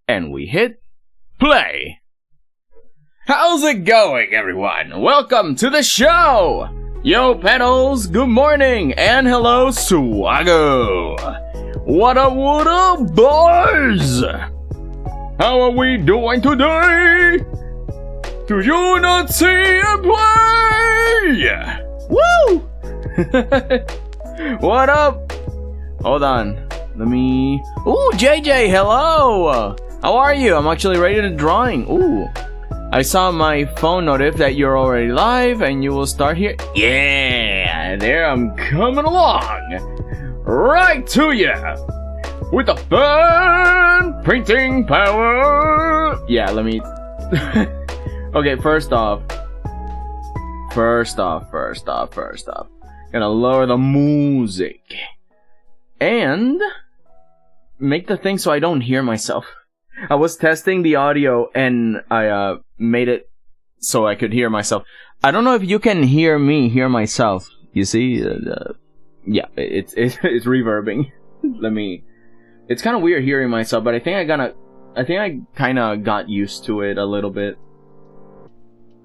And we hit play. How's it going, everyone? Welcome to the show! Yo, pedals, good morning, and hello, Swaggo! What up, boys? How are we doing today? Do you not see a play? Woo! What up? Hold on. Let me... Ooh, JJ, hello! How are you? I'm actually ready to drawing. Ooh. I saw my phone notif that you're already live and you will start here. Yeah! There I'm coming along! Right to ya! With the fun printing power! Yeah, let me... Okay, first off. Gonna lower the music. And... make the thing so I don't hear myself. I was testing the audio and I made it so I could hear myself. I don't know if you can hear me hear myself. You see? Yeah, it's reverbing. Let me... It's kind of weird hearing myself, but I think I kind of got used to it a little bit.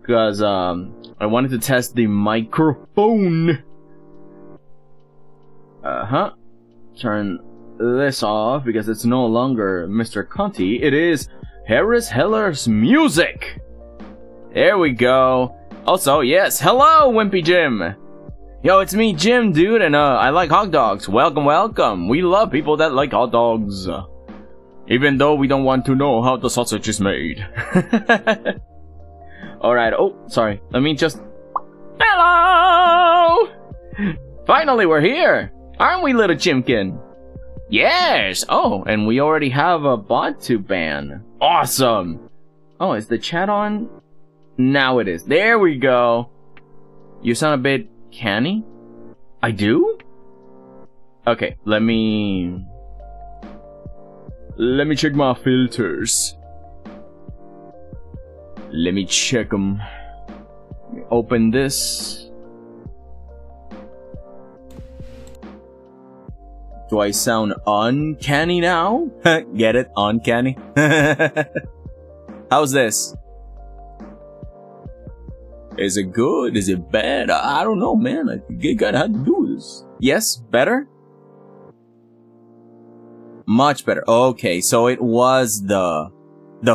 Because I wanted to test the microphone. Turn this off because it's no longer Mr. Conti. It is Harris Heller's music. There we go. Also, yes, hello, Wimpy Jim. Yo, it's me, Jim, dude, and I like hot dogs. Welcome. We love people that like hot dogs. Even though we don't want to know how the sausage is made. Alright, oh, sorry. Let me just... Hello! Finally, we're here. Aren't we, little Chimkin? Yes! Oh, and we already have a bot to ban. Awesome! Oh, is the chat on? Now it is. There we go. You sound a bit canny. I do? Okay, let me check my filters. Let me check them. Open this. Do I sound uncanny now? Get it? Uncanny? How's this? Is it good? Is it bad? I don't know, man. I forget how to do this. Yes? Better? Much better. Okay, so it was the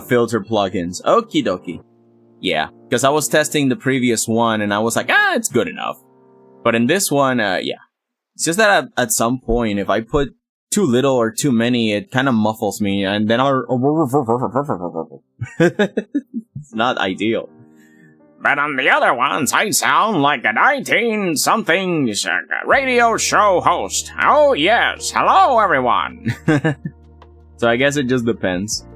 filter plugins. Okie dokie. Yeah, because I was testing the previous one and I was like, it's good enough. But in this one, yeah. It's just that at some point, if I put too little or too many, it kind of muffles me, and then it's not ideal. But on the other ones, I sound like a 19-something radio show host. Oh yes, hello everyone. So I guess it just depends.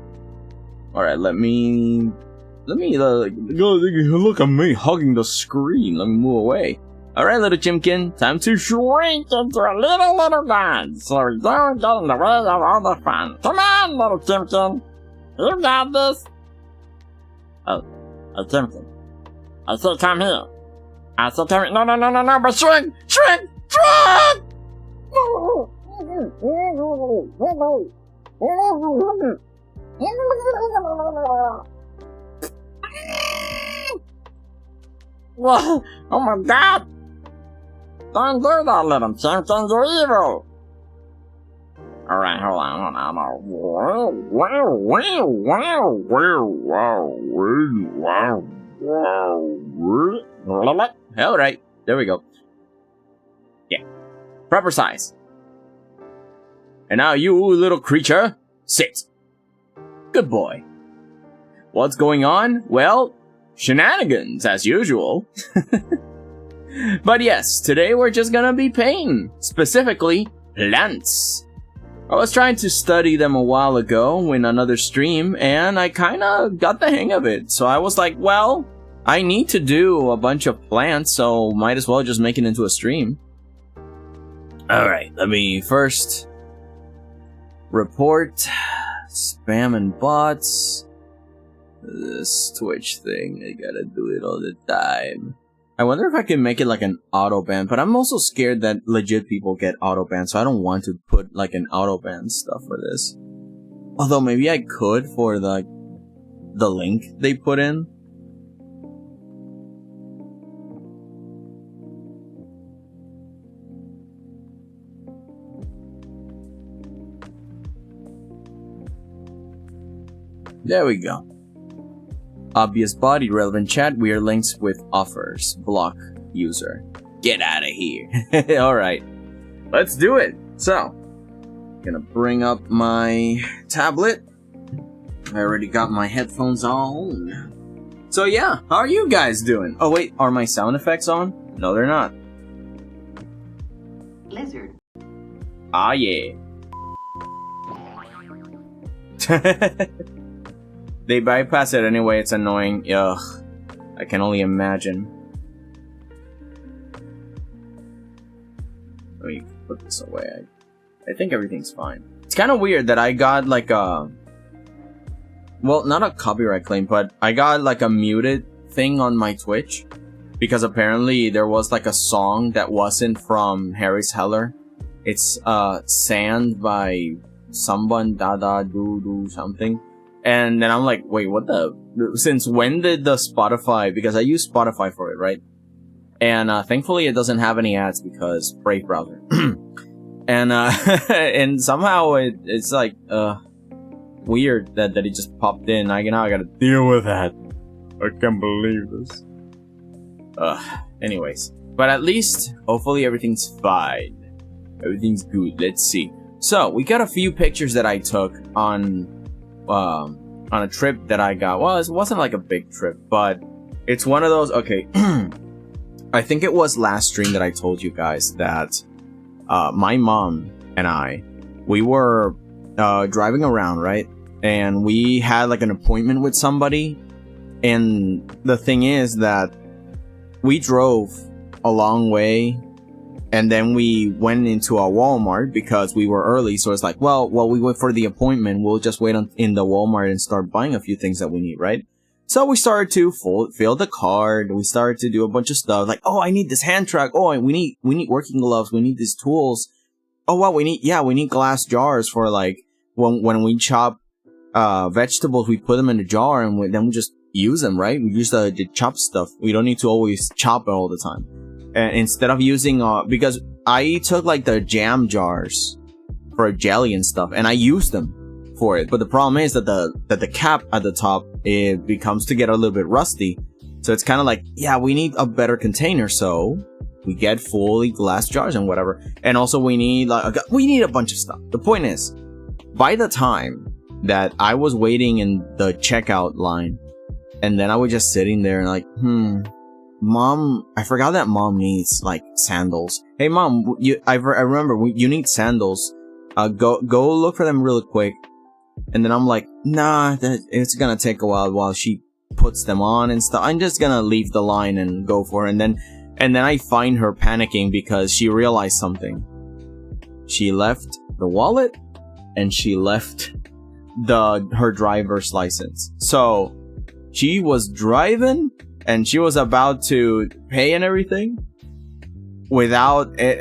Alright, let me look at me hugging the screen. Let me move away. Alright, little Chimkin, time to shrink into a little guy, so we don't get in the way of all the fun. Come on, little Chimkin, you got this. Oh, Chimkin, I said come here. I said come here. No, but shrink! Whoa, oh my god! Don't do that, little Chimkin, you're evil! Alright, hold on. Alright, there we go. Yeah, proper size. And now you, little creature, sit. Good boy. What's going on? Well, shenanigans, as usual. But yes, today we're just gonna be painting, specifically plants. I was trying to study them a while ago in another stream, and I kinda got the hang of it. So I was like, well, I need to do a bunch of plants, so might as well just make it into a stream. Alright, let me first report spam and bots. This Twitch thing, I gotta do it all the time. I wonder if I can make it like an auto ban, but I'm also scared that legit people get auto ban, so I don't want to put like an auto ban stuff for this. Although maybe I could for the link they put in. There we go. Obvious body, relevant chat, weird links with offers. Block user. Get out of here. Alright. Let's do it. So, gonna bring up my tablet. I already got my headphones on. So yeah, how are you guys doing? Oh wait, are my sound effects on? No, they're not. Lizard. Ah yeah. They bypass it anyway, it's annoying. Ugh. I can only imagine. Let me put this away. I think everything's fine. It's kind of weird that I got like a... Well, not a copyright claim, but I got like a muted thing on my Twitch. Because apparently there was like a song that wasn't from Harry's Heller. It's Sand by someone, Dada Doo Doo something. And then I'm like, wait, what the... Since when did the Spotify... Because I use Spotify for it, right? And thankfully it doesn't have any ads because Brave browser. And and somehow it's like weird that it just popped in. Now I gotta deal with that. I can't believe this. Anyways. But at least, hopefully everything's fine. Everything's good. Let's see. So, we got a few pictures that I took on a trip that I got. Well, it wasn't like a big trip, but it's one of those. Okay, I think it was last stream that I told you guys that my mom and we were driving around, right? And we had like an appointment with somebody. And the thing is that we drove a long way. And then we went into a Walmart because we were early. So it's like, well, while we wait for the appointment, we'll just wait in the Walmart and start buying a few things that we need, right? So we started to fill the cart. We started to do a bunch of stuff like, oh, I need this hand truck. Oh, we need working gloves. We need these tools. Oh, well, we need glass jars for like when we chop vegetables, we put them in a jar and then we just use them, right? We use the chop stuff. We don't need to always chop it all the time. And instead of using, because I took like the jam jars for jelly and stuff, and I used them for it. But the problem is that the cap at the top, it becomes to get a little bit rusty. So it's kind of like, yeah, we need a better container. So we get fully glass jars and whatever. And also we need a bunch of stuff. The point is, by the time that I was waiting in the checkout line, and then I was just sitting there and like, Mom, I forgot that Mom needs like sandals. Hey Mom, I remember you need sandals. Go look for them really quick. And then I'm like, nah, it's gonna take a while she puts them on and stuff. I'm just gonna leave the line and go for it. And then I find her panicking because she realized something. She left the wallet and she left her driver's license. So she was driving and she was about to pay and everything without it.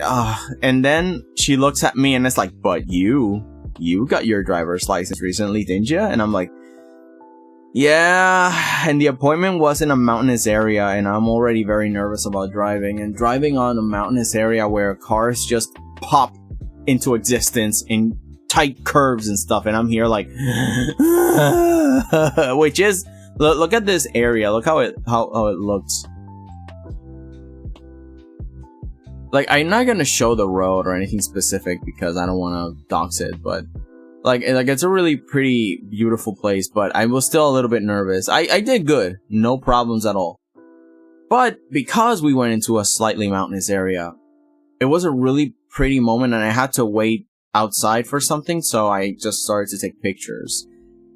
And then she looks at me and it's like, but you got your driver's license recently, didn't you? And I'm like, yeah. And the appointment was in a mountainous area and I'm already very nervous about driving. And driving on a mountainous area where cars just pop into existence in tight curves and stuff. And I'm here like, which is... Look at this area. Look how it looks. Like, I'm not gonna show the road or anything specific because I don't want to dox it, but like it's a really pretty beautiful place. But I was still a little bit nervous. I did good, no problems at all. But because we went into a slightly mountainous area, it was a really pretty moment, and I had to wait outside for something, so I just started to take pictures.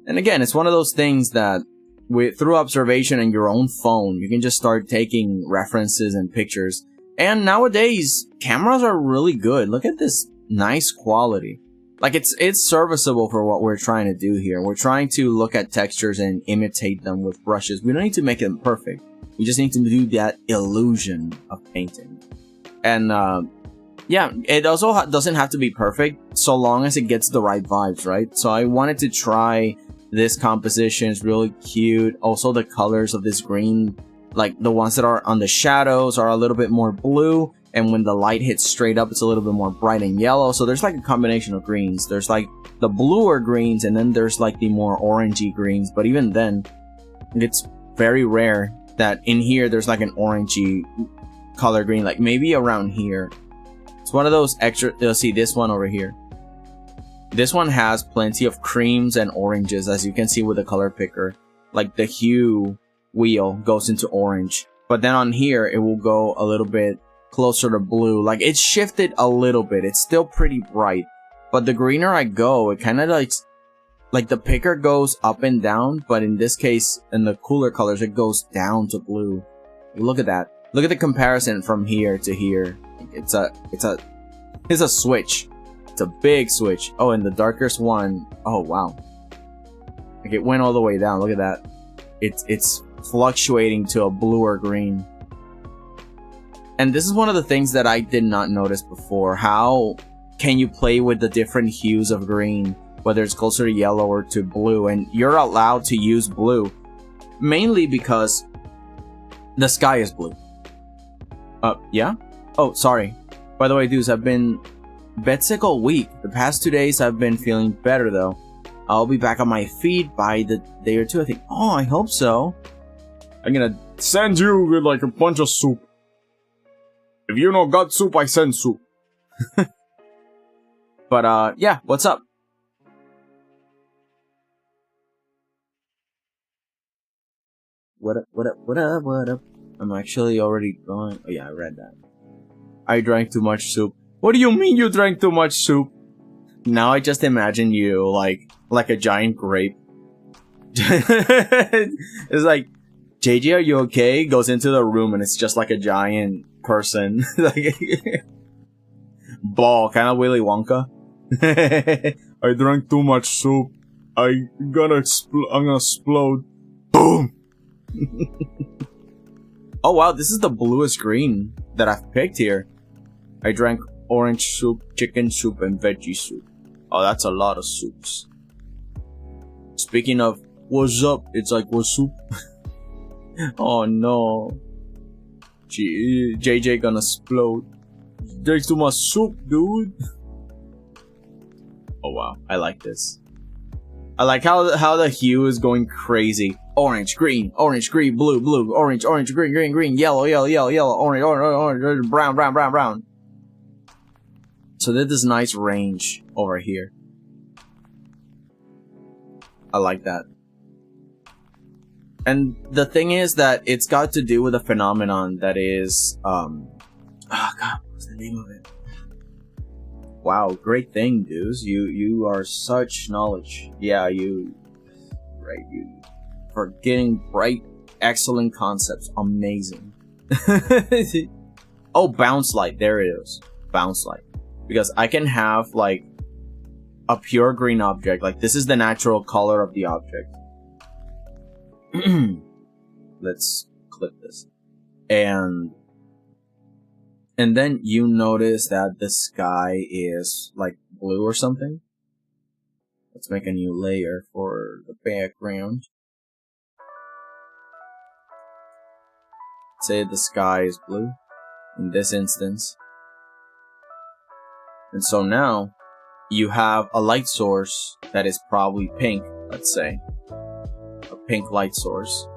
And again, it's one of those things that through observation and your own phone, you can just start taking references and pictures. And nowadays, cameras are really good. Look at this nice quality. Like, it's serviceable for what we're trying to do here. We're trying to look at textures and imitate them with brushes. We don't need to make them perfect. We just need to do that illusion of painting. And, yeah, it also doesn't have to be perfect, so long as it gets the right vibes, right? So I wanted to try this composition. It's really cute. Also, the colors of this green, like the ones that are on the shadows, are a little bit more blue. And when the light hits straight up, it's a little bit more bright and yellow. So there's like a combination of greens. There's like the bluer greens, and then there's like the more orangey greens. But even then, it's very rare that in here there's like an orangey color green. Like maybe around here. It's one of those extra. You'll see this one over here. This one has plenty of creams and oranges, as you can see with the color picker. Like the hue wheel goes into orange. But then on here, it will go a little bit closer to blue. Like, it's shifted a little bit. It's still pretty bright, but the greener I go, it kind of like the picker goes up and down, but in this case, in the cooler colors, it goes down to blue. Look at that. Look at the comparison from here to here. It's a switch. It's a big switch. Oh, and the darkest one, oh wow, like it went all the way down. Look at that. It's fluctuating to a bluer green. And this is one of the things that I did not notice before. How can you play with the different hues of green, whether it's closer to yellow or to blue? And you're allowed to use blue, mainly because the sky is blue. Yeah? Oh, sorry. By the way, dudes, I've been bedsick all week. The past 2 days, I've been feeling better, though. I'll be back on my feet by the day or two, I think. Oh, I hope so. I'm gonna send you with, like, a bunch of soup. If you know got soup, I send soup. But, yeah, what's up? What up? I'm actually already going. Oh, yeah, I read that. I drank too much soup. What do you mean you drank too much soup? Now I just imagine you, like a giant grape. It's like, JJ, are you okay? Goes into the room and it's just like a giant person. Like ball, kind of Willy Wonka. I drank too much soup. I'm gonna explode. Boom. Oh wow, this is the bluest green that I've picked here. I drank orange soup, chicken soup, and veggie soup. Oh, that's a lot of soups. Speaking of what's up, it's like what's soup? Oh no. JJ gonna explode. There's too much soup, dude. Oh wow, I like this. I like how the hue is going crazy. Orange, green, blue, blue, orange, green, yellow, orange, brown. So there's this nice range over here. I like that. And the thing is that it's got to do with a phenomenon that is, oh god, what's the name of it? Wow, great thing, dudes. You are such knowledge. Yeah, you for getting bright, excellent concepts. Amazing. Oh, bounce light. There it is. Bounce light. Because I can have, like, a pure green object. Like, this is the natural color of the object. Let's click this. And then you notice that the sky is, like, blue or something. Let's make a new layer for the background. Say the sky is blue, in this instance. And so now, you have a light source that is probably pink, let's say. A pink light source.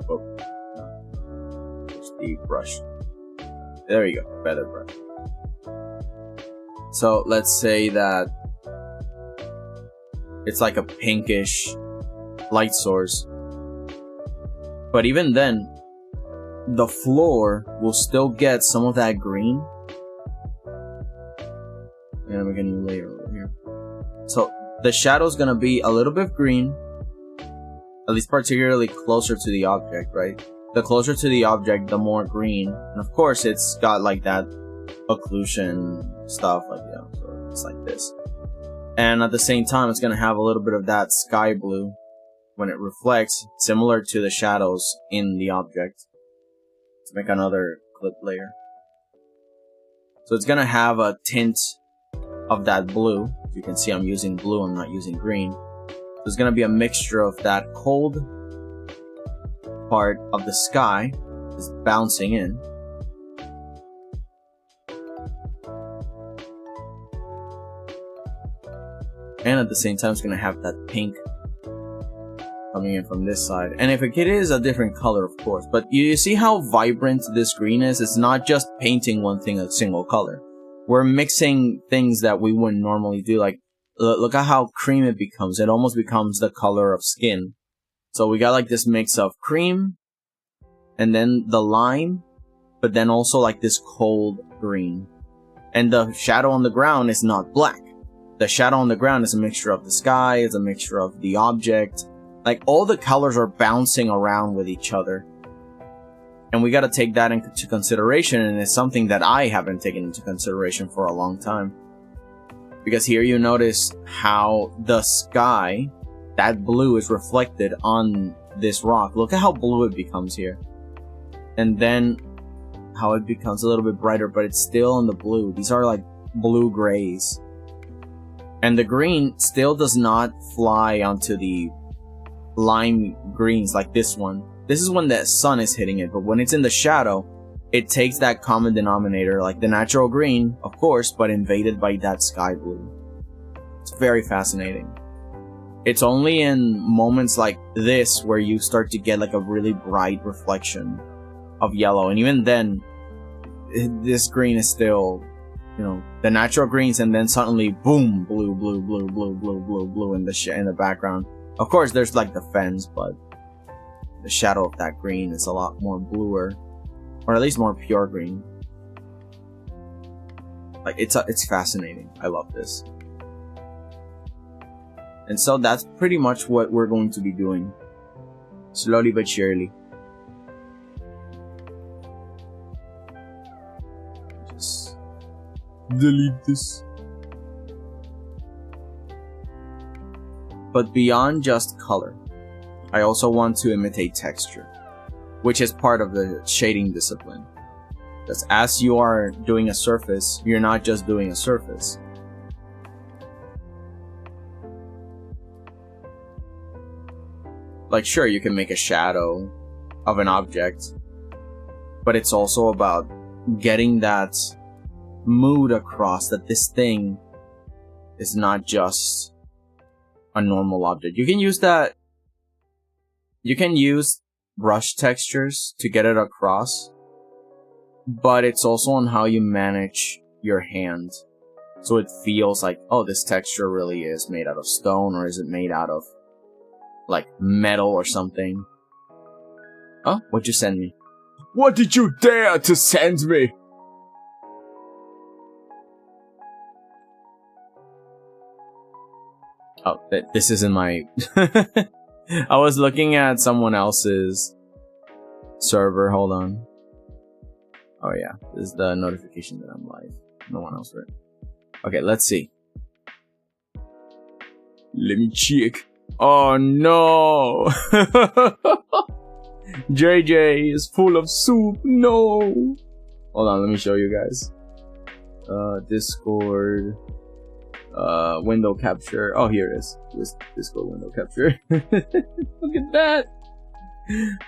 Oh, no. There's the brush. There you go, feather brush. So let's say that it's like a pinkish light source. But even then, the floor will still get some of that green. I'm gonna make a new layer over here. So the shadow is gonna be a little bit green, at least particularly closer to the object, right? The closer to the object, the more green. And of course, it's got like that occlusion stuff, like, you know, so it's like this. And at the same time, it's gonna have a little bit of that sky blue when it reflects, similar to the shadows in the object. Let's make another clip layer. So it's gonna have a tint of that blue. You can see I'm using blue, I'm not using green. There's gonna be a mixture of that cold part of the sky is bouncing in. And at the same time, it's gonna have that pink coming in from this side. And if it is a different color, of course. But you see how vibrant this green is? It's not just painting one thing a single color. We're mixing things that we wouldn't normally do. Like, look at how cream it becomes. It almost becomes the color of skin. So we got like this mix of cream, and then the lime, but then also like this cold green. And the shadow on the ground is not black. The shadow on the ground is a mixture of the sky, it's a mixture of the object. Like, all the colors are bouncing around with each other. And we gotta take that into consideration, and it's something that I haven't taken into consideration for a long time. Because here you notice how the sky, that blue, is reflected on this rock. Look at how blue it becomes here. And then how it becomes a little bit brighter, but it's still in the blue. These are like blue grays. And the green still does not fly onto the lime greens like this one. This is when the sun is hitting it, but when it's in the shadow, it takes that common denominator, like the natural green, of course, but invaded by that sky blue. It's very fascinating. It's only in moments like this where you start to get like a really bright reflection of yellow, and even then, this green is still, you know, the natural greens, and then suddenly, boom, blue, blue, blue, blue, blue, blue, blue in the background. Of course, there's like the fence, but the shadow of that green is a lot more bluer, or at least more pure green. Like, it's fascinating. I love this. And so that's pretty much what we're going to be doing, slowly but surely. Just delete this. But beyond just color, I also want to imitate texture, which is part of the shading discipline. Because as you are doing a surface, you're not just doing a surface. Like, sure, you can make a shadow of an object, but it's also about getting that mood across, that this thing is not just a normal object. You can use that. You can use brush textures to get it across, but it's also on how you manage your hand. So it feels like, oh, this texture really is made out of stone, or is it made out of like metal or something? Oh, what'd you send me? What did you dare to send me? Oh, this isn't my... I was looking at someone else's server. Hold on. Oh yeah, this is the notification that I'm live. No one else, right? Okay, let's see. Let me check. Oh no! JJ is full of soup. No! Hold on, let me show you guys. Discord. Window capture. Oh, here it is. This Discord window capture. Look at that.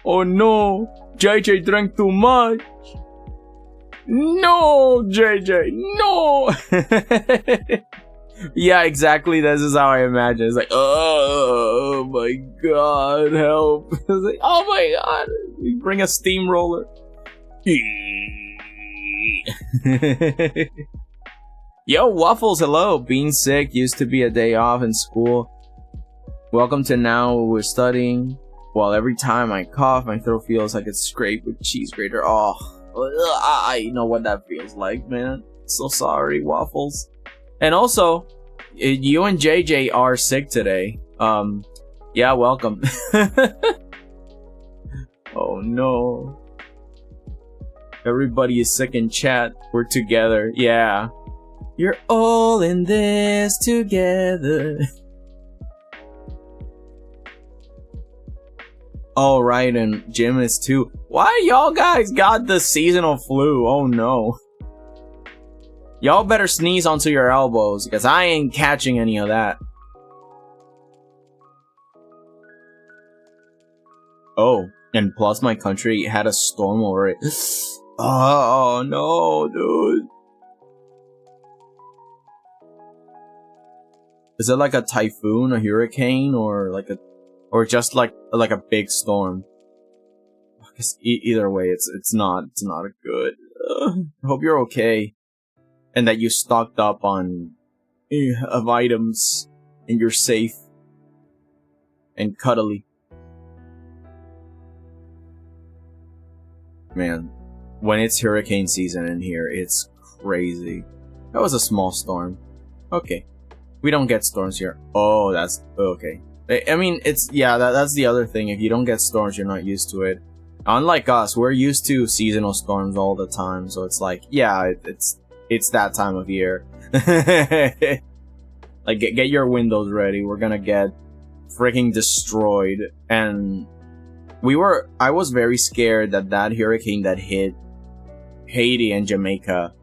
Oh no, JJ drank too much. No, JJ, no. Yeah, exactly. This is how I imagine. It's like, oh my god, help. It's like, oh my god. We bring a steamroller. Yo, Waffles, hello. Being sick used to be a day off in school. Welcome to now we're studying. Well, every time I cough, my throat feels like it's scraped with cheese grater. Oh, I know what that feels like, man. So sorry, Waffles. And also, You and JJ are sick today. Yeah, welcome. Oh no. Everybody is sick in chat. We're together. Yeah. You're all in this together. Oh, right, and Jim is too. Why y'all guys got the seasonal flu? Oh no. Y'all better sneeze onto your elbows, because I ain't catching any of that. Oh, and plus my country had a storm over it. Oh no, dude. Is it like a typhoon, a hurricane, or like a, or just like a big storm? I guess either way, it's not a good. I hope you're okay, and that you stocked up on of items, and you're safe and cuddly. Man, when it's hurricane season in here, it's crazy. That was a small storm. Okay. We don't get storms here. Oh, that's okay. I mean, it's, yeah, that's the other thing. If you don't get storms, you're not used to it. Unlike us, we're used to seasonal storms all the time. So it's like, yeah, it's that time of year. Like, get your windows ready. We're gonna get freaking destroyed. And I was very scared that hurricane that hit Haiti and Jamaica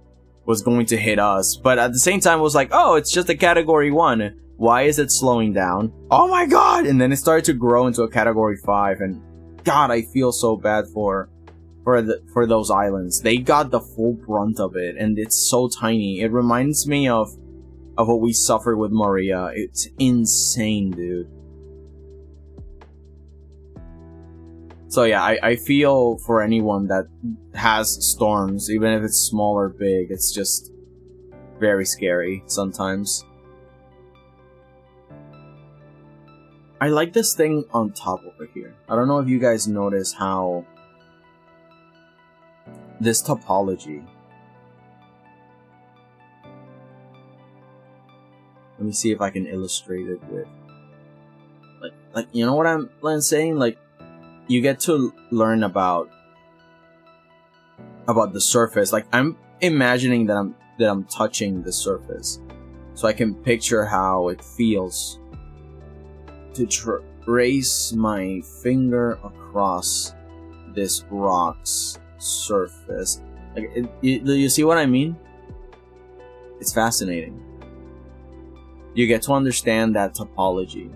was going to hit us, but at the same time, it was like, oh, it's just a category 1. Why is it slowing down? Oh my god! And then it started to grow into a category 5, and god, I feel so bad for those islands. They got the full brunt of it, and it's so tiny. It reminds me of what we suffered with Maria. It's insane, dude. So yeah, I feel for anyone that has storms, even if it's small or big. It's just very scary sometimes. I like this thing on top over here. I don't know if you guys notice how this topology. Let me see if I can illustrate it with, like you know what I'm saying? Like, you get to learn about the surface. Like, I'm imagining that I'm touching the surface, so I can picture how it feels to trace my finger across this rock's surface. Like, you see what I mean? It's fascinating. You get to understand that topology,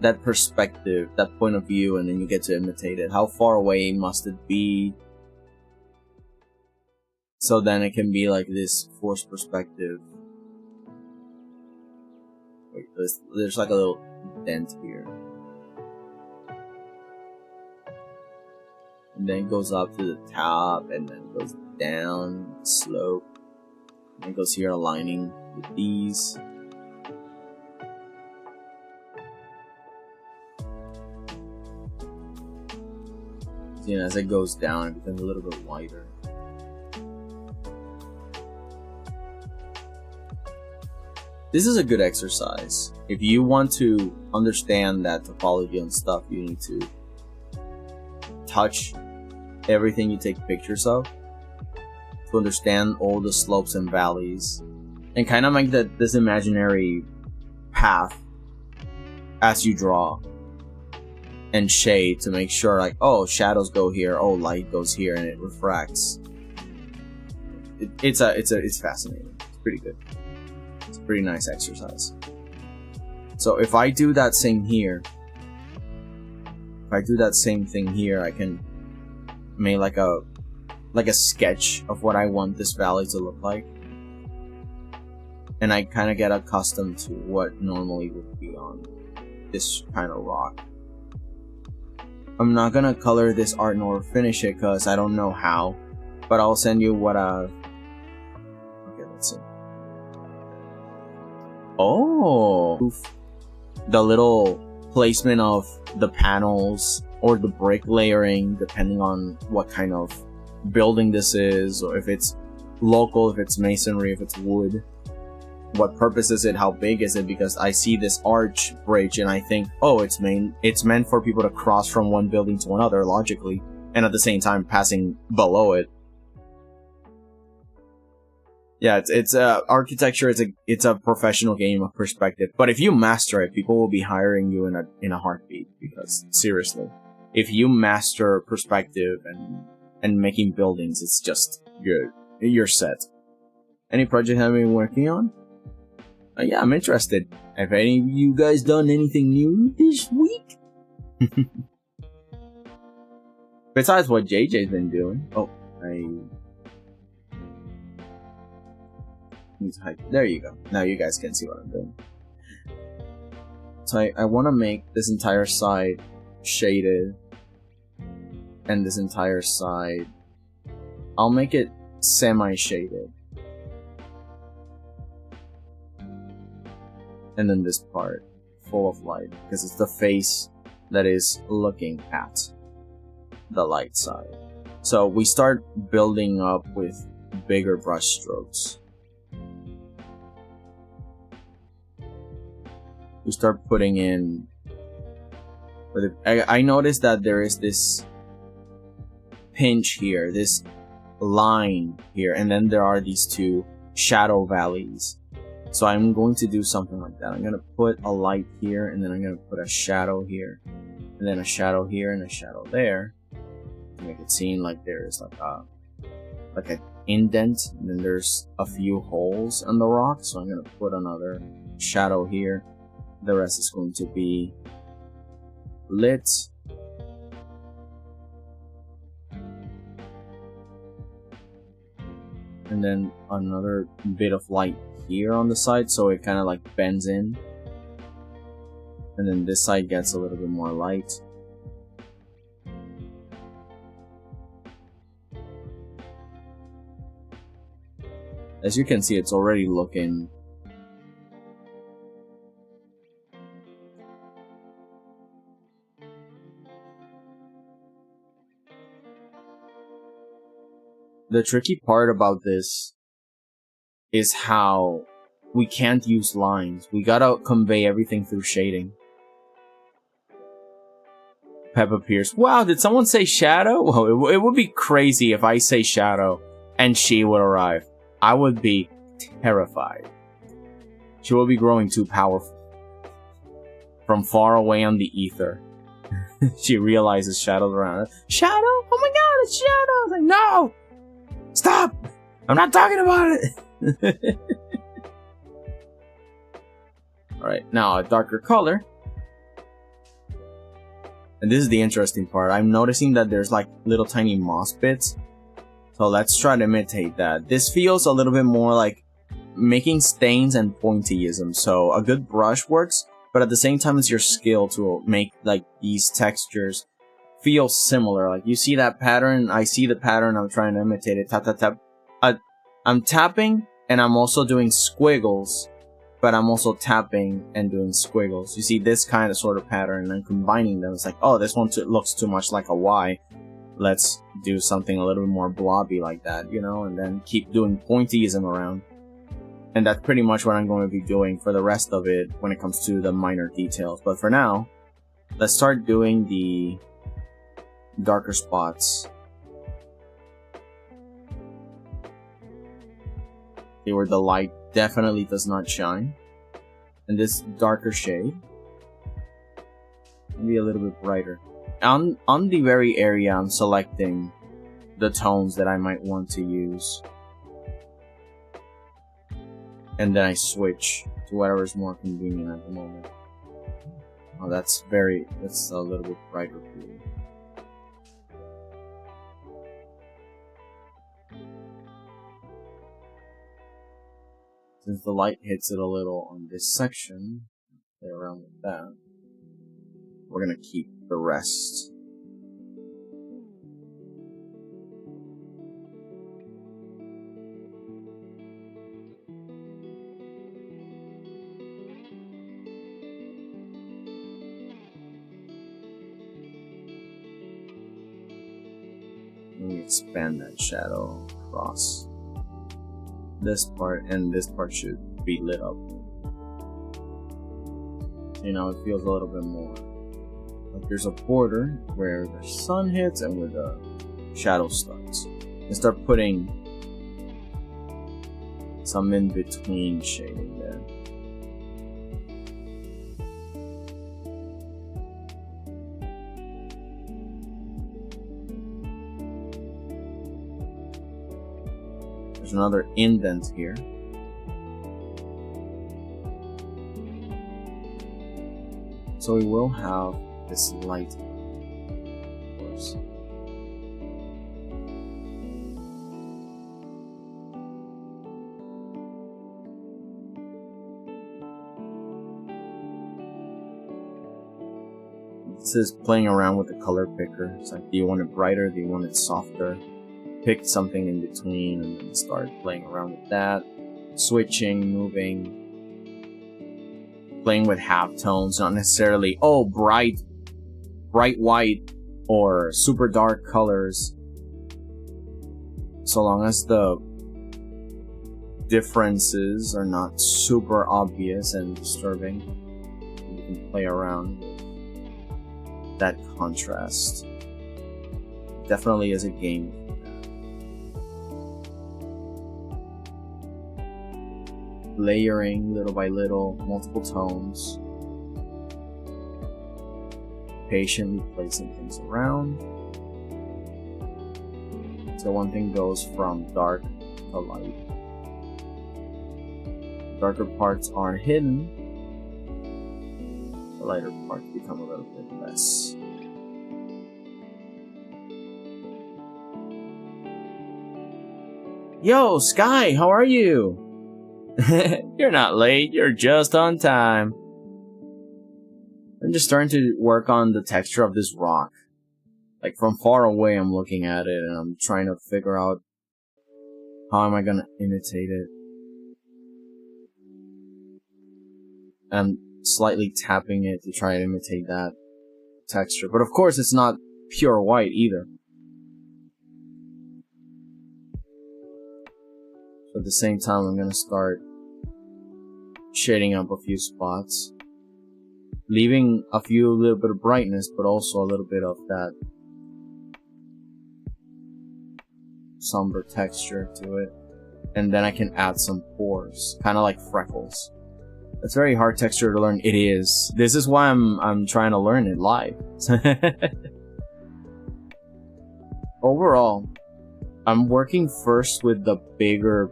that perspective, that point of view, and then you get to imitate it. How far away must it be? So then it can be like this forced perspective. Wait, there's like a little dent here. And then it goes up to the top, and then it goes down the slope. And it goes here aligning with these. You know, as it goes down, it becomes a little bit wider. This is a good exercise. If you want to understand that topology and stuff, you need to touch everything you take pictures of to understand all the slopes and valleys, and kind of make this imaginary path as you draw. And shade to make sure, like, oh, shadows go here, oh, light goes here, and it refracts. It's fascinating. It's pretty good. It's a pretty nice exercise. So if I do that same here, if I do that same thing here, I can make like a sketch of what I want this valley to look like, and I kind of get accustomed to what normally would be on this kind of rock. I'm not gonna color this art nor finish it because I don't know how, but I'll send you what okay, let's see. Oh, the little placement of the panels or the brick layering, depending on what kind of building this is, or if it's local, if it's masonry, if it's wood. What purpose is it? How big is it? Because I see this arch bridge and I think, oh, it's meant for people to cross from one building to another, logically, and at the same time passing below it. Yeah, it's architecture. It's a professional game of perspective. But if you master it, people will be hiring you in a heartbeat. Because seriously, if you master perspective and making buildings, it's just you're set. Any project have you been working on? Yeah, I'm interested. Have any of you guys done anything new this week? Besides what JJ's been doing. Oh, there you go. Now you guys can see what I'm doing. So I want to make this entire side shaded. And this entire side, I'll make it semi-shaded. And then this part full of light, because it's the face that is looking at the light side. So we start building up with bigger brush strokes. We start putting in. I noticed that there is this pinch here, this line here, and then there are these two shadow valleys. So I'm going to do something like that. I'm going to put a light here, and then I'm going to put a shadow here, and then a shadow here, and a shadow there, to make it seem like there's like an indent, and then there's a few holes in the rock. So I'm going to put another shadow here. The rest is going to be lit. And then another bit of light here on the side, so it kind of like bends in. And then this side gets a little bit more light. As you can see, it's already looking the tricky part about this is how we can't use lines. We gotta convey everything through shading. Peppa Pierce. Wow, did someone say shadow? Well, it would be crazy if I say shadow and she would arrive. I would be terrified. She will be growing too powerful. From far away on the ether. She realizes shadows around her. Shadow? Oh my god, it's Shadow! I was like, no! Stop! I'm not talking about it! Alright, now a darker color. And this is the interesting part. I'm noticing that there's like little tiny moss bits. So let's try to imitate that. This feels a little bit more like making stains and pointillism. So a good brush works, but at the same time it's your skill to make like these textures feel similar. Like you see that pattern, I see the pattern, I'm trying to imitate it. Tap, tap, tap. I'm tapping and I'm also doing squiggles, but I'm also tapping and doing squiggles. You see this kind of sort of pattern, and then combining them, it's like, oh, this one looks too much like a Y. Let's do something a little bit more blobby like that, you know, and then keep doing pointillism around. And that's pretty much what I'm going to be doing for the rest of it when it comes to the minor details. But for now, let's start doing the darker spots. Okay, where the light definitely does not shine. And this darker shade, maybe a little bit brighter. On the very area, I'm selecting the tones that I might want to use. And then I switch to whatever is more convenient at the moment. Oh, that's a little bit brighter for you. Since the light hits it a little on this section, play around with that. We're gonna keep the rest. Let me expand that shadow across. this part, and this part should be lit up. You know, it feels a little bit more like there's a border where the sun hits and where the shadow starts. And start putting some in-between shading there. There's another indent here. So we will have this light, of course. This is playing around with the color picker. It's like, do you want it brighter? Do you want it softer? Pick something in between and then start playing around with that. Switching, moving. Playing with halftones, not necessarily, oh, bright white or super dark colors. So long as the differences are not super obvious and disturbing, you can play around with that contrast. Definitely is a game. Layering little by little, multiple tones. Patiently placing things around. So one thing goes from dark to light. Darker parts are hidden. The lighter parts become a little bit less. Yo, Sky, how are you? You're not late, you're just on time. I'm just starting to work on the texture of this rock. Like from far away I'm looking at it and I'm trying to figure out how am I gonna imitate it. I'm slightly tapping it to try and imitate that texture. But of course it's not pure white either. So at the same time I'm gonna start shading up a few spots, leaving a little bit of brightness, but also a little bit of that somber texture to it. And then I can add some pores, kind of like freckles. It's very hard texture to learn. It is. This is why I'm trying to learn it live. Overall, I'm working first with the bigger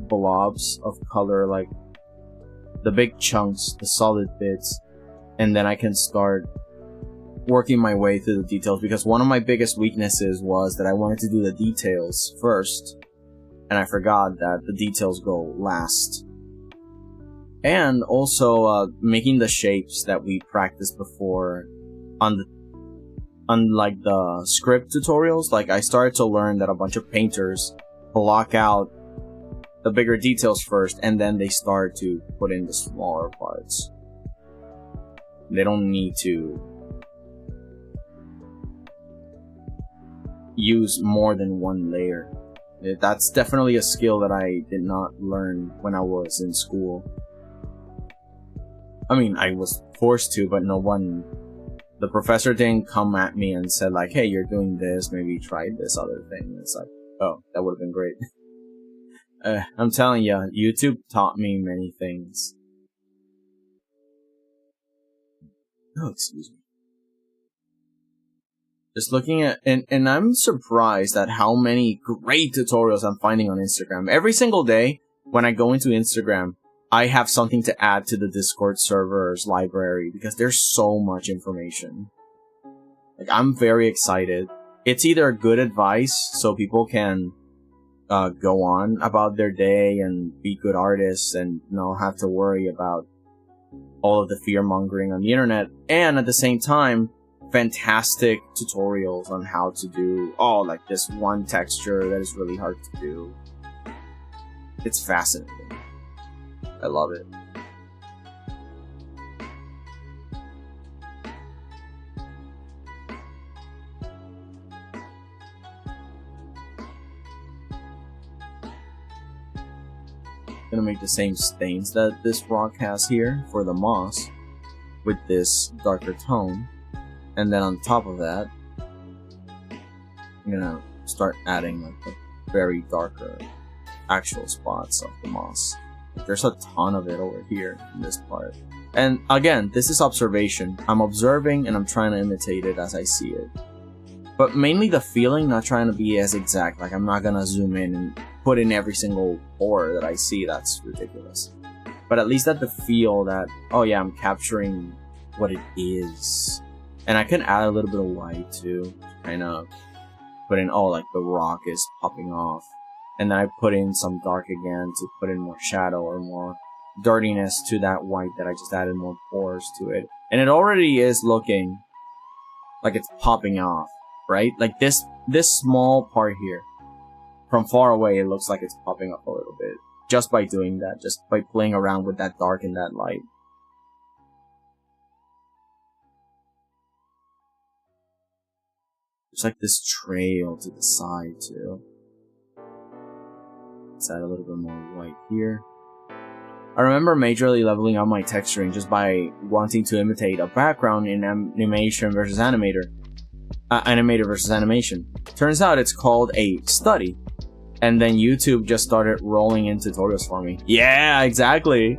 blobs of color, like the big chunks, the solid bits, and then I can start working my way through the details, because one of my biggest weaknesses was that I wanted to do the details first, and I forgot that the details go last. And also making the shapes that we practiced before unlike the script tutorials. Like, I started to learn that a bunch of painters block out the bigger details first, and then they start to put in the smaller parts. They don't need to use more than one layer. That's definitely a skill that I did not learn when I was in school. I mean, I was forced to, but the professor didn't come at me and said like, hey, you're doing this, maybe try this other thing. It's like, oh, that would have been great. I'm telling you, YouTube taught me many things. Oh, excuse me. Just looking at, and I'm surprised at how many great tutorials I'm finding on Instagram. Every single day, when I go into Instagram, I have something to add to the Discord server's library, because there's so much information. Like, I'm very excited. It's either good advice, so people can go on about their day and be good artists and not have to worry about all of the fear-mongering on the internet, and at the same time, fantastic tutorials on how to do, like this one texture that is really hard to do. It's fascinating. I love it. gonna make the same stains that this rock has here for the moss with this darker tone. And then on top of that, I'm gonna start adding like the very darker actual spots of the moss. There's a ton of it over here in this part. And again, this is observation. I'm observing and I'm trying to imitate it as I see it. But mainly the feeling, not trying to be as exact. Like, I'm not gonna zoom in and put in every single pore that I see. That's ridiculous. But at least at the feel that, oh yeah, I'm capturing what it is. And I can add a little bit of white too. Kind of put in, oh, like the rock is popping off. And then I put in some dark again to put in more shadow or more dirtiness to that white that I just added more pores to it. And it already is looking like it's popping off, right? Like this small part here, from far away, it looks like it's popping up a little bit. Just by doing that, just by playing around with that dark and that light. There's like this trail to the side too. Let's add a little bit more white here. I remember majorly leveling up my texturing just by wanting to imitate a background in animation versus animator. Animator versus animation. Turns out it's called a study. And then YouTube just started rolling in tutorials for me. Yeah, exactly.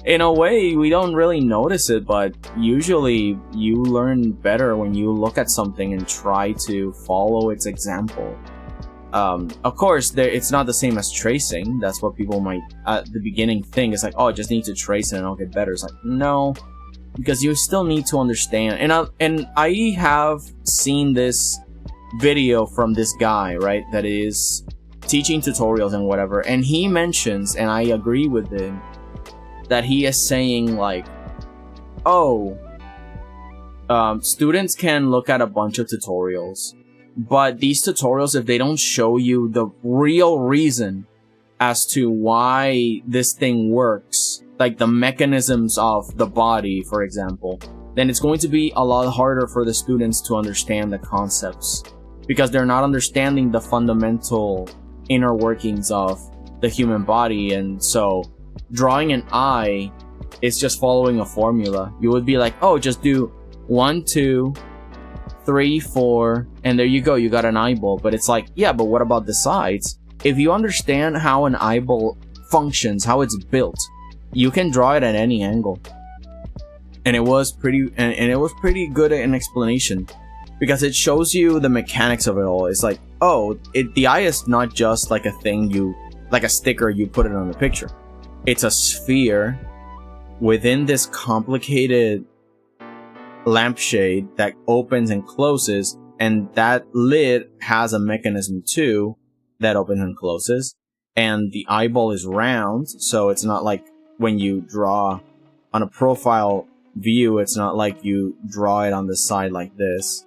In a way, we don't really notice it, but usually you learn better when you look at something and try to follow its example. Of course, it's not the same as tracing. That's what people might, at the beginning, think. It's like, oh, I just need to trace it and I'll get better. It's like, no, because you still need to understand. And I have seen this video from this guy, right, that is teaching tutorials and whatever, and he mentions, and I agree with him, that he is saying like, oh, students can look at a bunch of tutorials, but these tutorials, if they don't show you the real reason as to why this thing works, like the mechanisms of the body, for example, then it's going to be a lot harder for the students to understand the concepts, because they're not understanding the fundamental inner workings of the human body. And so drawing an eye is just following a formula. You would be like, oh, just do 1, 2, 3, 4, and there you go, you got an eyeball. But it's like, yeah, but what about the sides? If you understand how an eyeball functions, how it's built, you can draw it at any angle. And it was pretty good an explanation, because it shows you the mechanics of it all. It's like, oh, the eye is not just like a thing like a sticker you put it on the picture. It's a sphere within this complicated lampshade that opens and closes, and that lid has a mechanism too that opens and closes. And the eyeball is round, so it's not like when you draw on a profile view, it's not like you draw it on the side like this,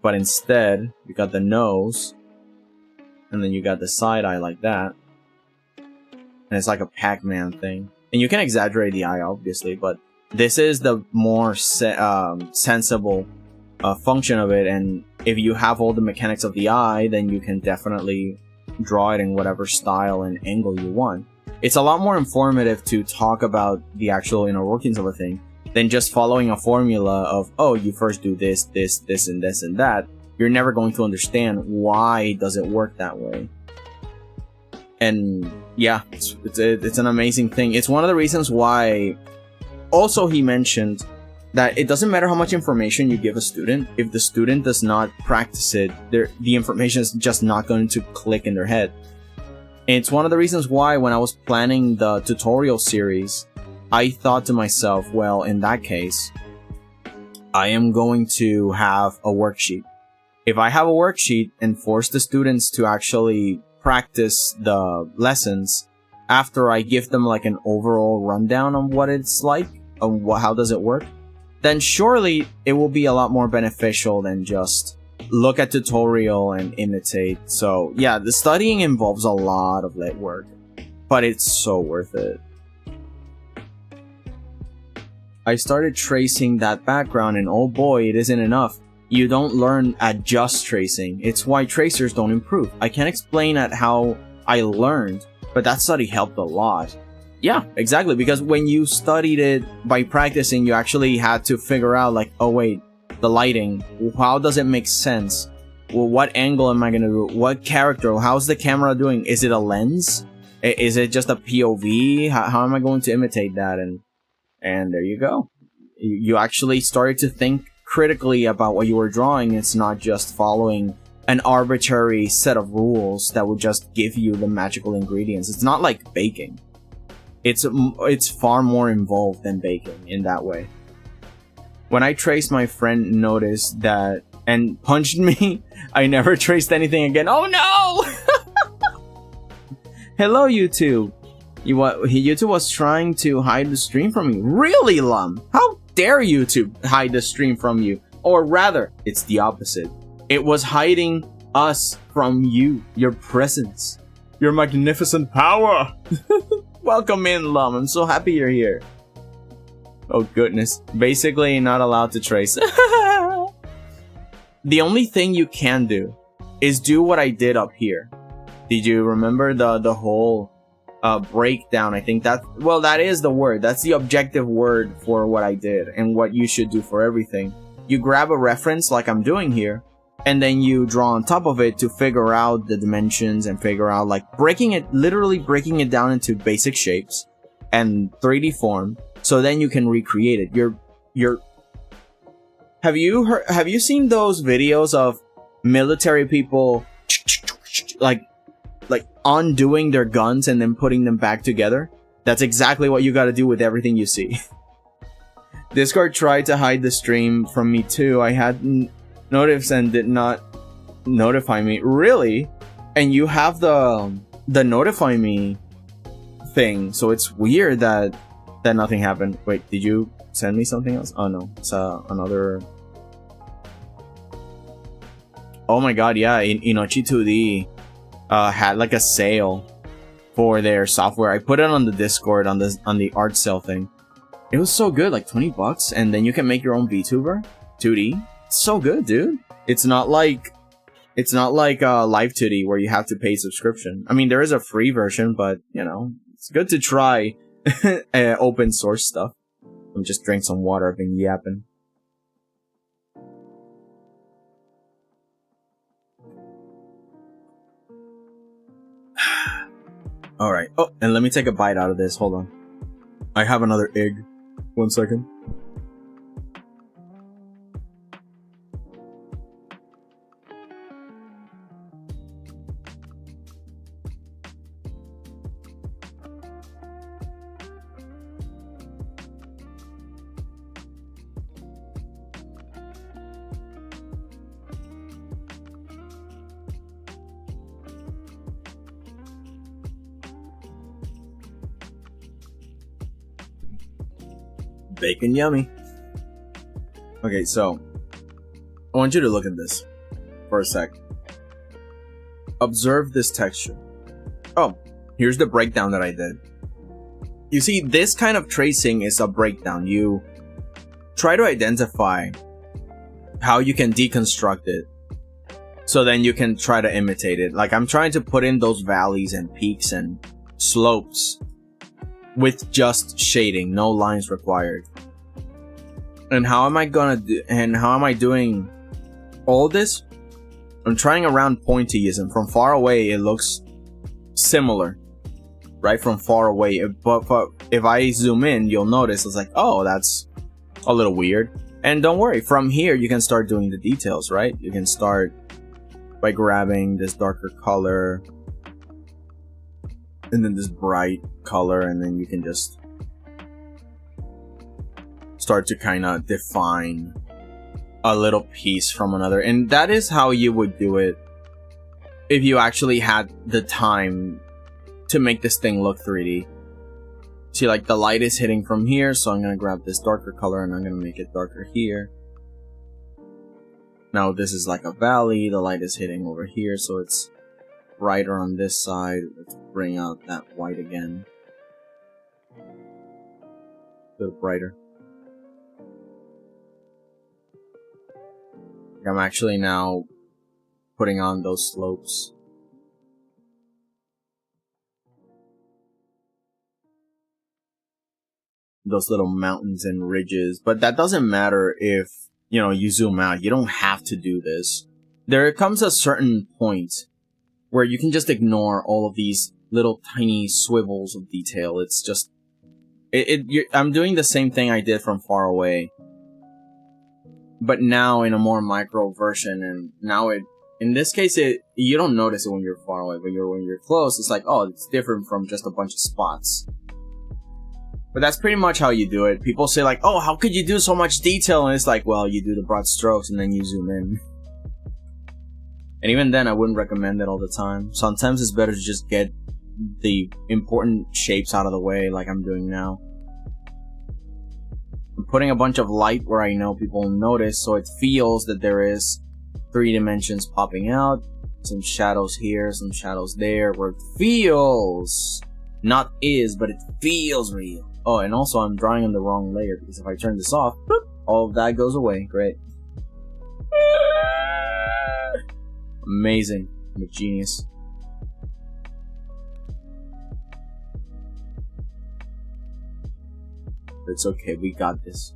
but instead you got the nose, and then you got the side eye like that, and it's like a Pac-Man thing. And you can exaggerate the eye, obviously, but this is the more sensible function of it. And if you have all the mechanics of the eye, then you can definitely draw it in whatever style and angle you want. It's a lot more informative to talk about the actual inner workings of a thing than just following a formula of, oh, you first do this, this, this, and this, and that. You're never going to understand why does it work that way. And yeah, it's an amazing thing. It's one of the reasons why also he mentioned that it doesn't matter how much information you give a student. If the student does not practice it, the information is just not going to click in their head. And it's one of the reasons why when I was planning the tutorial series, I thought to myself, well, in that case, I am going to have a worksheet. If I have a worksheet and force the students to actually practice the lessons after I give them like an overall rundown on what it's like, how does it work, then surely it will be a lot more beneficial than just look at tutorial and imitate. So yeah, the studying involves a lot of legwork, but it's so worth it. I started tracing that background, and oh boy, it isn't enough. You don't learn at just tracing. It's why tracers don't improve. I can't explain at how I learned, But that study helped a lot. Yeah, exactly, because when you studied it by practicing, you actually had to figure out, like, oh wait, the lighting, how does it make sense? Well, what angle am I gonna do? What character? How's the camera doing? Is it a lens? Is it just a POV? How am I going to imitate that? And there you go. You actually started to think critically about what you were drawing. It's not just following an arbitrary set of rules that would just give you the magical ingredients. It's not like baking. It's far more involved than baking in that way. When I traced, my friend noticed that and punched me. I never traced anything again. Oh no! Hello, YouTube. YouTube was trying to hide the stream from you. Really, Lum? How dare YouTube hide the stream from you? Or rather, it's the opposite. It was hiding us from you, your presence, your magnificent power. Welcome in, Lum. I'm so happy you're here. Oh goodness. Basically not allowed to trace. The only thing you can do is do what I did up here. Did you remember the whole breakdown? I think that is the word. That's the objective word for what I did and what you should do for everything. You grab a reference like I'm doing here, and then you draw on top of it to figure out the dimensions and figure out, like, literally breaking it down into basic shapes and 3D form, so then you can recreate it. Have you seen those videos of military people like undoing their guns and then putting them back together? That's exactly what you gotta do with everything you see. Discord tried to hide the stream from me too. I hadn't noticed and did not notify me. Really? And you have the notify me thing, so it's weird that nothing happened. Wait, did you send me something else? Oh no, it's another. Oh my god, yeah, Inochi 2D had like a sale for their software. I put it on the Discord on the art sale thing. It was so good, like $20, and then you can make your own VTuber 2D. It's so good, dude. It's not like Live 2D where you have to pay subscription. I mean, there is a free version, but you know, it's good to try open source stuff. I'm just drinking some water. I've been yapping. All right. Oh, and let me take a bite out of this. Hold on. I have another egg. 1 second. Bacon yummy. Okay, so I want you to look at this for a sec. Observe this texture. Oh, here's the breakdown that I did. You see, this kind of tracing is a breakdown. You try to identify how you can deconstruct it, so then you can try to imitate it. Like, I'm trying to put in those valleys and peaks and slopes with just shading, no lines required. And how am I doing all this? I'm trying around pointillism. From far away, it looks similar, right? From far away, but if I zoom in, you'll notice it's like, oh, that's a little weird. And don't worry, from here you can start doing the details, right? You can start by grabbing this darker color and then this bright color, and then you can just start to kind of define a little piece from another. And that is how you would do it if you actually had the time to make this thing look 3D. See, like, the light is hitting from here, so I'm gonna grab this darker color and I'm gonna make it darker here. Now this is like a valley, the light is hitting over here, so it's brighter on this side. Let's bring out that white again. A little brighter. I'm actually now putting on those slopes. those little mountains and ridges. But that doesn't matter if, you zoom out. You don't have to do this. There comes a certain point where you can just ignore all of these little tiny swivels of detail. It's just, I'm doing the same thing I did from far away, but now in a more micro version. And now in this case, you don't notice it when you're far away, but when you're close, it's like, oh, it's different from just a bunch of spots. But that's pretty much how you do it. People say like, oh, how could you do so much detail? And it's like, well, you do the broad strokes and then you zoom in. And even then, I wouldn't recommend it all the time. Sometimes it's better to just get the important shapes out of the way, like I'm doing now. I'm putting a bunch of light where I know people will notice, so it feels that there is 3 dimensions popping out. Some shadows here, some shadows there, where it feels, not is, but it feels real. Oh, and also I'm drawing on the wrong layer, because if I turn this off, boop, all of that goes away. Great. Amazing. I'm a genius. It's okay, we got this.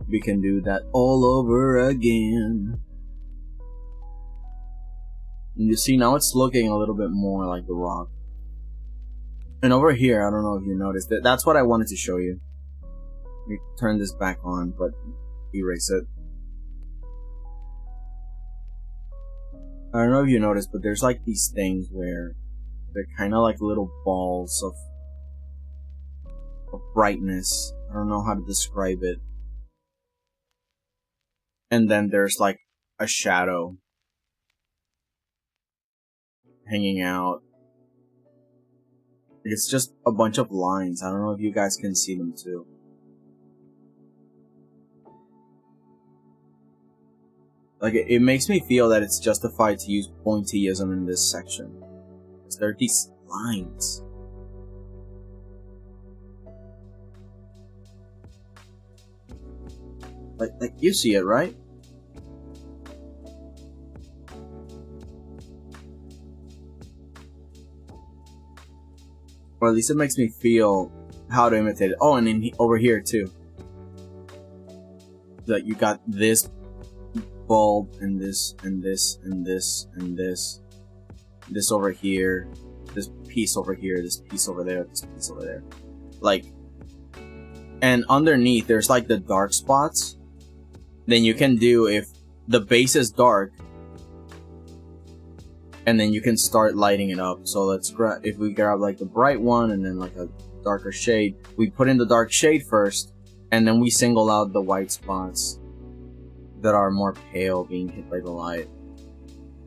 We can do that all over again. And you see, now it's looking a little bit more like the rock. And over here, I don't know if you noticed it. That's what I wanted to show you. Let me turn this back on, but erase it. I don't know if you noticed, but there's like these things where they're kind of like little balls of brightness. I don't know how to describe it. And then there's like a shadow hanging out. It's just a bunch of lines. I don't know if you guys can see them too. Like, it makes me feel that it's justified to use pointillism in this section. Because there are these lines. Like you see it, right? Or at least it makes me feel how to imitate it. Oh, and then over here too. That you got this bulb and this and this and this and this. This over here. This piece over here. This piece over there. This piece over there. Like, and underneath there's like the dark spots. Then you can do, if the base is dark, and then you can start lighting it up. So let's grab, if we grab like the bright one and then like a darker shade, we put in the dark shade first, and then we single out the white spots that are more pale being hit by the light.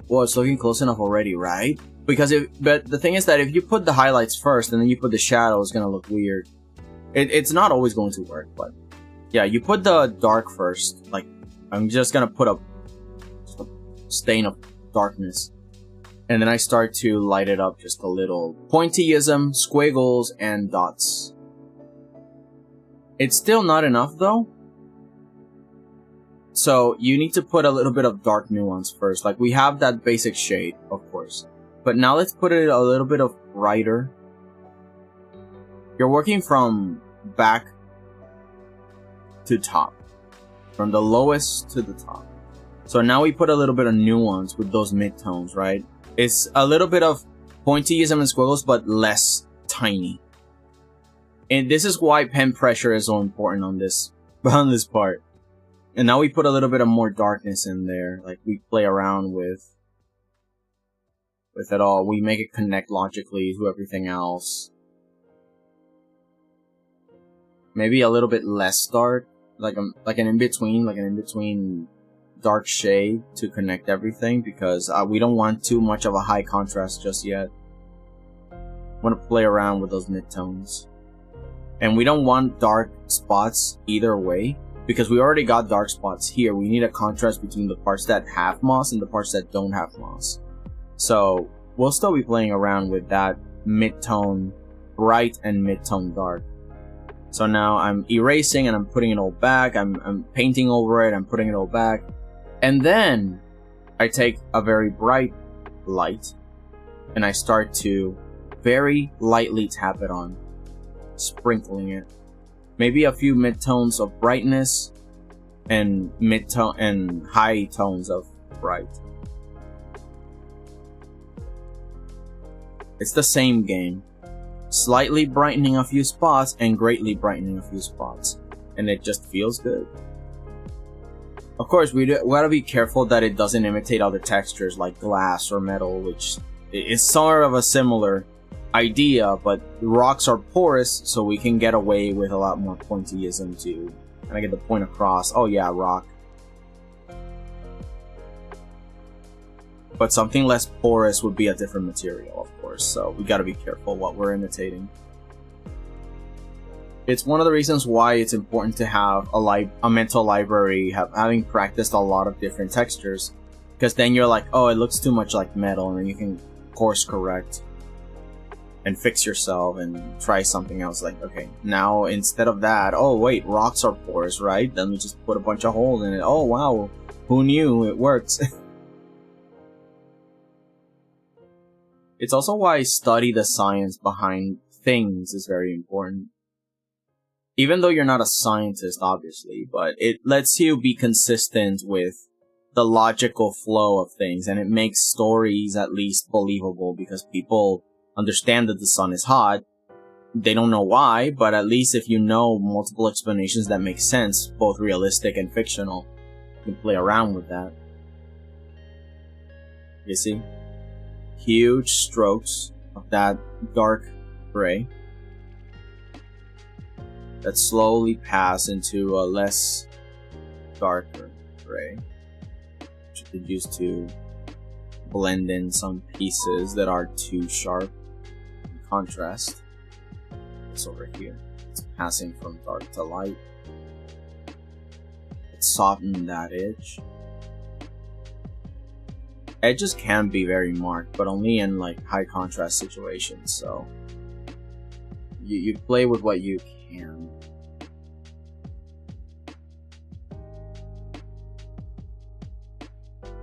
Well, it's looking close enough already, right? Because but the thing is that if you put the highlights first and then you put the shadow, it's gonna look weird. It's not always going to work, but yeah, you put the dark first. Like, I'm just gonna put just a stain of darkness. And then I start to light it up just a little. Pointillism, squiggles, and dots. It's still not enough though. So you need to put a little bit of dark nuance first. Like, we have that basic shade, of course. But now let's put it a little bit of brighter. You're working from back to top. From the lowest to the top. So now we put a little bit of nuance with those midtones, right? It's a little bit of pointillism and squiggles, but less tiny. And this is why pen pressure is so important on this part. And now we put a little bit of more darkness in there. Like, we play around with it all. We make it connect logically to everything else. Maybe a little bit less dark. Like an in-between dark shade to connect everything, because we don't want too much of a high contrast just yet. Want to play around with those midtones. And we don't want dark spots either way, because we already got dark spots here. We need a contrast between the parts that have moss and the parts that don't have moss. So we'll still be playing around with that mid-tone bright and mid-tone dark. So now I'm erasing and I'm putting it all back. I'm painting over it. I'm putting it all back. And then I take a very bright light and I start to very lightly tap it on. sprinkling it. Maybe a few midtones of brightness and midtone and high tones of bright. It's the same game. Slightly brightening a few spots and greatly brightening a few spots. And it just feels good. Of course, we gotta be careful that it doesn't imitate other textures like glass or metal, which is sort of a similar idea, but rocks are porous, so we can get away with a lot more pointillism to kind of get the point across. Oh yeah, rock. But something less porous would be a different material, of course, so we gotta be careful what we're imitating. It's one of the reasons why it's important to have a mental library, having practiced a lot of different textures, because then you're like, oh, it looks too much like metal, and then you can course correct and fix yourself and try something else. Like, okay, now instead of that, oh wait, rocks are porous, right? Then we just put a bunch of holes in it. Oh wow, who knew it works? It's also why study the science behind things is very important. Even though you're not a scientist, obviously, but it lets you be consistent with the logical flow of things, and it makes stories at least believable, because people understand that the sun is hot. They don't know why, but at least if you know multiple explanations that make sense, both realistic and fictional, you can play around with that. You see? Huge strokes of that dark gray that slowly pass into a less darker gray, which you could use to blend in some pieces that are too sharp in contrast. It's over here. It's passing from dark to light. It's softening that edge. Edges can be very marked, but only in like high contrast situations, so you play with what you can.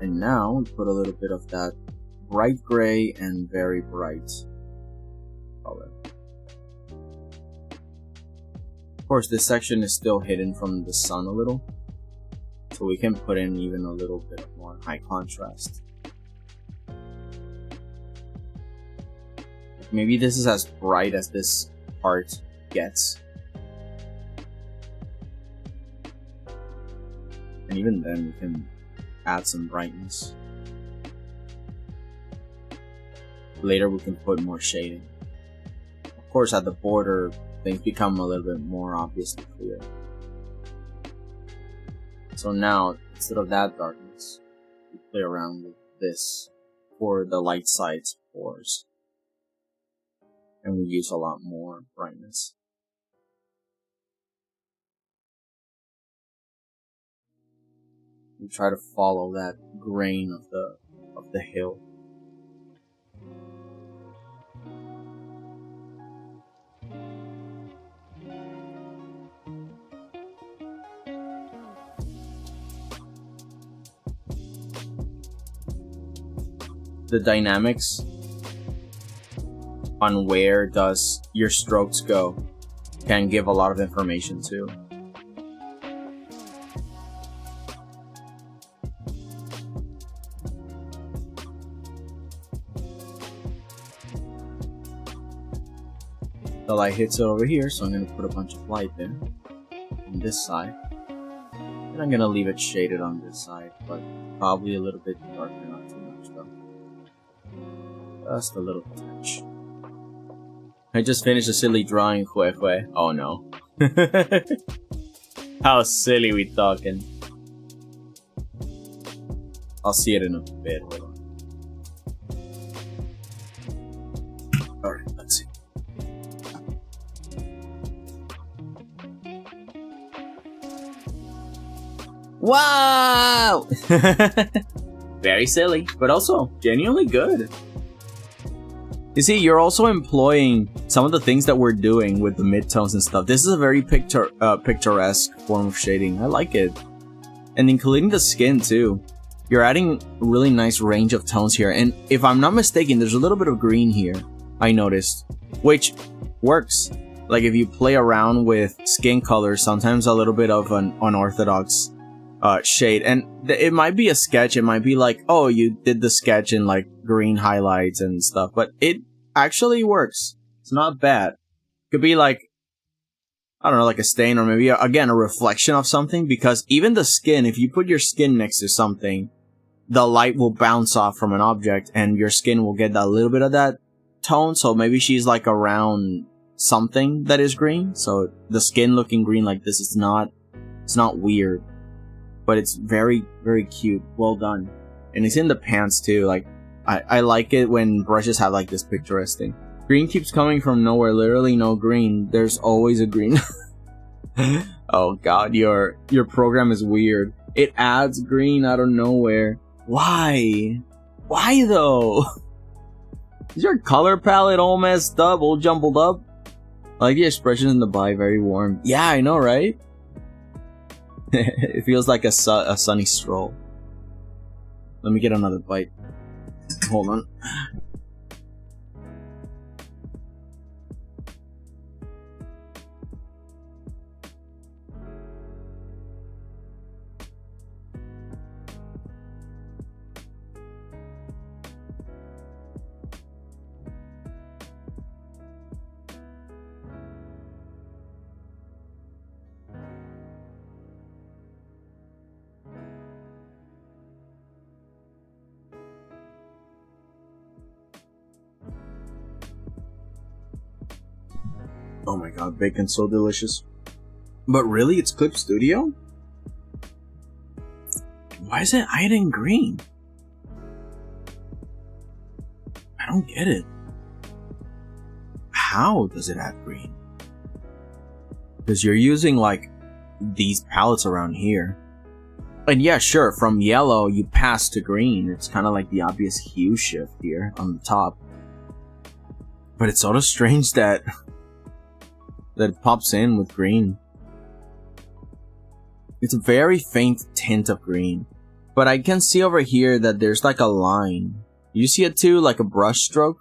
And now we put a little bit of that bright gray and very bright color. Of course, this section is still hidden from the sun a little, so we can put in even a little bit more high contrast. Maybe this is as bright as this part gets. And even then we can add some brightness. Later we can put more shading. Of course, at the border things become a little bit more obviously clear. So now, instead of that darkness, we play around with this for the light side's pores. And we use a lot more brightness. We try to follow that grain of the hill. The dynamics on where does your strokes go can give a lot of information too. The light hits it over here, so I'm going to put a bunch of light there on this side. And I'm going to leave it shaded on this side, but probably a little bit darker, not too much though. Just a little touch. I just finished a silly drawing, 𝐏𝐻𝐻. Oh no. How silly we talking. I'll see it in a bit, hold on. Alright, let's see. Wow! Very silly, but also genuinely good. You see, you're also employing some of the things that we're doing with the midtones and stuff. This is a very picturesque form of shading. I like it. And including the skin too. You're adding a really nice range of tones here. And if I'm not mistaken, there's a little bit of green here, I noticed. Which works. like if you play around with skin colors, sometimes a little bit of an unorthodox shade, and it might be a sketch. It might be like, oh, you did the sketch in like green highlights and stuff, but it actually works. It's not bad. Could be like, I don't know, like a stain, or maybe again a reflection of something, because even the skin, if you put your skin next to something, the light will bounce off from an object and your skin will get a little bit of that tone. So maybe she's like around something that is green, so the skin looking green like this, it's not weird, but it's very, very cute. Well done. And it's in the pants too. Like I like it when brushes have like this picturesque thing. Green keeps coming from nowhere. Literally no green. There's always a green. Oh god, your program is weird. It adds green out of nowhere. Why? Why though? Is your color palette all messed up, all jumbled up? I like the expression in the body, very warm. Yeah, I know, right? It feels like a sunny stroll. Let me get another bite. Hold on. Oh my god, bacon's so delicious. But really, it's Clip Studio? Why is it hiding green? I don't get it. How does it add green? Because you're using like these palettes around here. And yeah, sure, from yellow you pass to green. It's kind of like the obvious hue shift here on the top. But it's sort of strange that it pops in with green. It's a very faint tint of green. But I can see over here that there's like a line. You see it too, like a brush stroke?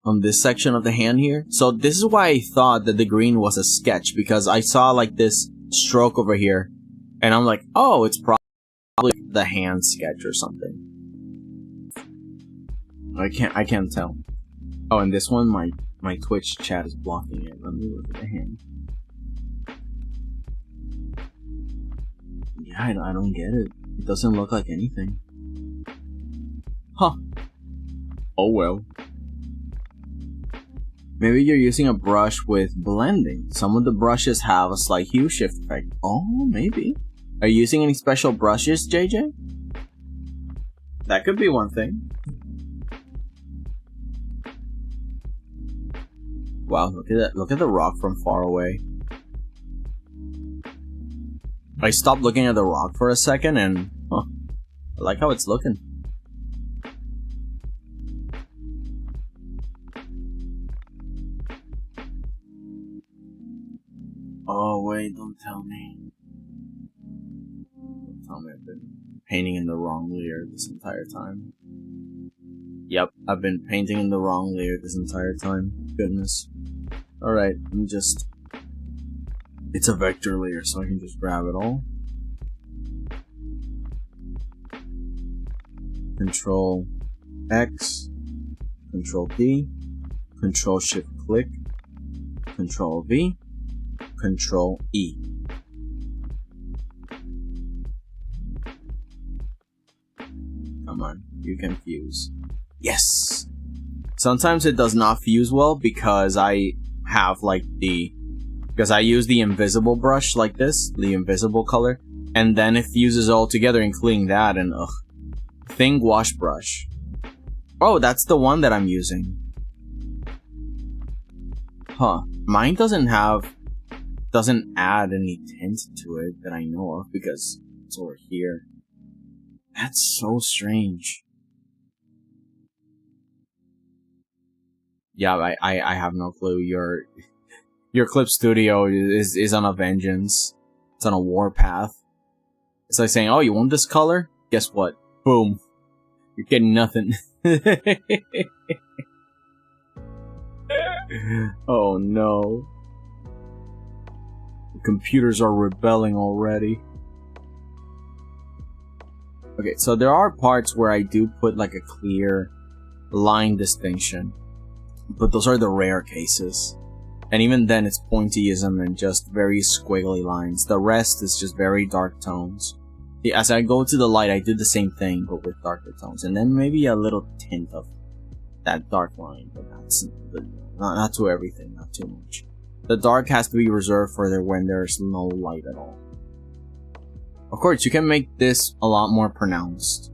On this section of the hand here. So this is why I thought that the green was a sketch, because I saw like this stroke over here. And I'm like, oh, it's probably the hand sketch or something. I can't tell. Oh, and this one, my Twitch chat is blocking it. Let me look at the hand. Yeah, I don't get it. It doesn't look like anything. Huh. Oh well. Maybe you're using a brush with blending. Some of the brushes have a slight hue shift effect. Oh, maybe. Are you using any special brushes, JJ? That could be one thing. Wow, look at that. Look at the rock from far away. I stopped looking at the rock for a second and I like how it's looking. Oh wait, don't tell me. Don't tell me I've been painting in the wrong layer this entire time. Yep, I've been painting in the wrong layer this entire time. Goodness. Alright, let me just... It's a vector layer, so I can just grab it all. Control X, Control D, Control Shift click, Control V, Control E. Come on, you can fuse. Yes! Sometimes it does not fuse well because I have like because I use the invisible brush like this, the invisible color, and then it fuses all together, including that, and Thing wash brush. Oh, that's the one that I'm using. Huh. Mine doesn't add any tint to it that I know of because it's over here. That's so strange. Yeah, I have no clue. Your Clip Studio is on a vengeance. It's on a warpath. It's like saying, oh, you want this color? Guess what? Boom. You're getting nothing. Oh no. The computers are rebelling already. Okay, so there are parts where I do put like a clear line distinction, but those are the rare cases. And even then it's pointillism and just very squiggly lines. The rest is just very dark tones. As I go to the light, I do the same thing, but with darker tones. And then maybe a little tint of that dark line, but that's not to everything, not too much. The dark has to be reserved for when there's no light at all. Of course, you can make this a lot more pronounced,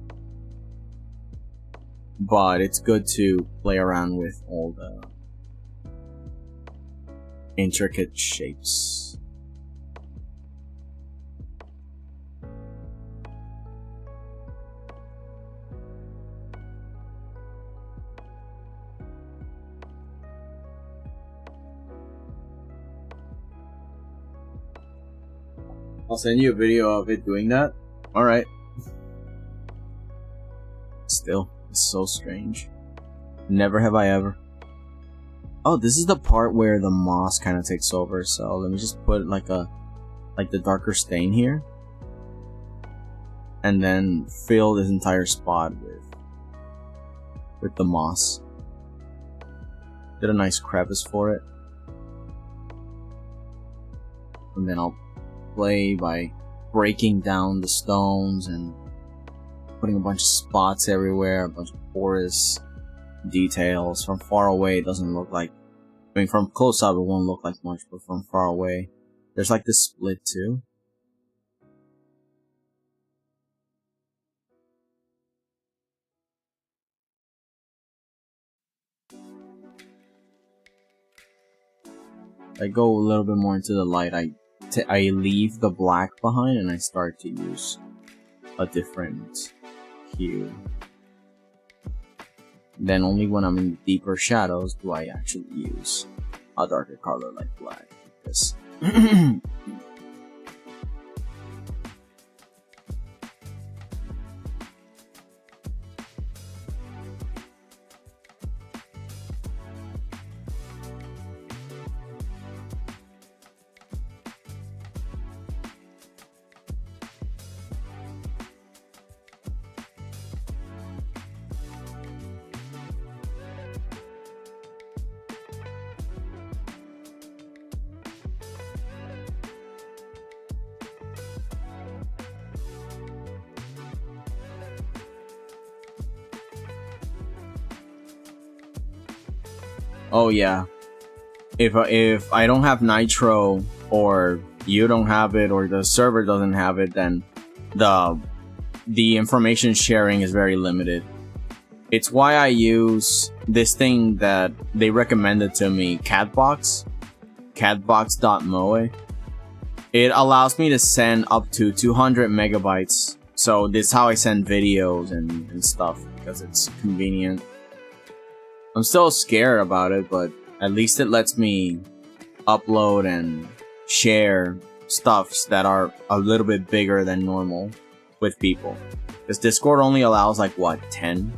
but it's good to play around with all the intricate shapes. I'll send you a video of it doing that. Alright. Still, it's so strange. Never have I ever. Oh, this is the part where the moss kind of takes over, so let me just put like the darker stain here. And then fill this entire spot with the moss. Did a nice crevice for it. And then I'll play by breaking down the stones and putting a bunch of spots everywhere, a bunch of porous details. From far away it doesn't look like, I mean from close up it won't look like much, but from far away there's like this split too. I go a little bit more into the light. I leave the black behind and I start to use a different hue. Then only when I'm in deeper shadows do I actually use a darker color like black. Because oh yeah, if I don't have nitro, or you don't have it, or the server doesn't have it, then the information sharing is very limited. It's why I use this thing that they recommended to me, 𝐀𝐫𝐭 𝐒𝐫𝐿. It allows me to send up to 200 megabytes. So this is how I send videos and stuff, because it's convenient. I'm still scared about it, but at least it lets me upload and share stuffs that are a little bit bigger than normal with people. Because Discord only allows like what, 10?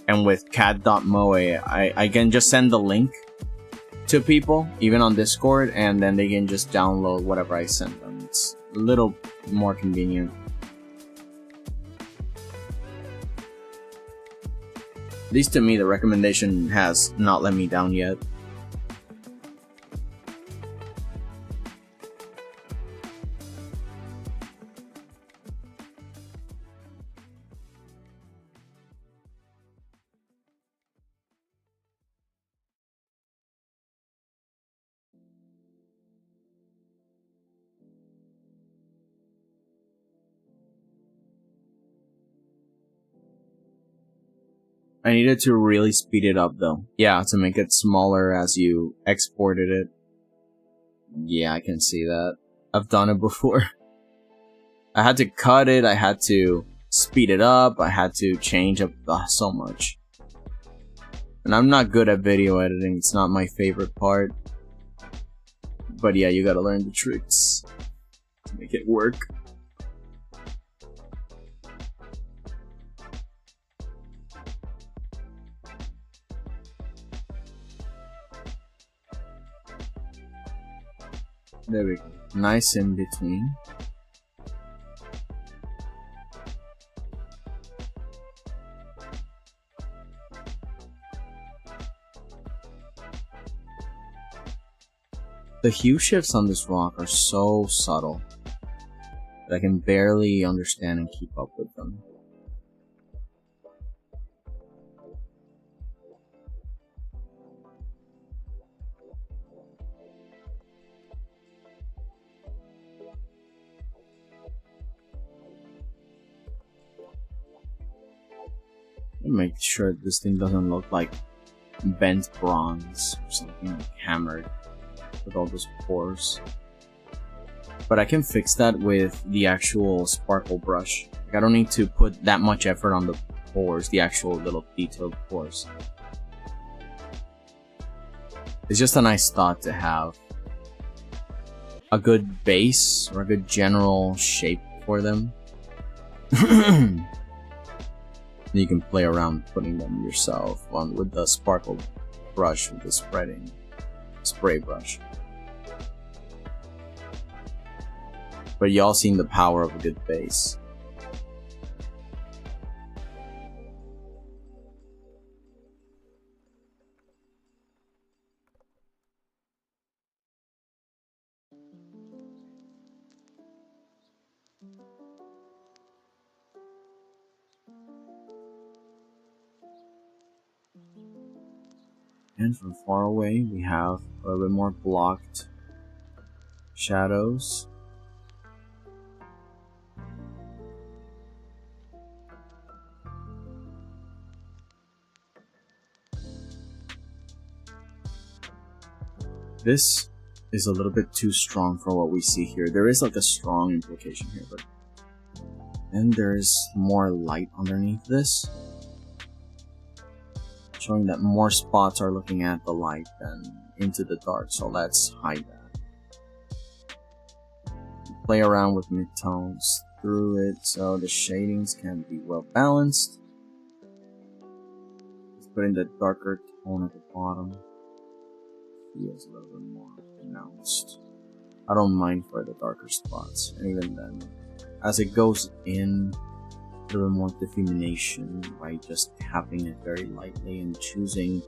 And with cat.moe, I can just send the link to people, even on Discord, and then they can just download whatever I send them. It's a little more convenient. At least to me, the recommendation has not let me down yet. I needed to really speed it up though. Yeah, to make it smaller as you exported it. Yeah, I can see that. I've done it before. I had to cut it, I had to speed it up, I had to change up so much. And I'm not good at video editing, it's not my favorite part. But yeah, you gotta learn the tricks to make it work. There we go. Nice in between. The hue shifts on this rock are so subtle that I can barely understand and keep up with them. Make sure this thing doesn't look like bent bronze or something, like hammered with all those pores. But I can fix that with the actual sparkle brush. Like, I don't need to put that much effort on the pores, the actual little detailed pores. It's just a nice thought to have a good base or a good general shape for them. You can play around putting them yourself on with the sparkle brush, with the spray brush. But y'all seen the power of a good base. And from far away, we have a little bit more blocked shadows. This is a little bit too strong for what we see here. There is like a strong implication here, but then there is more light underneath this, showing that more spots are looking at the light than into the dark, so let's hide that. Play around with midtones through it so the shadings can be well balanced. Let's put in the darker tone at the bottom. Feels a little bit more pronounced. I don't mind for the darker spots, and even then, as it goes in, a little more diffumination by just tapping it very lightly and choosing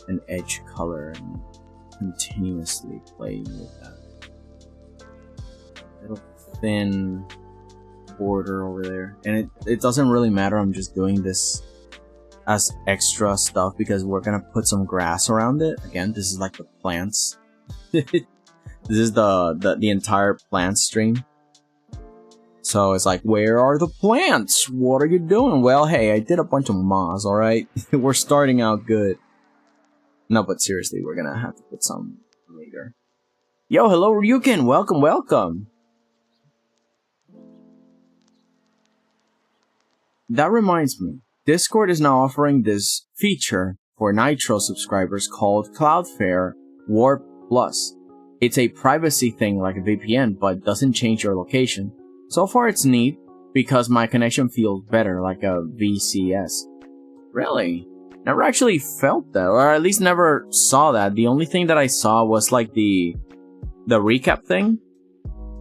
an edge color and continuously playing with that little thin border over there. And it doesn't really matter, I'm just doing this as extra stuff because we're gonna put some grass around it. Again, this is like the plants. This is the entire plant stream. So it's like, where are the plants? What are you doing? Well, hey, I did a bunch of moss, alright? We're starting out good. No, but seriously, we're gonna have to put some later. Yo, hello, Ryukin! Welcome, welcome! That reminds me, Discord is now offering this feature for Nitro subscribers called Cloudflare Warp Plus. It's a privacy thing like a VPN, but doesn't change your location. So far it's neat, because my connection feels better, like a VCS. Really? Never actually felt that, or at least never saw that. The only thing that I saw was like the recap thing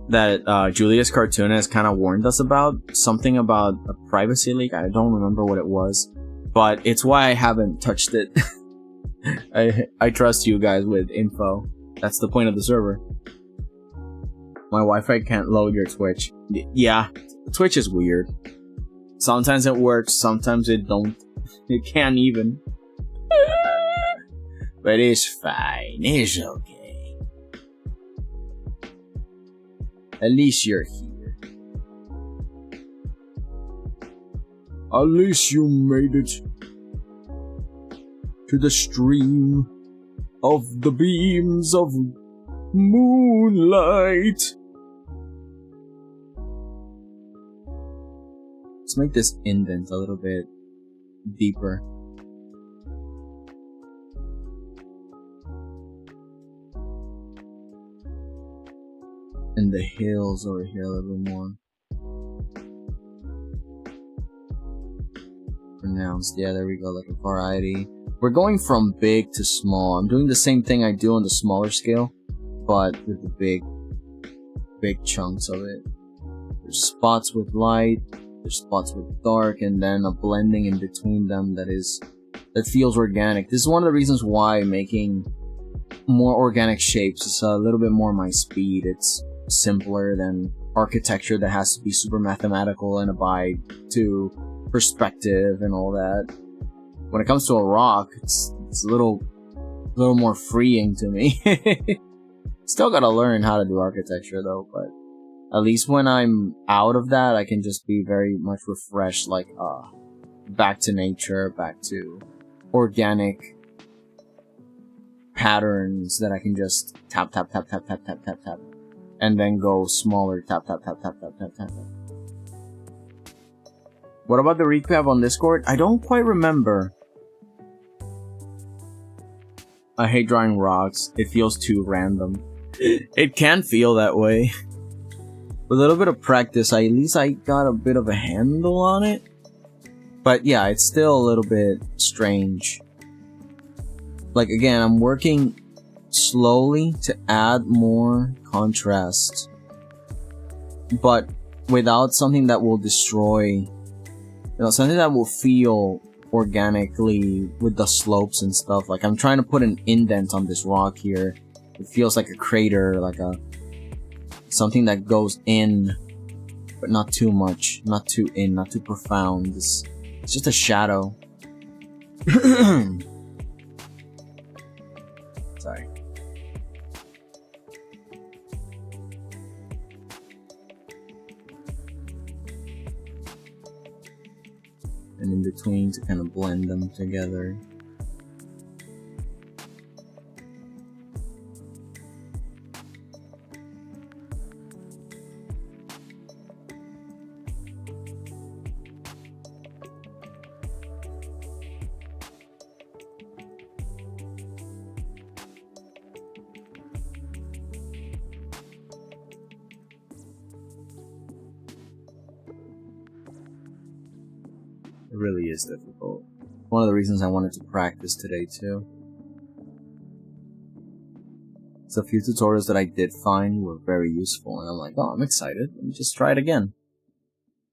that Julius Cartoonist kind of warned us about. Something about a privacy leak, I don't remember what it was. But it's why I haven't touched it. I trust you guys with info. That's the point of the server. My Wi-Fi can't load your Twitch. Yeah, Twitch is weird. Sometimes it works, sometimes it don't. It can't even. But it's fine, it's okay. At least you're here. At least you made it to the stream of the beams of moonlight. Let's make this indent a little bit deeper. And the hills over here a little bit more pronounced. Yeah, there we go, like a variety. We're going from big to small. I'm doing the same thing I do on the smaller scale, but with the big big chunks of it. There's spots with light, there's spots with dark, and then a blending in between them that feels organic. This is one of the reasons why making more organic shapes is a little bit more my speed. It's simpler than architecture that has to be super mathematical and abide to perspective and all that. When it comes to a rock, it's a little more freeing to me. Still gotta learn how to do architecture though, but at least when I'm out of that, I can just be very much refreshed, like, back to nature, back to organic patterns that I can just tap, tap, tap, tap, tap, tap, tap, tap, and then go smaller, tap, tap, tap, tap, tap, tap, tap. What about the recap on Discord? I don't quite remember. I hate drawing rocks. It feels too random. It can feel that way. With a little bit of practice, at least I got a bit of a handle on it. But yeah, it's still a little bit strange. Like, again, I'm working slowly to add more contrast, but without something that will destroy, something that will feel organically with the slopes and stuff. Like, I'm trying to put an indent on this rock here. It feels like a crater, like something that goes in, but not too much, not too in, not too profound. It's just a shadow. Sorry. And in between to kind of blend them together. It really is difficult. One of the reasons I wanted to practice today too. So a few tutorials that I did find were very useful, and I'm like, oh, I'm excited. Let me just try it again.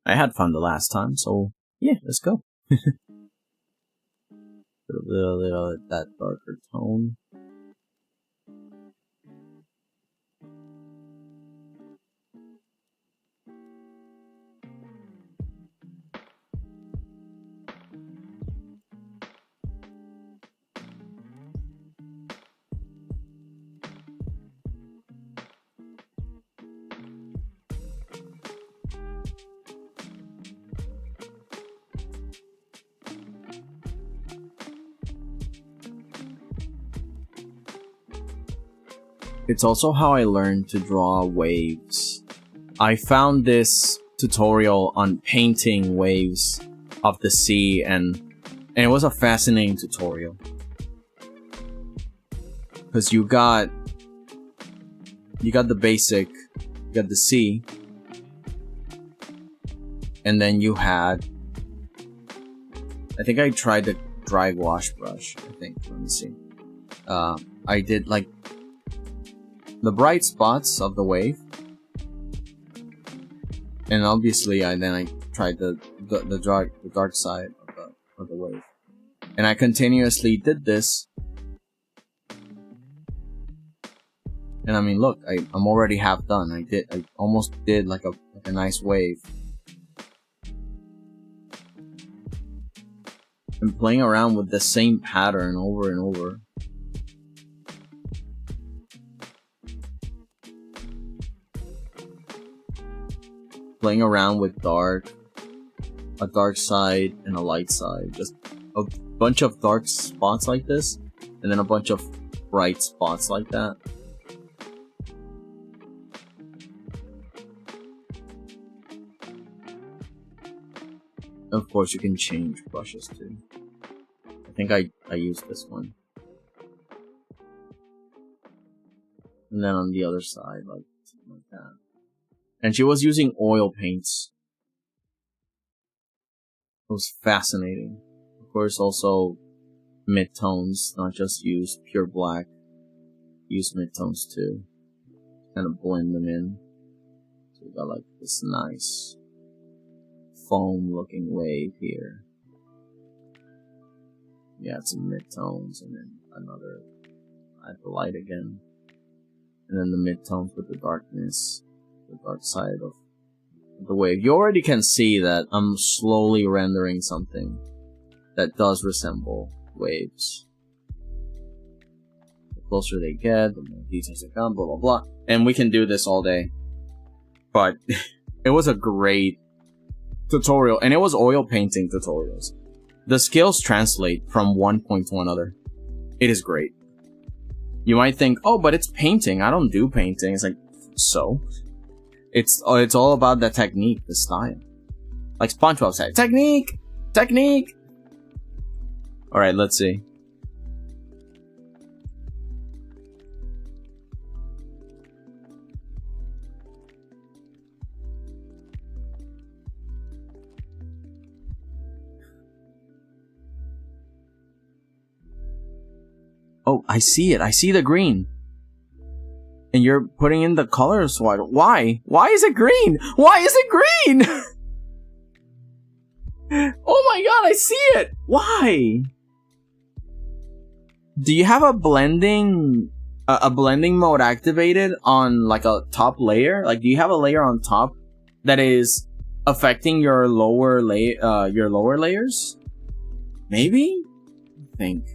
I had fun the last time, so yeah, let's go. Put a little of that darker tone. It's also how I learned to draw waves. I found this tutorial on painting waves of the sea, and it was a fascinating tutorial. Because you got the basic, you got the sea, and then you had, I think I tried the dry wash brush, I think, let me see. I did like the bright spots of the wave, and obviously I tried the dark side of the wave, and I continuously did this. And I mean, look, I'm already half done. I almost did like a nice wave. And playing around with the same pattern over and over. Playing around with a dark side and a light side. Just a bunch of dark spots like this, and then a bunch of bright spots like that. Of course, you can change brushes too. I think I used this one. And then on the other side, like that. And she was using oil paints. It was fascinating. Of course, also midtones, not just use pure black. Use midtones too. Kind of blend them in. got like this nice foam looking wave here. Yeah, it's some midtones and then another add the light again. And then the midtones with the darkness, the dark side of the wave. You already can see that I'm slowly rendering something that does resemble waves. The closer they get, the more details they come, blah blah blah. And we can do this all day. But it was a great tutorial, and it was oil painting tutorials. The skills translate from one point to another. It is great. You might think, oh, but it's painting. I don't do painting. It's like, so? It's all about the technique, the style. Like SpongeBob said, technique! Technique! Alright, let's see. Oh, I see it. I see the green. And you're putting in the colors. Why? Why is it green? Why is it green? Oh my god, I see it. Why? Do you have a blending mode activated on like a top layer? Like, do you have a layer on top that is affecting your lower layers? Maybe? I think.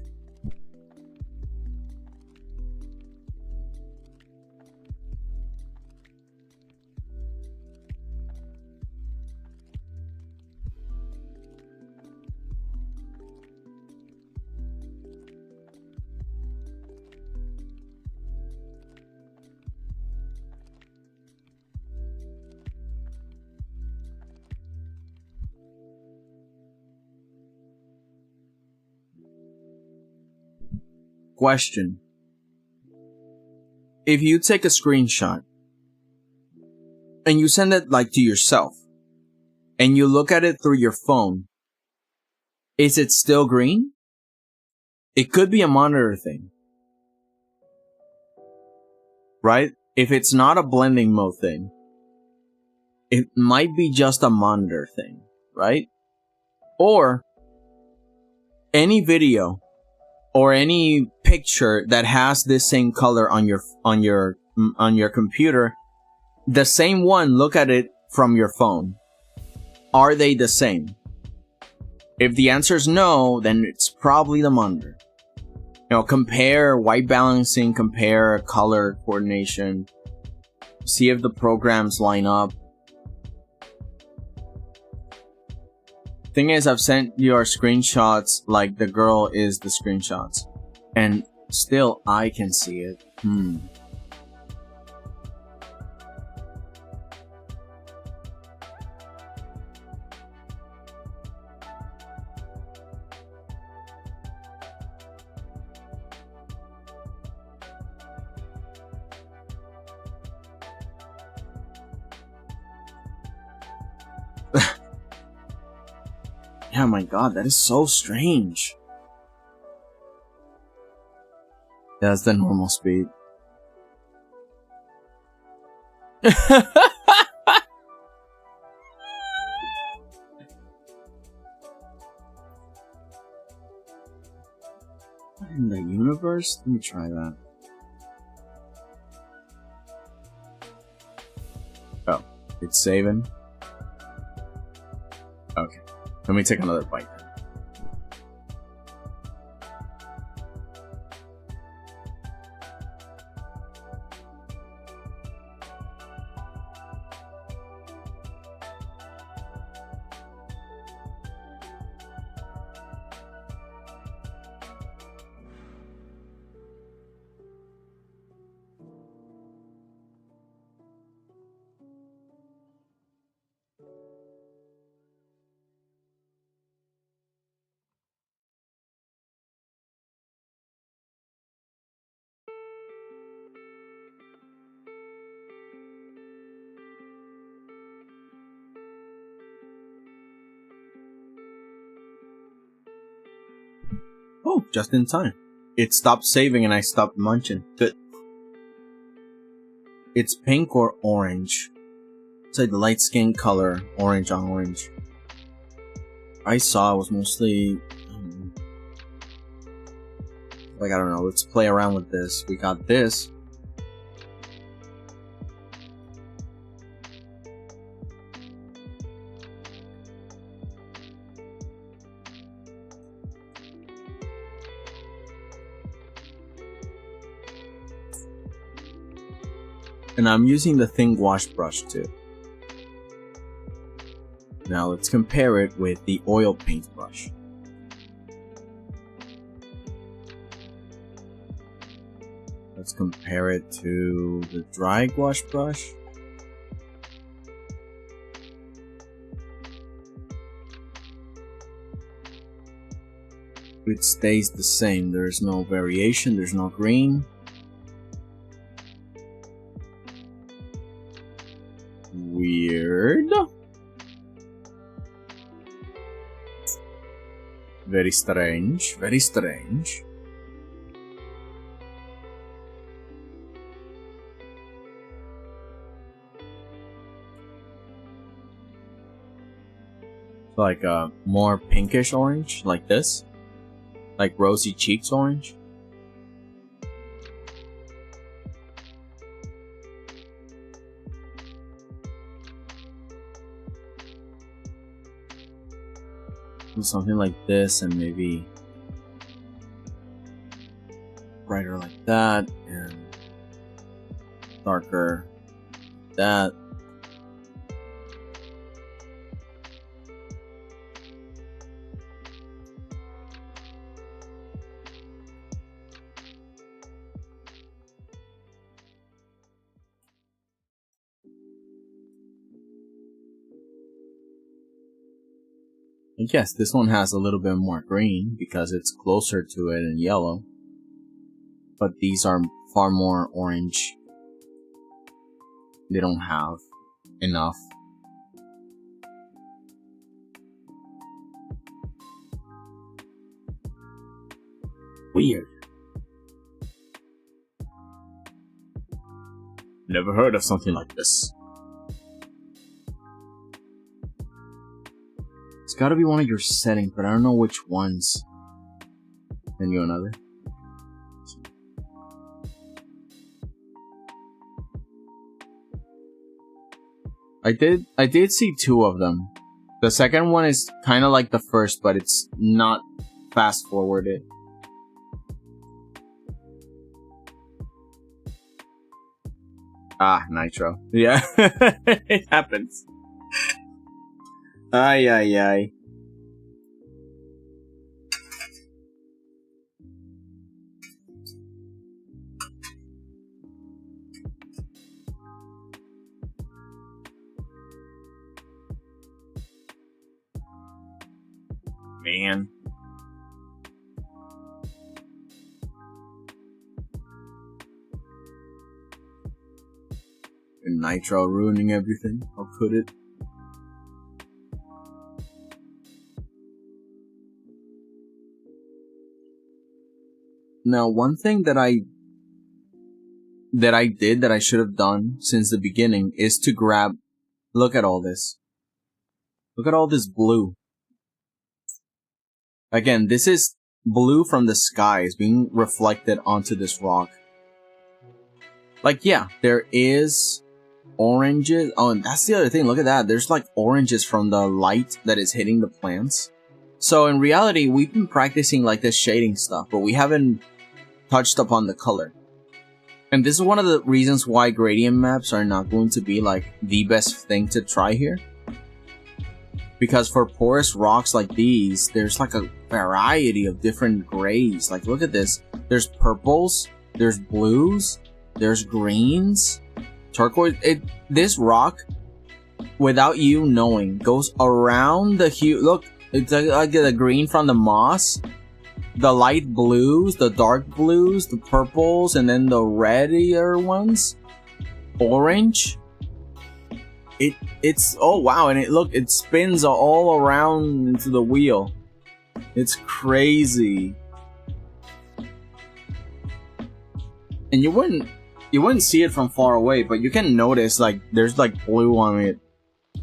Question. If you take a screenshot and you send it like to yourself and you look at it through your phone, is it still green? It could be a monitor thing. Right? If it's not a blending mode thing, it might be just a monitor thing, right? Or any video or any picture that has this same color on your computer, the same one, look at it from your phone. Are they the same? If the answer is no, then it's probably the monitor. You know, compare white balancing, compare color coordination, see if the programs line up. Thing is, I've sent your screenshots like the girl is the screenshots, and still I can see it. Yeah, my god, that is so strange. Yeah, that's the normal speed. What in the universe? Let me try that. Oh, it's saving. Okay. Let me take another bite. Oh, just in time. It stopped saving and I stopped munching. Good. It's pink or orange. It's like the light skin color, orange on orange. I saw it was mostly like, I don't know, let's play around with this. We got this. And I'm using the thin wash brush too. Now let's compare it with the oil paint brush. Let's compare it to the dry gouache brush. It stays the same. There's no variation. There's no green. Weird. Very strange. Very strange. Like a more pinkish orange, like this. Like rosy cheeks orange. Something like this, and maybe brighter like that, and darker like that. Yes, this one has a little bit more green because it's closer to it in yellow. But these are far more orange. They don't have enough. Weird. Never heard of something like this. It's gotta be one of your settings, but I don't know which ones. Then you another. I did see two of them. The second one is kind of like the first, but it's not fast forwarded. Ah, nitro. Yeah, it happens. Ay, ay, ay. Man. And nitro ruining everything. How could it? Now, one thing that I did that I should have done since the beginning is to grab. Look at all this. Look at all this blue. Again, this is blue from the sky. It's being reflected onto this rock. Like, yeah, there is oranges. Oh, and that's the other thing. Look at that. There's like oranges from the light that is hitting the plants. So in reality, we've been practicing like this shading stuff, but we haven't touched upon the color. And this is one of the reasons why gradient maps are not going to be like the best thing to try here. Because for porous rocks like these, there's like a variety of different grays. Like, look at this. There's purples, there's blues, there's greens, turquoise. This rock, without you knowing, goes around the hue. Look, it's like the green from the moss, the light blues, the dark blues, the purples, and then the reddier ones, orange. It's oh wow, and it spins all around into the wheel. It's crazy. And you wouldn't see it from far away, but you can notice like there's like blue on it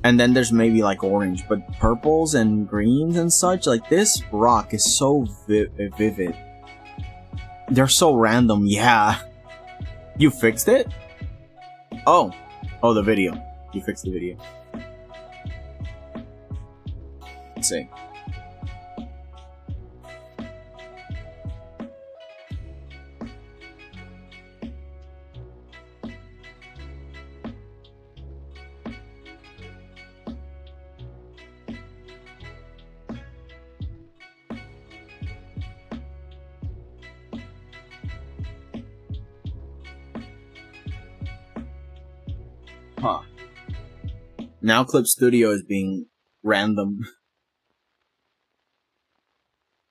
And then there's maybe like orange, but purples and greens and such, like this rock is so vivid. They're so random, yeah. You fixed it? Oh, the video. You fixed the video. Let's see. Huh. Now Clip Studio is being random.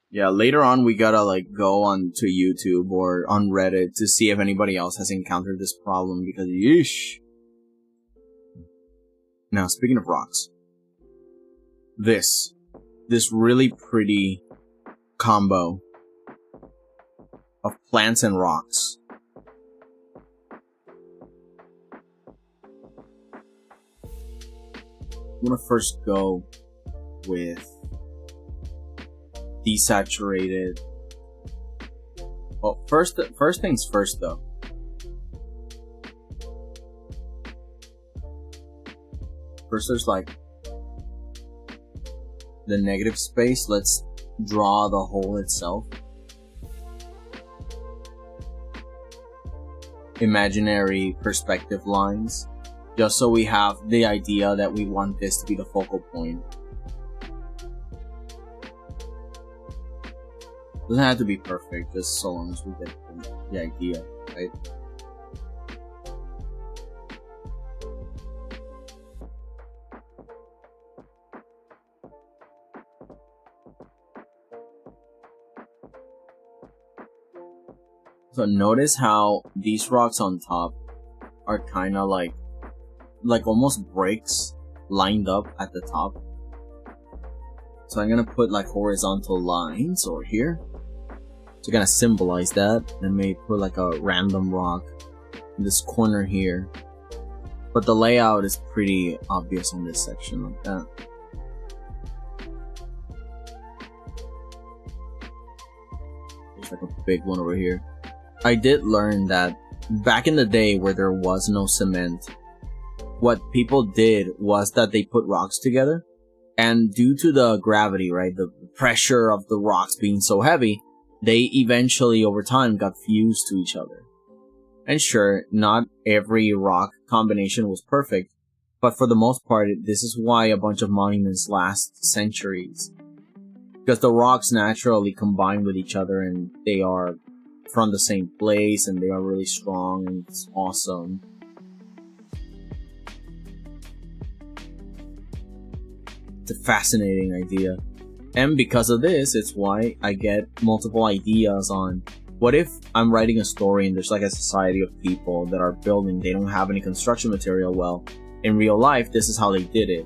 Yeah, later on we gotta like go on to YouTube or on Reddit to see if anybody else has encountered this problem, because yeesh. Now, speaking of rocks, this really pretty combo of plants and rocks. I'm gonna first go with desaturated. Well, first things first though. First there's like the negative space. Let's draw the hole itself. Imaginary perspective lines. Just so we have the idea that we want this to be the focal point. Doesn't have to be perfect, just so long as we get the idea, right? So notice how these rocks on top are kind of like almost bricks lined up at the top. So I'm gonna put like horizontal lines over here to kind of symbolize that, and maybe put like a random rock in this corner here. But the layout is pretty obvious on this section like that. There's like a big one over here. I did learn that back in the day where there was no cement, what people did was that they put rocks together, and due to the gravity, right, the pressure of the rocks being so heavy, they eventually over time got fused to each other. And sure, not every rock combination was perfect, but for the most part, this is why a bunch of monuments last centuries. Because the rocks naturally combine with each other, and they are from the same place, and they are really strong, and it's awesome. It's a fascinating idea. And because of this, it's why I get multiple ideas on what if I'm writing a story and there's like a society of people that are building, they don't have any construction material. Well, in real life, this is how they did it.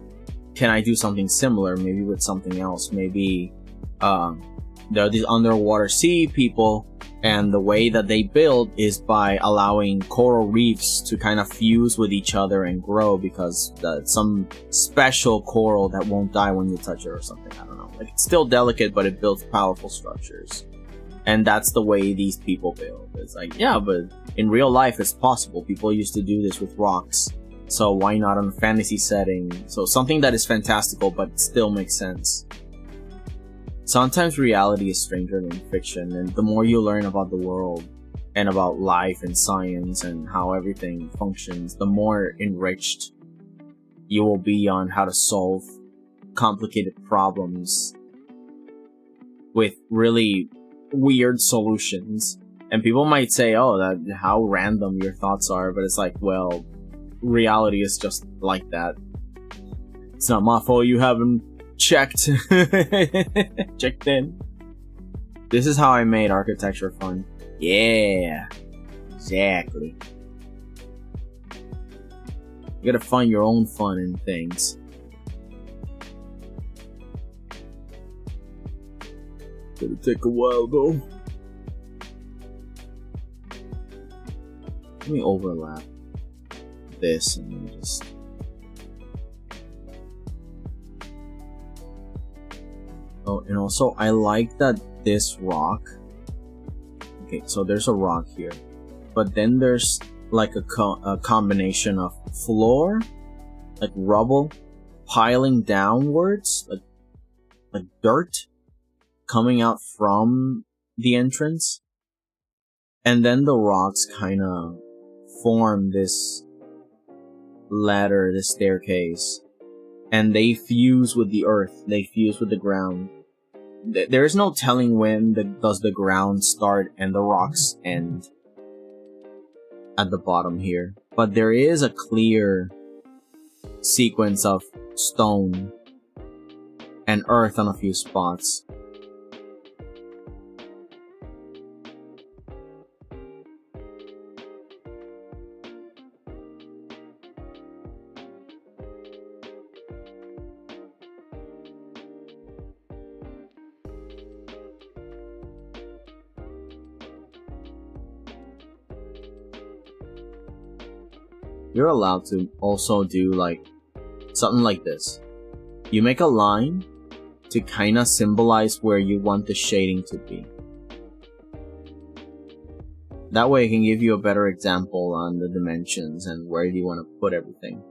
Can I do something similar, maybe with something else? Maybe there are these underwater sea people, and the way that they build is by allowing coral reefs to kind of fuse with each other and grow, because some special coral that won't die when you touch it or something. I don't know. Like, it's still delicate, but it builds powerful structures. And that's the way these people build. It's like, yeah, but in real life it's possible. People used to do this with rocks. So why not in a fantasy setting? So something that is fantastical but still makes sense. Sometimes reality is stranger than fiction, and the more you learn about the world and about life and science and how everything functions, the more enriched you will be on how to solve complicated problems with really weird solutions. And people might say, oh, that how random your thoughts are, but it's like, well, reality is just like that. It's not my fault you haven't checked in. This is how I made architecture fun. Yeah, exactly. You gotta find your own fun in things. Gonna take a while though. Let me overlap this and then just Oh, and also I like that this rock. Okay, so there's a rock here, but then there's like a combination of floor, like rubble, piling downwards, like dirt coming out from the entrance, and then the rocks kind of form this ladder, this staircase, and they fuse with the earth, they fuse with the ground. There's no telling when does the ground start and the rocks end at the bottom here, but there is a clear sequence of stone and earth on a few spots. You're allowed to also do like something like this. You make a line to kind of symbolize where you want the shading to be. That way it can give you a better example on the dimensions and where do you want to put everything.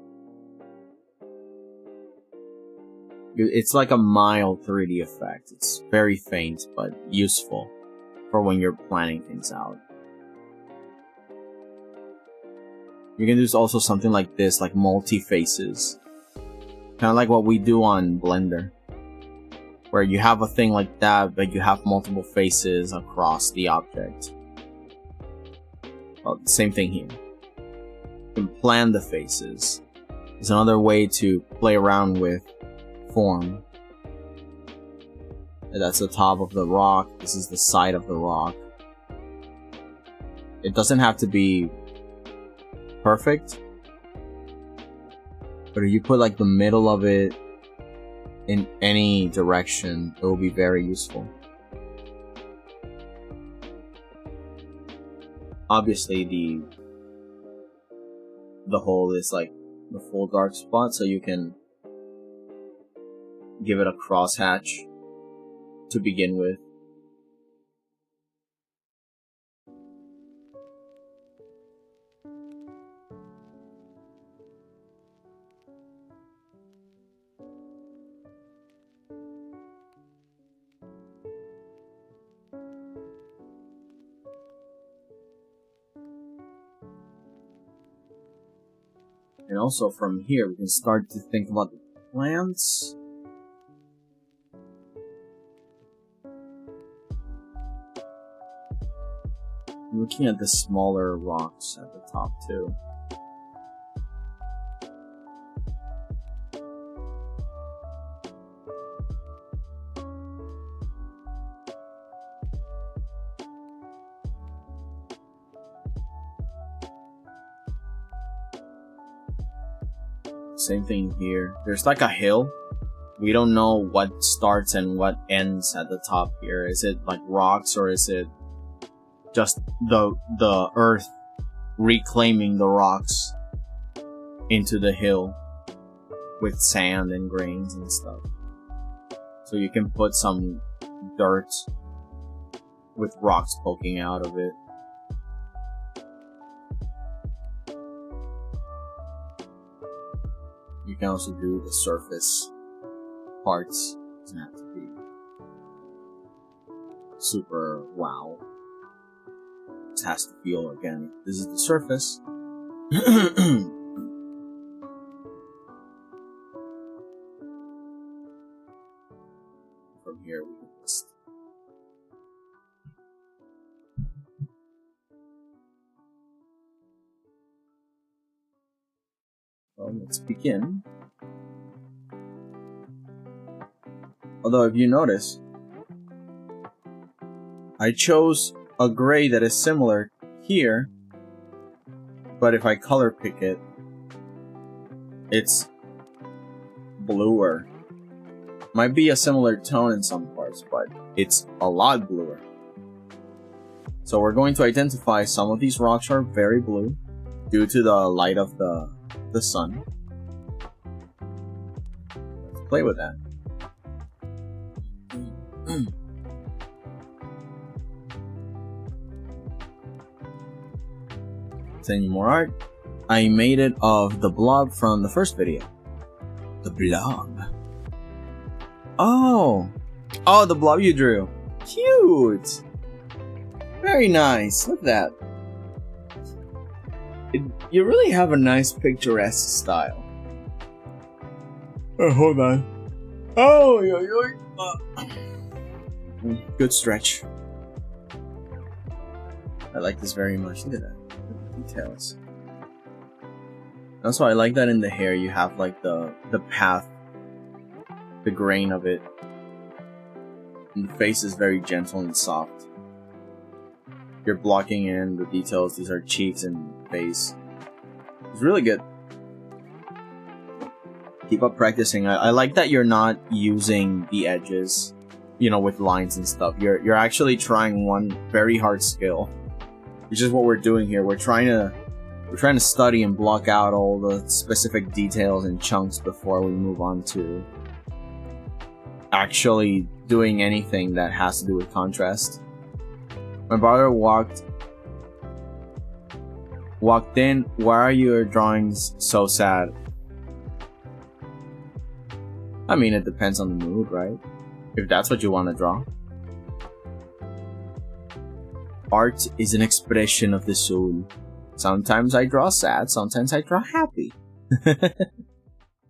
It's like a mild 3D effect. It's very faint but useful for when you're planning things out. You can do also something like this, like multi-faces. Kind of like what we do on Blender. Where you have a thing like that, but you have multiple faces across the object. Well, same thing here. You can plan the faces. It's another way to play around with form. That's the top of the rock, this is the side of the rock. It doesn't have to be perfect, but if you put like the middle of it in any direction, it will be very useful. Obviously the hole is like the full dark spot, so you can give it a crosshatch to begin with. And also from here, we can start to think about the plants. I'm looking at the smaller rocks at the top too. Same thing here. There's like a hill. We don't know what starts and what ends at the top here. Is it like rocks or is it just the earth reclaiming the rocks into the hill with sand and grains and stuff? So you can put some dirt with rocks poking out of it. You can also do the surface parts. It doesn't have to be super wow. It has to feel organic. This is the surface. From here we can just let's begin. Although if you notice, I chose a gray that is similar here, but if I color pick it, it's bluer. Might be a similar tone in some parts, but it's a lot bluer. So we're going to identify some of these rocks are very blue due to the light of the sun. Let's play with that. Any more art. I made it of the blob from the first video. The blob. Oh, the blob you drew. Cute. Very nice. Look at that. You really have a nice picturesque style. Oh, hold on. Oh, good stretch. I like this very much. Look at that. Details. Also, I like that in the hair you have like the path, the grain of it. And the face is very gentle and soft. You're blocking in the details. These are cheeks and face. It's really good. Keep up practicing. I like that you're not using the edges, you know, with lines and stuff. You're actually trying one very hard skill, which is what we're doing here. We're trying to study and block out all the specific details and chunks before we move on to actually doing anything that has to do with contrast. My brother walked in. Why are your drawings so sad? I mean, it depends on the mood, right? If that's what you want to draw. Art is an expression of the soul. Sometimes I draw sad, sometimes I draw happy.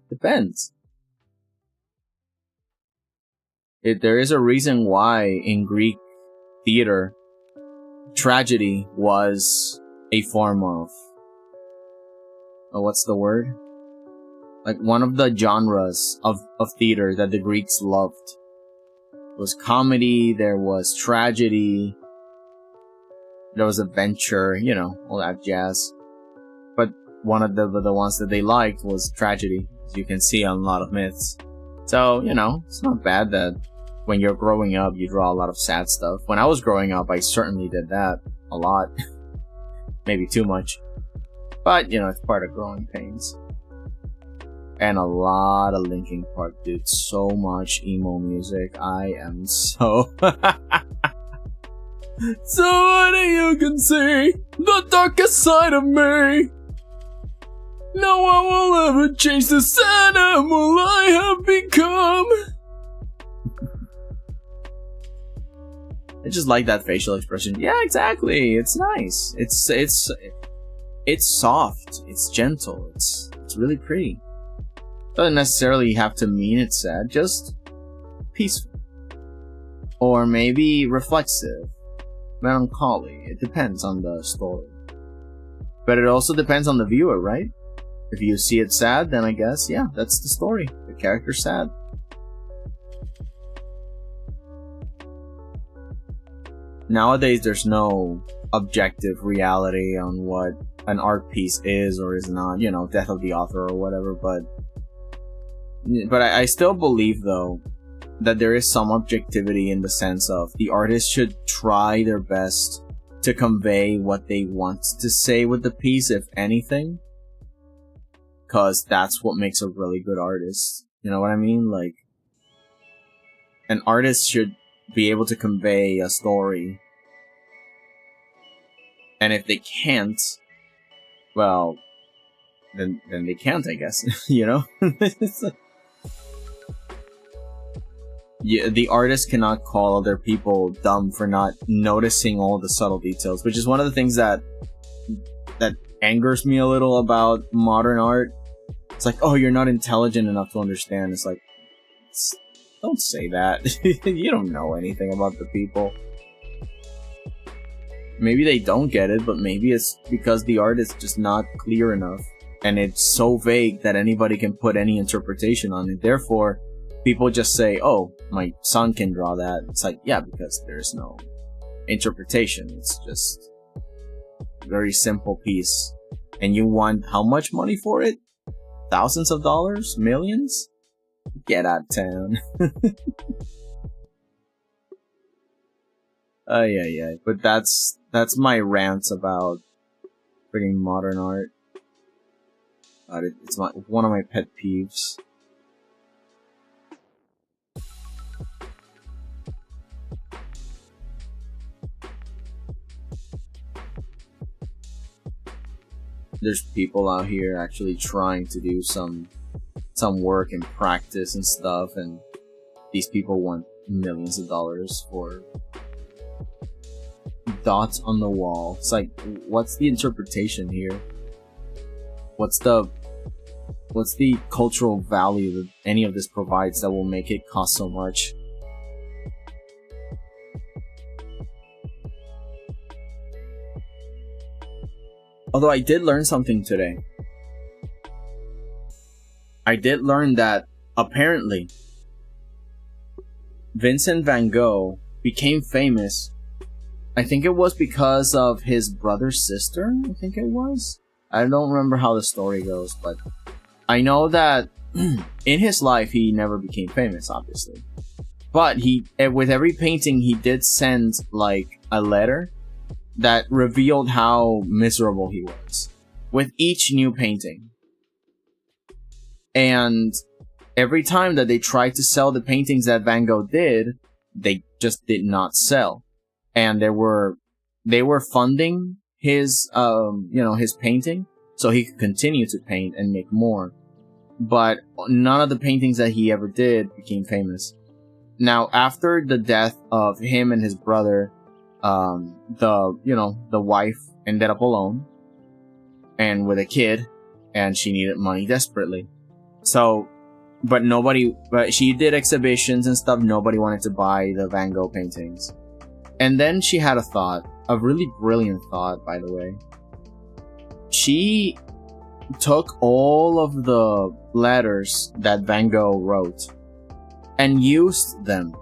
Depends. There is a reason why in Greek theater, tragedy was a form of... what's the word? Like one of the genres of theater that the Greeks loved. It was comedy, there was tragedy, there was adventure, you know, all that jazz. But one of the ones that they liked was tragedy, as you can see on a lot of myths. So, you know, it's not bad that when you're growing up, you draw a lot of sad stuff. When I was growing up, I certainly did that a lot. Maybe too much. But, you know, it's part of growing pains. And a lot of Linkin Park, dude. So much emo music. I am so... So only you can see the darkest side of me. No one will ever change the animal I have become. I just like that facial expression. Yeah, exactly. It's nice. It's soft. It's gentle. It's really pretty. Doesn't necessarily have to mean it's sad. Just peaceful, or maybe reflexive. Melancholy. It depends on the story. But it also depends on the viewer, right? If you see it sad, then I guess, yeah, that's the story. The character's sad. Nowadays, there's no objective reality on what an art piece is or is not, you know, death of the author or whatever, but I still believe, though, that there is some objectivity in the sense of the artist should try their best to convey what they want to say with the piece, if anything. Because that's what makes a really good artist. You know what I mean? Like, an artist should be able to convey a story. And if they can't, well, then they can't, I guess. You know? Yeah, the artist cannot call other people dumb for not noticing all the subtle details, which is one of the things that angers me a little about modern art. It's like, oh, you're not intelligent enough to understand. It's like, don't say that. You don't know anything about the people. Maybe they don't get it, but maybe it's because the art is just not clear enough, and it's so vague that anybody can put any interpretation on it. Therefore, people just say, oh, my son can draw that. It's like, yeah, because there's no interpretation. It's just a very simple piece. And you want how much money for it? Thousands of dollars? Millions? Get out of town. Yeah. But that's my rants about freaking modern art. It's one of my pet peeves. there's people out here actually trying to do some work and practice and stuff, and these people want millions of dollars for dots on the wall. It's like, what's the interpretation here? What's the cultural value that any of this provides that will make it cost so much? Although I did learn something today. I did learn that apparently Vincent van Gogh became famous. I think it was because of his brother's sister. I think it was. I don't remember how the story goes, but I know that in his life he never became famous, obviously. But with every painting, he did send like a letter that revealed how miserable he was with each new painting. And every time that they tried to sell the paintings that Van Gogh did, they just did not sell. And they were funding his his painting so he could continue to paint and make more. But none of the paintings that he ever did became famous. Now, after the death of him and his brother, the wife ended up alone and with a kid, and she needed money desperately. So, but she did exhibitions and stuff. Nobody wanted to buy the Van Gogh paintings. And then she had a thought, a really brilliant thought, by the way. She took all of the letters that Van Gogh wrote and used them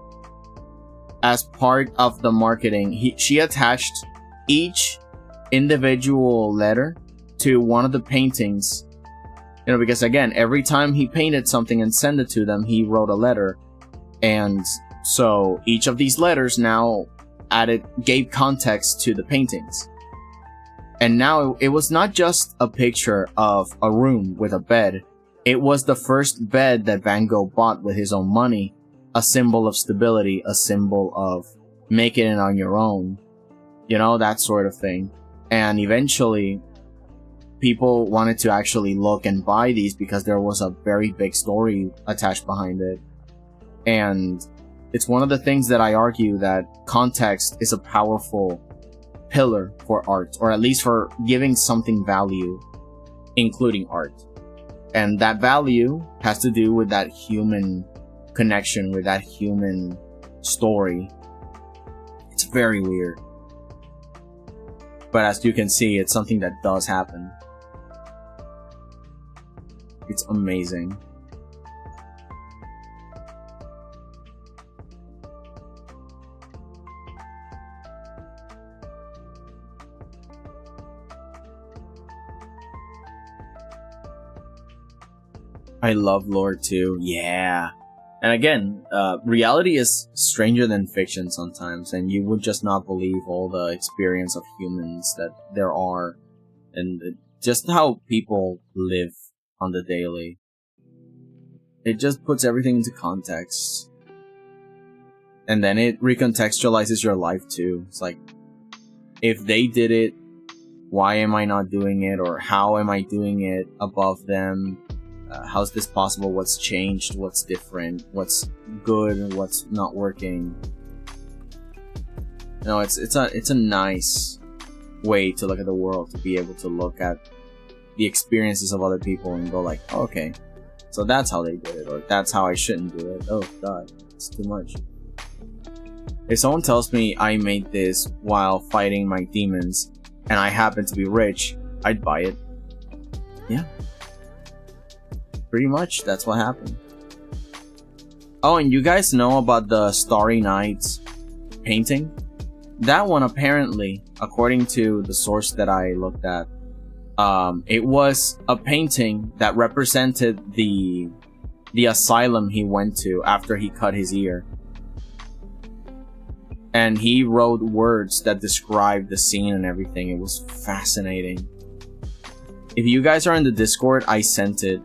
as part of the marketing. She attached each individual letter to one of the paintings, because again, every time he painted something and sent it to them, he wrote a letter. And so each of these letters now gave context to the paintings. And now it was not just a picture of a room with a bed. It was the first bed that Van Gogh bought with his own money. A symbol of stability, a symbol of making it on your own. That sort of thing. And eventually, people wanted to actually look and buy these because there was a very big story attached behind it. And it's one of the things that I argue that context is a powerful pillar for art, or at least for giving something value, including art. And that value has to do with that human connection, with that human story. It's very weird. But as you can see, it's something that does happen. It's amazing. I love lore too. Yeah. And again, reality is stranger than fiction sometimes, and you would just not believe all the experience of humans that there are, and just how people live on the daily. It just puts everything into context. And then it recontextualizes your life too. It's like, if they did it, why am I not doing it? Or how am I doing it above them? How's this possible? What's changed? What's different? What's good? What's not working? It's a nice way to look at the world, to be able to look at the experiences of other people and go like, oh, okay, so that's how they did it, or that's how I shouldn't do it. Oh god, it's too much. If someone tells me I made this while fighting my demons and I happen to be rich, I'd buy it. Yeah. Pretty much, that's what happened. Oh, and you guys know about the Starry Night painting? That one, apparently, according to the source that I looked at, it was a painting that represented the asylum he went to after he cut his ear. And he wrote words that described the scene and everything. It was fascinating. If you guys are in the Discord, I sent it.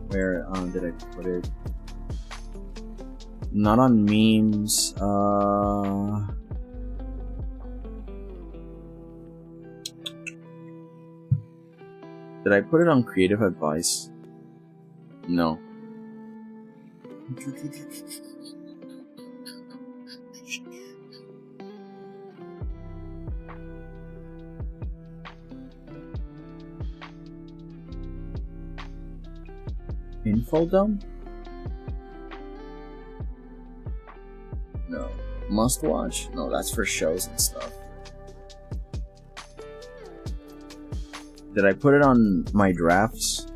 Where did I put it? Not on memes. Did I put it on creative advice? No. Info dump? No. Must watch? No, that's for shows and stuff. Did I put it on my drafts?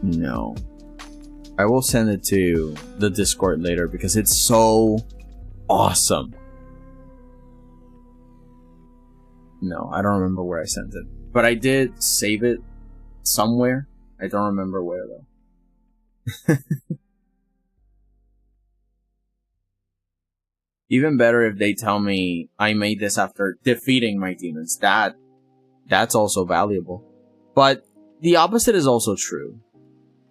No. I will send it to the Discord later because it's so awesome. No, I don't remember where I sent it. But I did save it somewhere. I don't remember where though. Even better if they tell me I made this after defeating my demons. That's also valuable. But the opposite is also true.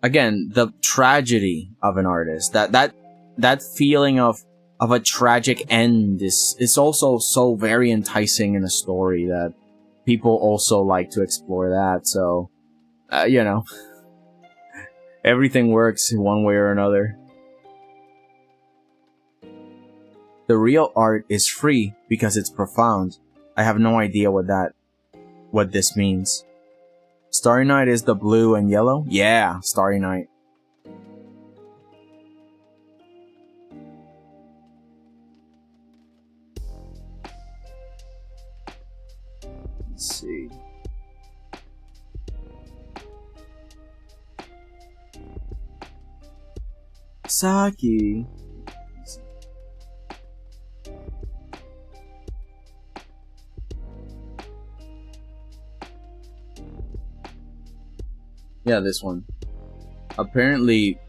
Again, the tragedy of an artist, that feeling of a tragic end is also so very enticing in a story that people also like to explore that. So, you know, everything works in one way or another. The real art is free because it's profound. I have no idea what this means. Starry Night is the blue and yellow? Yeah, Starry Night. Let's see. Saki. Yeah, this one. Apparently...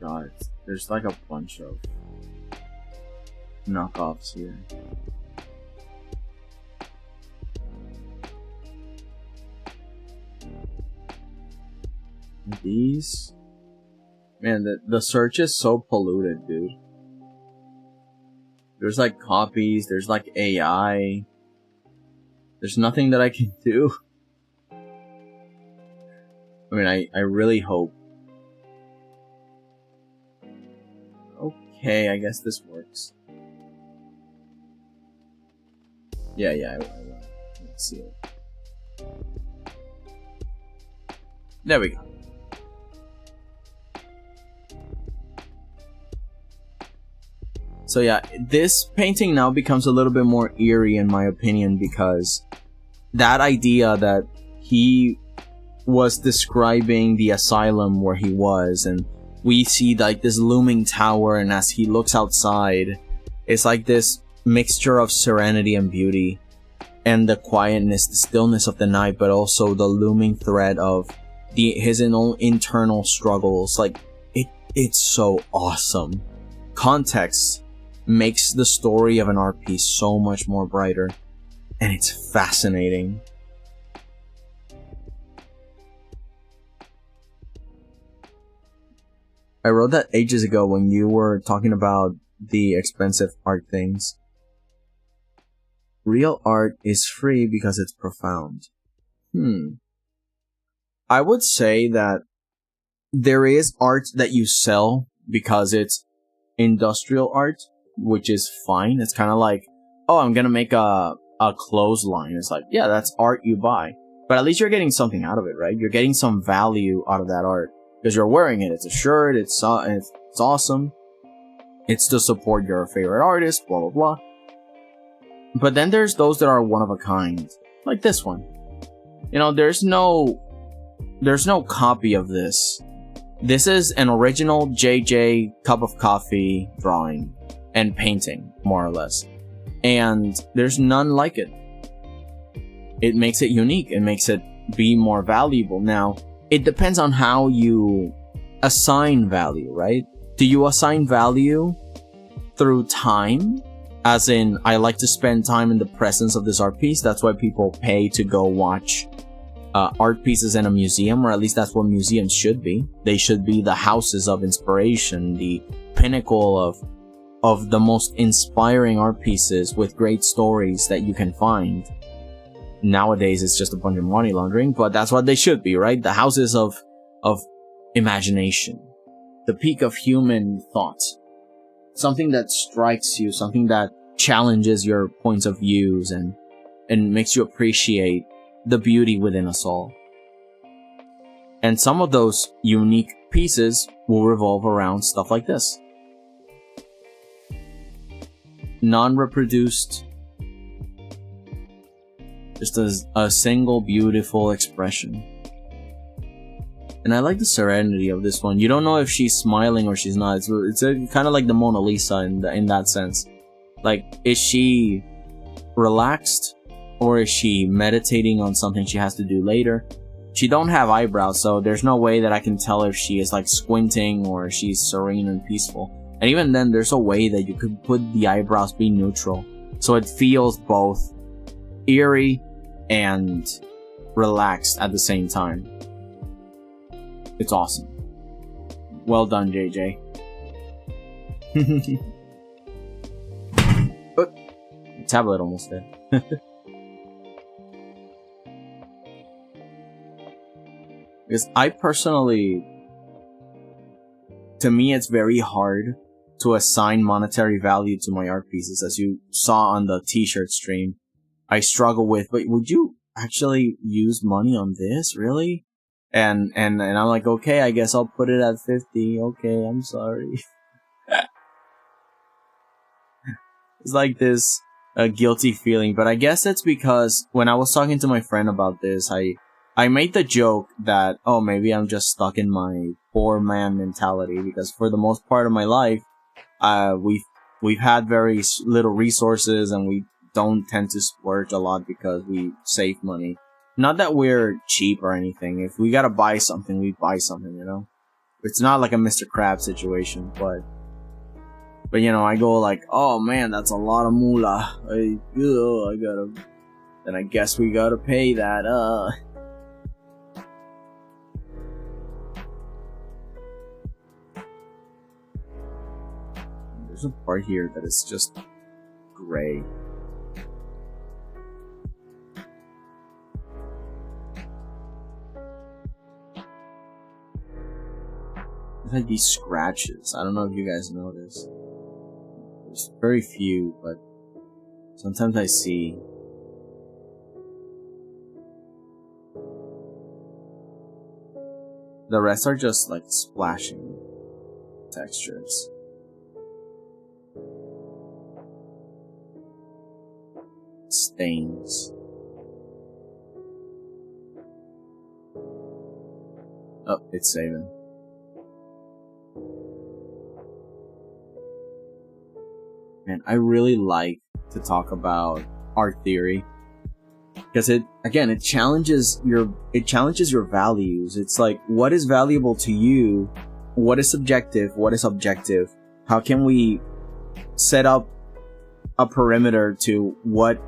God, there's like a bunch of knockoffs here. These? Man, the search is so polluted, dude. There's like copies, there's like AI. There's nothing that I can do. I mean, I really hope. Okay, I guess this works. Yeah, I will. Let's see it. There we go. So yeah, this painting now becomes a little bit more eerie in my opinion because that idea that he was describing the asylum where he was, and we see like this looming tower, and as he looks outside, it's like this mixture of serenity and beauty and the quietness, the stillness of the night, but also the looming threat of his own internal struggles. Like it's so awesome. Context makes the story of an art piece so much more brighter, and it's fascinating. I wrote that ages ago when you were talking about the expensive art things. Real art is free because it's profound. I would say that there is art that you sell because it's industrial art, which is fine. It's kind of like, oh, I'm gonna make a clothesline. It's like, yeah, that's art you buy. But at least you're getting something out of it, right? You're getting some value out of that art. Because you're wearing it. It's a shirt, it's awesome. It's to support your favorite artist, blah, blah, blah. But then there's those that are one of a kind. Like this one. You know, there's no copy of this. This is an original JJ cup of coffee drawing and painting, more or less. And there's none like it. It makes it unique. It makes it be more valuable. Now, it depends on how you assign value, right? Do you assign value through time, as in I like to spend time in the presence of this art piece. That's why people pay to go watch art pieces in a museum, or at least that's what museums should be. They should be the houses of inspiration, the pinnacle of the most inspiring art pieces with great stories that you can find. Nowadays it's just a bunch of money laundering, but that's what they should be, right? The houses of imagination, the peak of human thought, something that strikes you, something that challenges your points of views and makes you appreciate the beauty within us all. And some of those unique pieces will revolve around stuff like this. Non-reproduced, just a single beautiful expression. And I like the serenity of this one. You don't know if she's smiling or she's not. It's kind of like the Mona Lisa in that sense. Like, is she relaxed or is she meditating on something she has to do later? She don't have eyebrows, so there's no way that I can tell if she is like squinting or she's serene and peaceful. And even then, there's a way that you could put the eyebrows be neutral, so it feels both eerie and relaxed at the same time. It's awesome. Well done, JJ. Oh, the tablet almost did. Because I personally, to me, it's very hard to assign monetary value to my art pieces, as you saw on the t-shirt stream. I struggle with, but would you actually use money on this? Really? And I'm like, okay, I guess I'll put it at 50. Okay, I'm sorry. It's like this guilty feeling, but I guess it's because when I was talking to my friend about this, I made the joke that, oh, maybe I'm just stuck in my poor man mentality, because for the most part of my life, we've had very little resources, and we don't tend to splurge a lot because we save money. Not that we're cheap or anything. If we gotta buy something, we buy something, you know? It's not like a Mr. Krabs situation, but you know, I go like, oh man, that's a lot of moolah. Then I guess we gotta pay that, There's a part here that is just gray. There's like these scratches. I don't know if you guys notice. There's very few, but sometimes I see. The rest are just like splashing textures. Stains. Oh, it's saving. Man, I really like to talk about art theory, because it challenges your values. It's like, what is valuable to you? What is subjective? What is objective? How can we set up a perimeter to what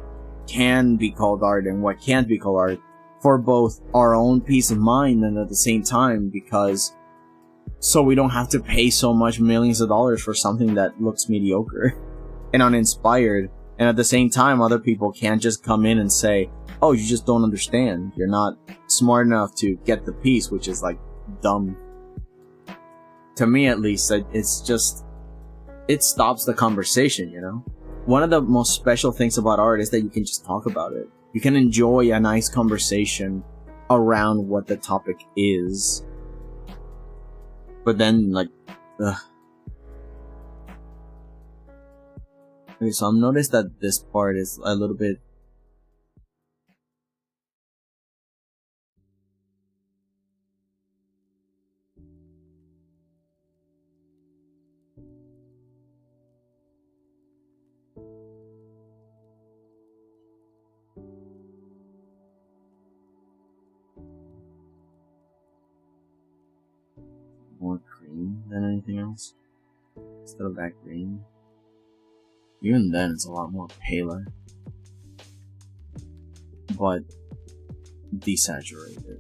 can be called art and what can't be called art, for both our own peace of mind and at the same time, because so we don't have to pay so much millions of dollars for something that looks mediocre and uninspired, and at the same time other people can't just come in and say, oh, you just don't understand, you're not smart enough to get the piece, which is like dumb. To me, at least, it's just, it stops the conversation, you know? One of the most special things about art is that you can just talk about it. You can enjoy a nice conversation around what the topic is. But then, like, ugh. Okay, so I've noticed that this part is a little bit... more cream than anything else, instead of that green. Even then, it's a lot more paler. But desaturated.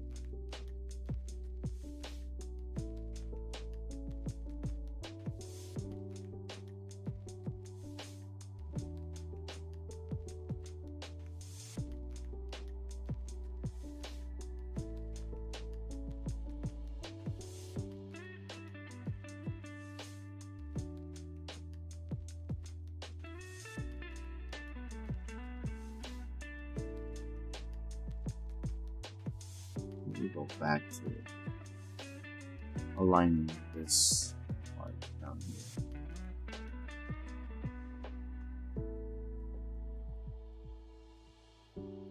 We go back to aligning this part down here.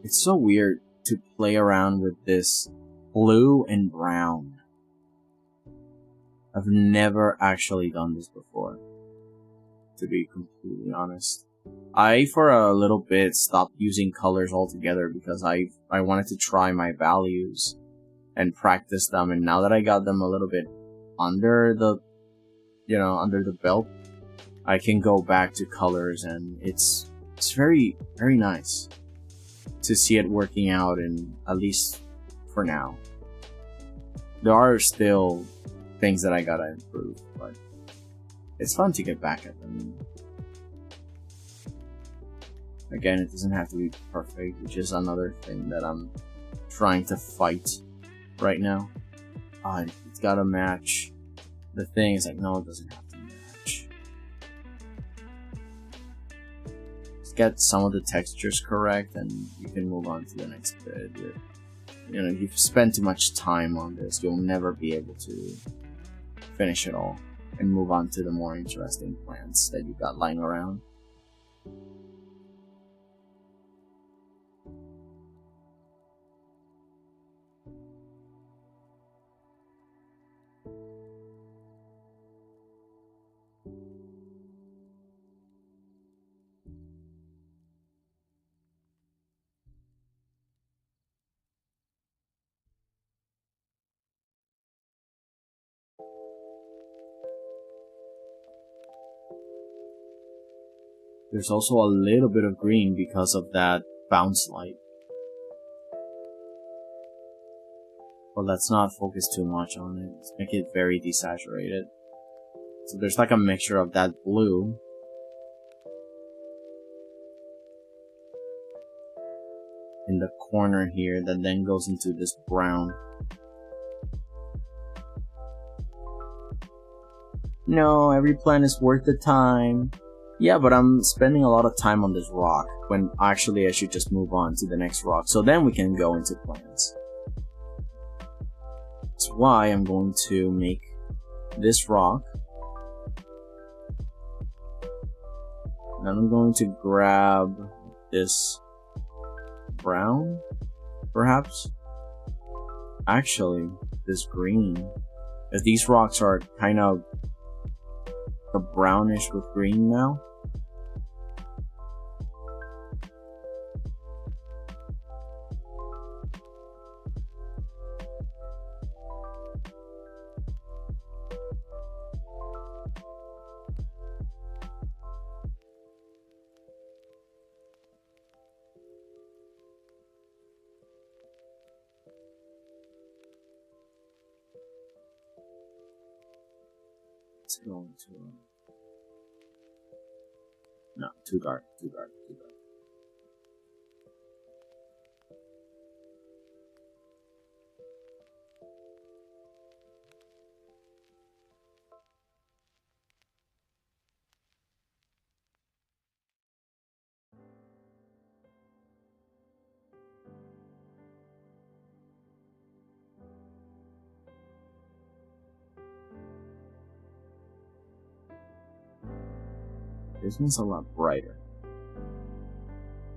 It's so weird to play around with this blue and brown. I've never actually done this before, to be completely honest. I, for a little bit, stopped using colors altogether because I wanted to try my values and practice them, and now that I got them a little bit under the, under the belt, I can go back to colors, and it's very, very nice to see it working out, and at least for now. There are still things that I gotta improve, but it's fun to get back at them. Again, it doesn't have to be perfect, which is another thing that I'm trying to fight right now. It's gotta match the thing. It's like, no, it doesn't have to match. Just get some of the textures correct and you can move on to the next bit. If you've spent too much time on this, you'll never be able to finish it all and move on to the more interesting plants that you got lying around. There's also a little bit of green because of that bounce light. But let's not focus too much on it. Let's make it very desaturated. So there's like a mixture of that blue in the corner here that then goes into this brown. No, every plant is worth the time. Yeah, but I'm spending a lot of time on this rock when actually I should just move on to the next rock. So then we can go into plants. That's why I'm going to make this rock. And I'm going to grab this brown, perhaps. Actually, this green. If these rocks are kind of a brownish with green now. Let's go into no, too dark. This one's a lot brighter.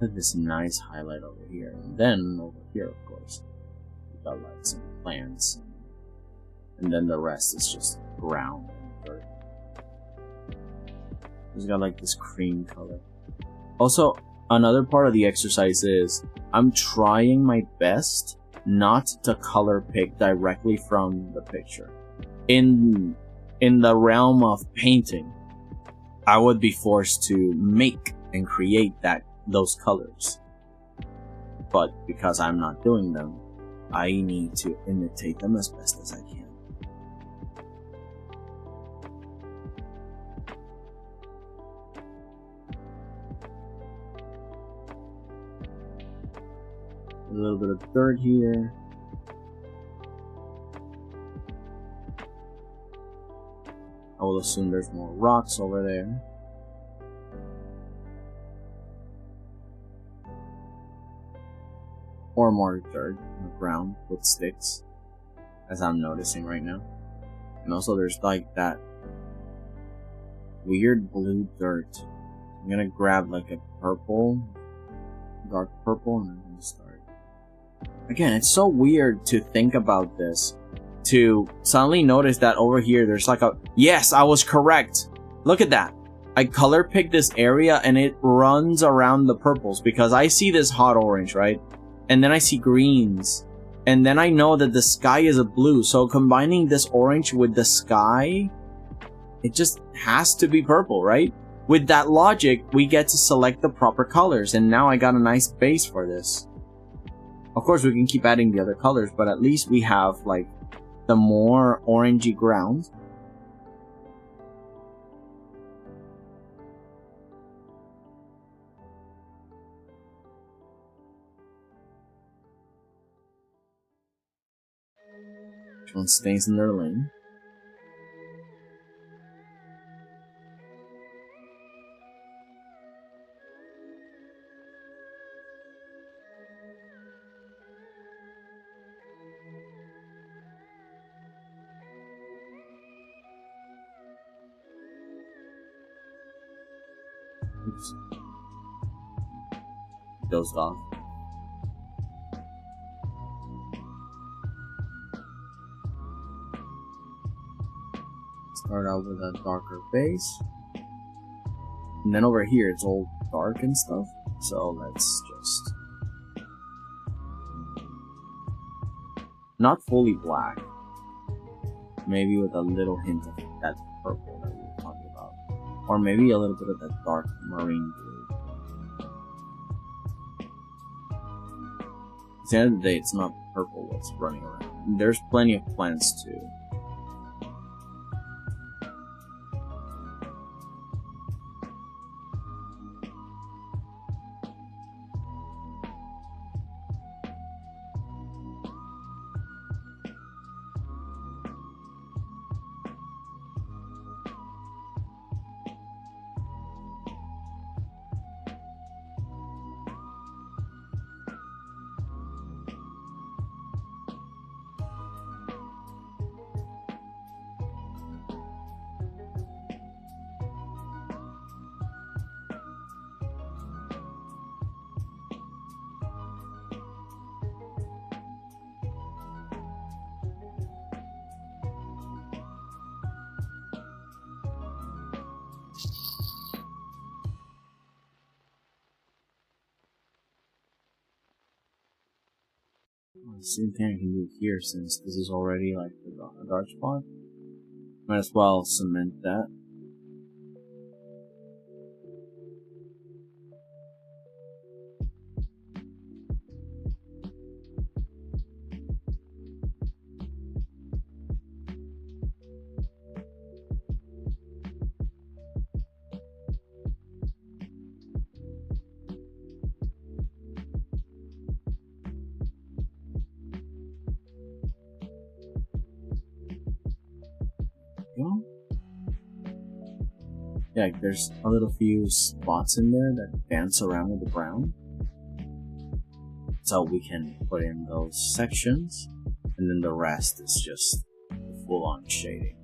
Look at this nice highlight over here. And then over here, of course, we got like some plants. And then the rest is just brown and dirt. It's got like this cream color. Also, another part of the exercise is I'm trying my best not to color pick directly from the picture. In the realm of painting, I would be forced to make and create those colors. But because I'm not doing them, I need to imitate them as best as I can. A little bit of dirt here. I will assume there's more rocks over there. Or more dirt on the ground with sticks, as I'm noticing right now. And also there's like that weird blue dirt. I'm gonna grab like a purple, dark purple, and I'm gonna start. Again, it's so weird to think about this, to suddenly notice that over here there's like a, yes, I was correct. Look at that. I color picked this area and it runs around the purples because I see this hot orange, right? And then I see greens. And then I know that the sky is a blue. So combining this orange with the sky, it just has to be purple, right? With that logic, we get to select the proper colors. And now I got a nice base for this. Of course, we can keep adding the other colors, but at least we have like the more orangey ground. Each one stays in their lane. Oops. Dozed off. Start out with a darker base. And then over here it's all dark and stuff. So let's just... not fully black. Maybe with a little hint of that purple that we were talking about. Or maybe a little bit of that dark marine blue. At the end of the day, it's not purple what's running around. There's plenty of plants too. The same thing I can do here, since this is already like a dark spot. Might as well cement that. Yeah, there's a little few spots in there that dance around with the brown. So we can put in those sections, and then the rest is just full-on shading.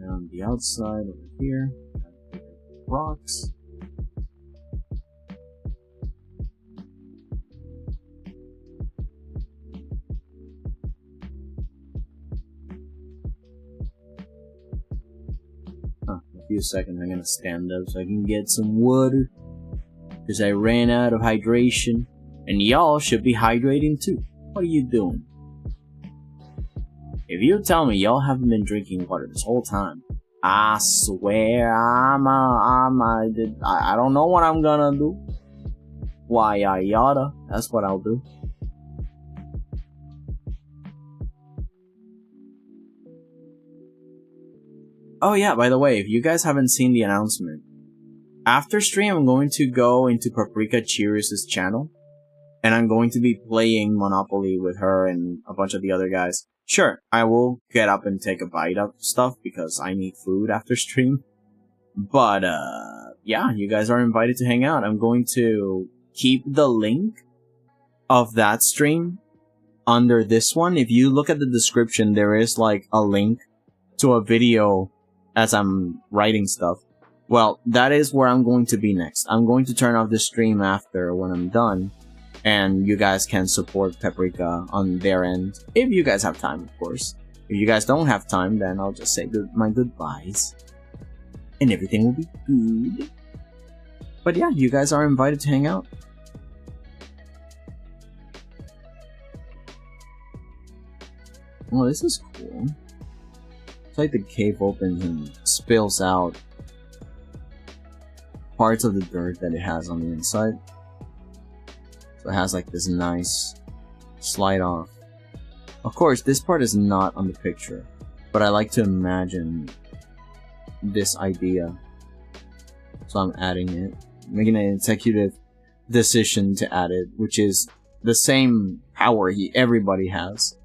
On the outside over here, rocks. few seconds. I'm gonna stand up so I can get some water. Because I ran out of hydration. And y'all should be hydrating too. What are you doing? If you tell me y'all haven't been drinking water this whole time, I swear I don't know what I'm gonna do. Why I yada. That's what I'll do. Oh yeah, by the way, if you guys haven't seen the announcement, after stream I'm going to go into Paprika Cheers' channel, and I'm going to be playing Monopoly with her and a bunch of the other guys. Sure, I will get up and take a bite of stuff because I need food after stream. But yeah, you guys are invited to hang out. I'm going to keep the link of that stream under this one. If you look at the description, there is like a link to a video as I'm writing stuff. Well, that is where I'm going to be next. I'm going to turn off the stream after when I'm done, and you guys can support Paprika on their end, if you guys have time, of course. If you guys don't have time, then I'll just say my goodbyes, and everything will be good. But yeah, you guys are invited to hang out. Oh, this is cool. It's like the cave opens and spills out parts of the dirt that it has on the inside. So it has like this nice slide off. Of course, this part is not on the picture, but I like to imagine this idea. So I'm adding it, making an executive decision to add it, which is the same power everybody has.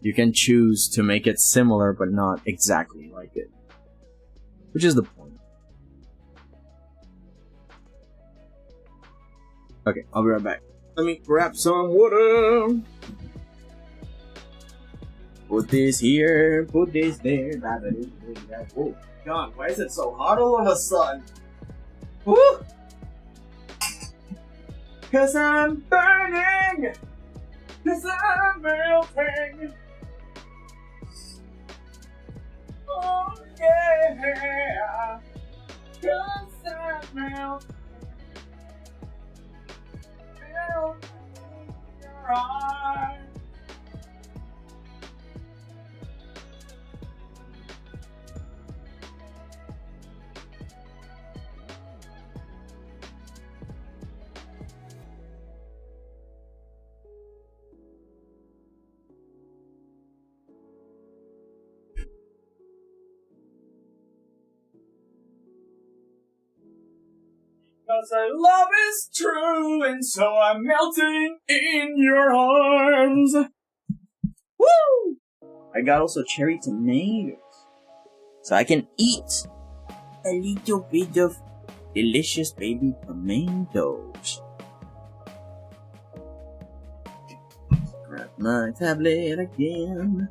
You can choose to make it similar, but not exactly like it. Which is the point. Okay, I'll be right back. Let me grab some water. Put this here, put this there. Oh, God, why is it so hot all of a sudden? Woo! 'Cause I'm burning! 'Cause I'm melting! Oh yeah, 'cause I'm melting. Melt in your eyes. Cause our love is true, and so I'm melting in your arms. Woo! I got also cherry tomatoes, so I can eat a little bit of delicious baby tomatoes. Grab my tablet again.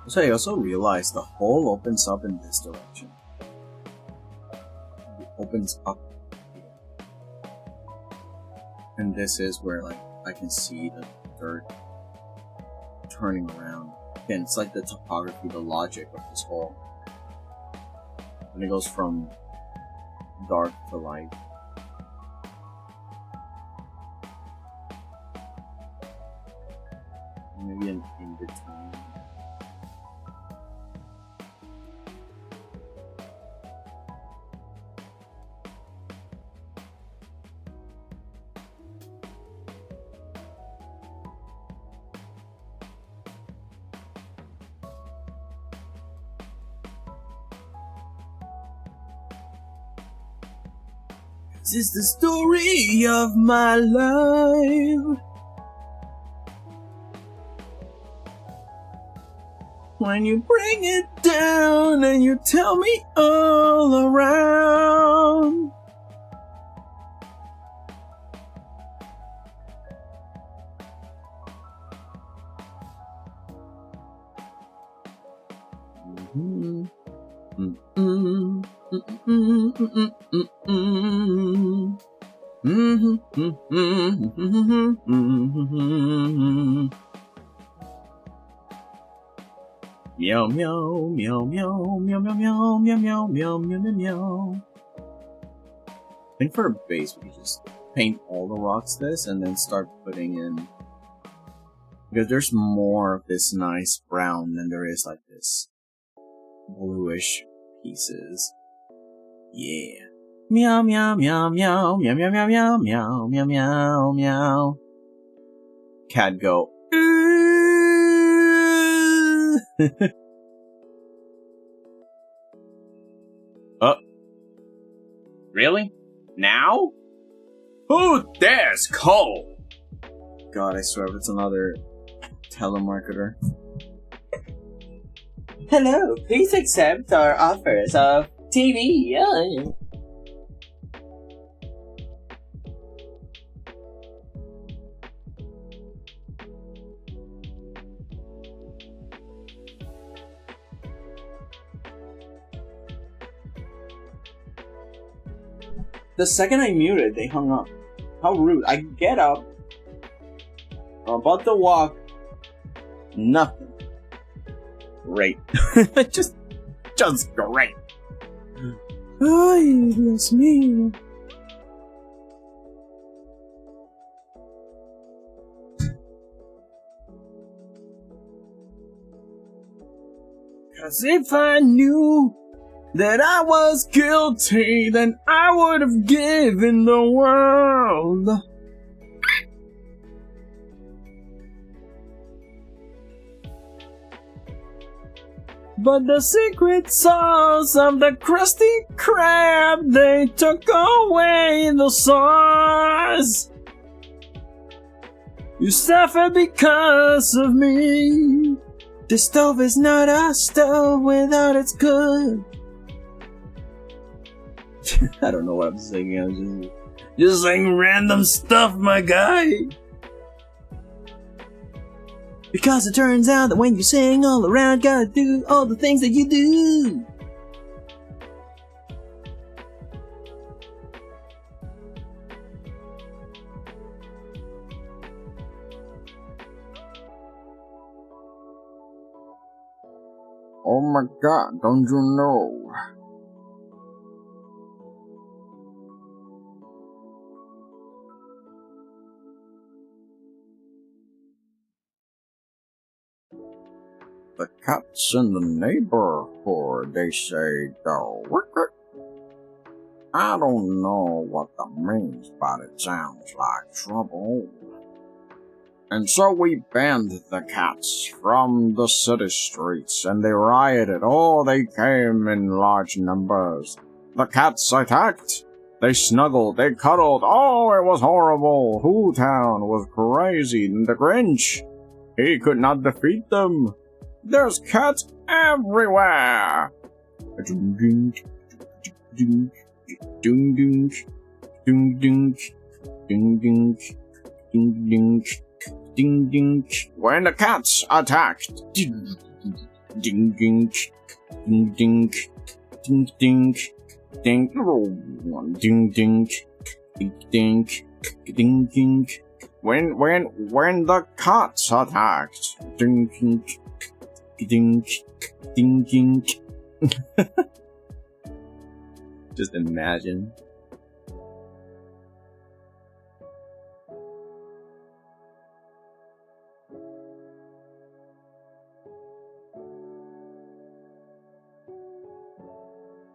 So I also realized the hole opens up in this direction. It opens up here. And this is where like I can see the dirt turning around. Again, it's like the topography, the logic of this hole. And it goes from dark to light. Maybe an in between. This is the story of my life. When you bring it down and you tell me all around. Meow meow meow meow meow meow meow meow meow meow meow meow. I think for a base we could just paint all the rocks this and then start putting in, because there's more of this nice brown than there is like this bluish pieces. Yeah. Meow meow meow meow meow meow meow meow meow meow meow meow. Cat go. Oh. Really? Now? Who dares call? God, I swear if it's another telemarketer. Hello, please accept our offers of TV. The second I muted, they hung up. How rude. I get up. I'm about to walk. Nothing. Great. just great. Ay, Dios mío. Cause if I knew that I was guilty, then I would have given the world. But the secret sauce of the Krusty Krab, they took away the sauce. You suffer because of me. The stove is not a stove without its good. I don't know what I'm singing. I'm just saying random stuff, my guy. Because it turns out that when you sing all around, gotta do all the things that you do. Oh my God, don't you know? The cats in the neighborhood, they say the wicked. I don't know what that means, but it sounds like trouble. And so we banned the cats from the city streets, and they rioted. Oh, they came in large numbers. The cats attacked. They snuggled, they cuddled. Oh, it was horrible. Town was crazy. And the Grinch, he could not defeat them. There's cats everywhere. Ding ding ding ding ding ding ding ding ding ding ding ding. When the cats attacked, ding ding ding ding ding ding ding ding ding ding ding. When the cats attacked, ding ding. Ding, ding, ding. Just imagine.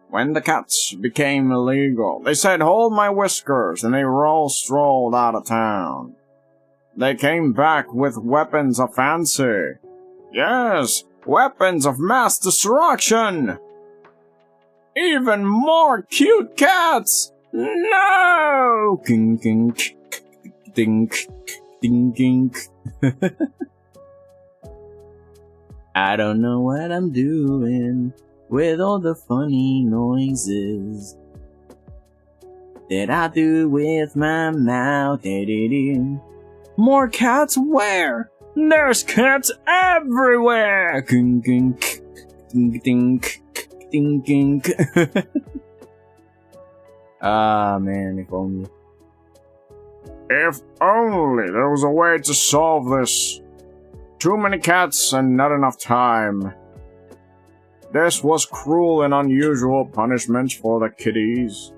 When the cats became illegal, they said, "Hold my whiskers," and they all strolled out of town. They came back with weapons of fancy. Yes! Weapons of mass destruction! Even more cute cats! No! Ding ding ding ding ding. I don't know what I'm doing with all the funny noises that I do with my mouth. More cats where? There's cats everywhere! Ding ding ding ding thinking. Ah, man, if only. If only there was a way to solve this. Too many cats and not enough time. This was cruel and unusual punishment for the kitties.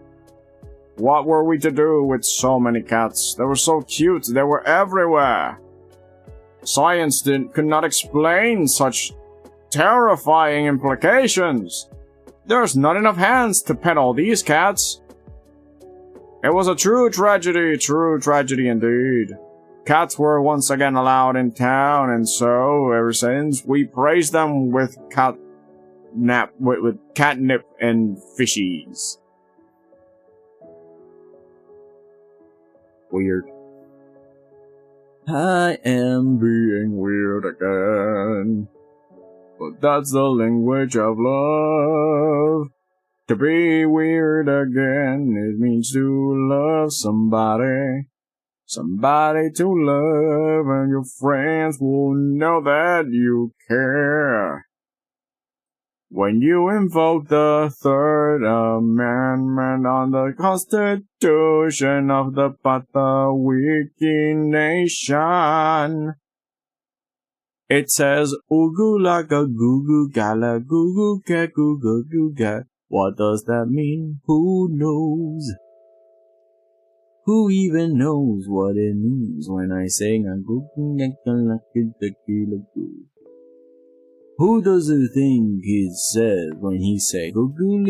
What were we to do with so many cats? They were so cute, they were everywhere. Science could not explain such terrifying implications. There's not enough hands to pet all these cats. It was a true tragedy indeed. Cats were once again allowed in town, and so, ever since, we praised them with catnip and fishies. Weird. I am being weird again. But that's the language of love. To be weird again, it means to love somebody. Somebody to love, and your friends will know that you care. When you invoke the Third Amendment on the Constitution of the Patawiki Nation, it says, Ugu laka gugu gala gugu keku gugu ga. What does that mean? Who knows? Who even knows what it means when I sing a gugu gugu? Who does he think he says when he say gugu?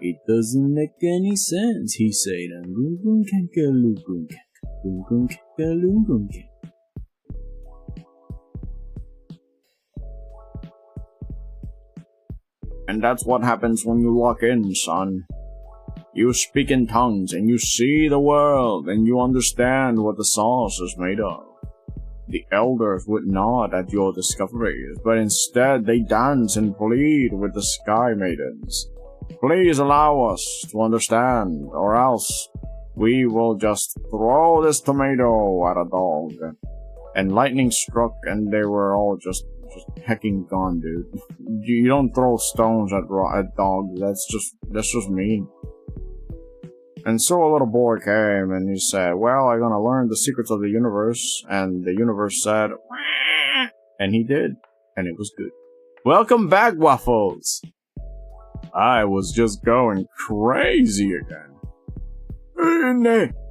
It doesn't make any sense. He said gugu gugu. And that's what happens when you walk in, son. You speak in tongues, and you see the world, and you understand what the sauce is made of. The elders would nod at your discoveries, but instead they dance and plead with the sky maidens. Please allow us to understand, or else we will just throw this tomato at a dog. And lightning struck, and they were all just hecking gone, dude. You don't throw stones at dogs. That's just mean. And so a little boy came, and he said, well, I'm gonna learn the secrets of the universe. And the universe said, wah! And he did. And it was good. Welcome back, Waffles! I was just going crazy again.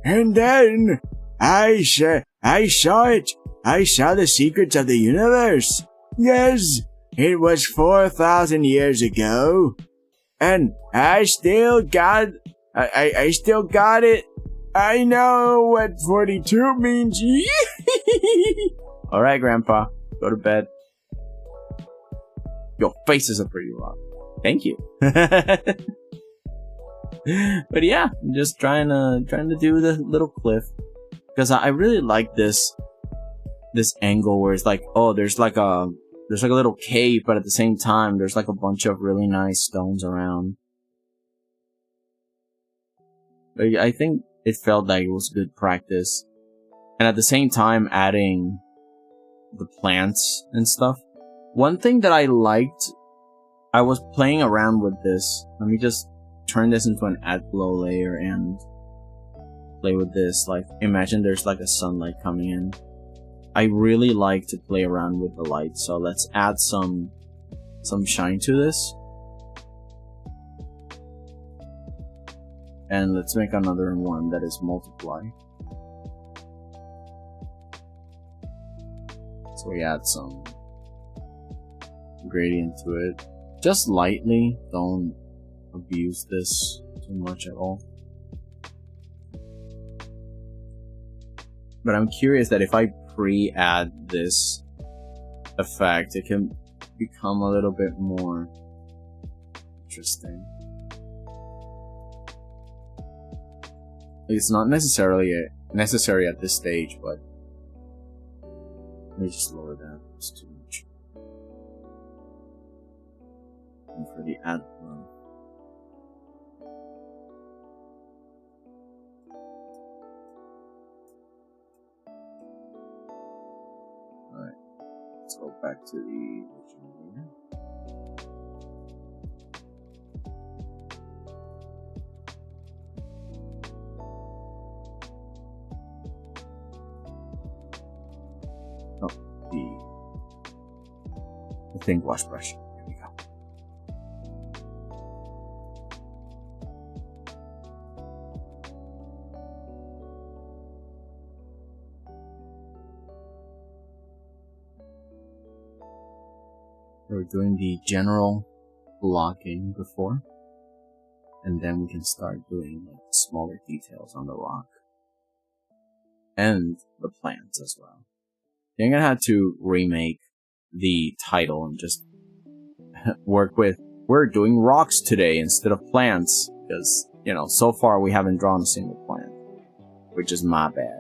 And then I saw it. I saw the secrets of the universe. Yes, it was 4,000 years ago. And I still got it. I know what 42 means. Alright, Grandpa, go to bed. Your faces are pretty rough. Thank you. But yeah, I'm just trying to do the little cliff. Because I really like this angle where it's like, oh, there's like a little cave, but at the same time, there's like a bunch of really nice stones around. Like, I think it felt like it was good practice. And at the same time, adding the plants and stuff. One thing that I liked, I was playing around with this. Let me just turn this into an add glow layer and play with this. Like, imagine there's like a sunlight coming in. I really like to play around with the light, so let's add some shine to this. And let's make another one that is multiply. So we add some gradient to it. Just lightly, don't abuse this too much at all. But I'm curious that if I pre-add this effect, it can become a little bit more interesting. It's not necessarily necessary at this stage, but let me just lower that. It's too much. And for the add one. Let's go back to the original here. Oh, the thing wash brush. Here we go. We're doing the general blocking before, and then we can start doing like smaller details on the rock and the plants as well. I'm gonna have to remake the title and just work with we're doing rocks today instead of plants, because you know, so far we haven't drawn a single plant, which is my bad.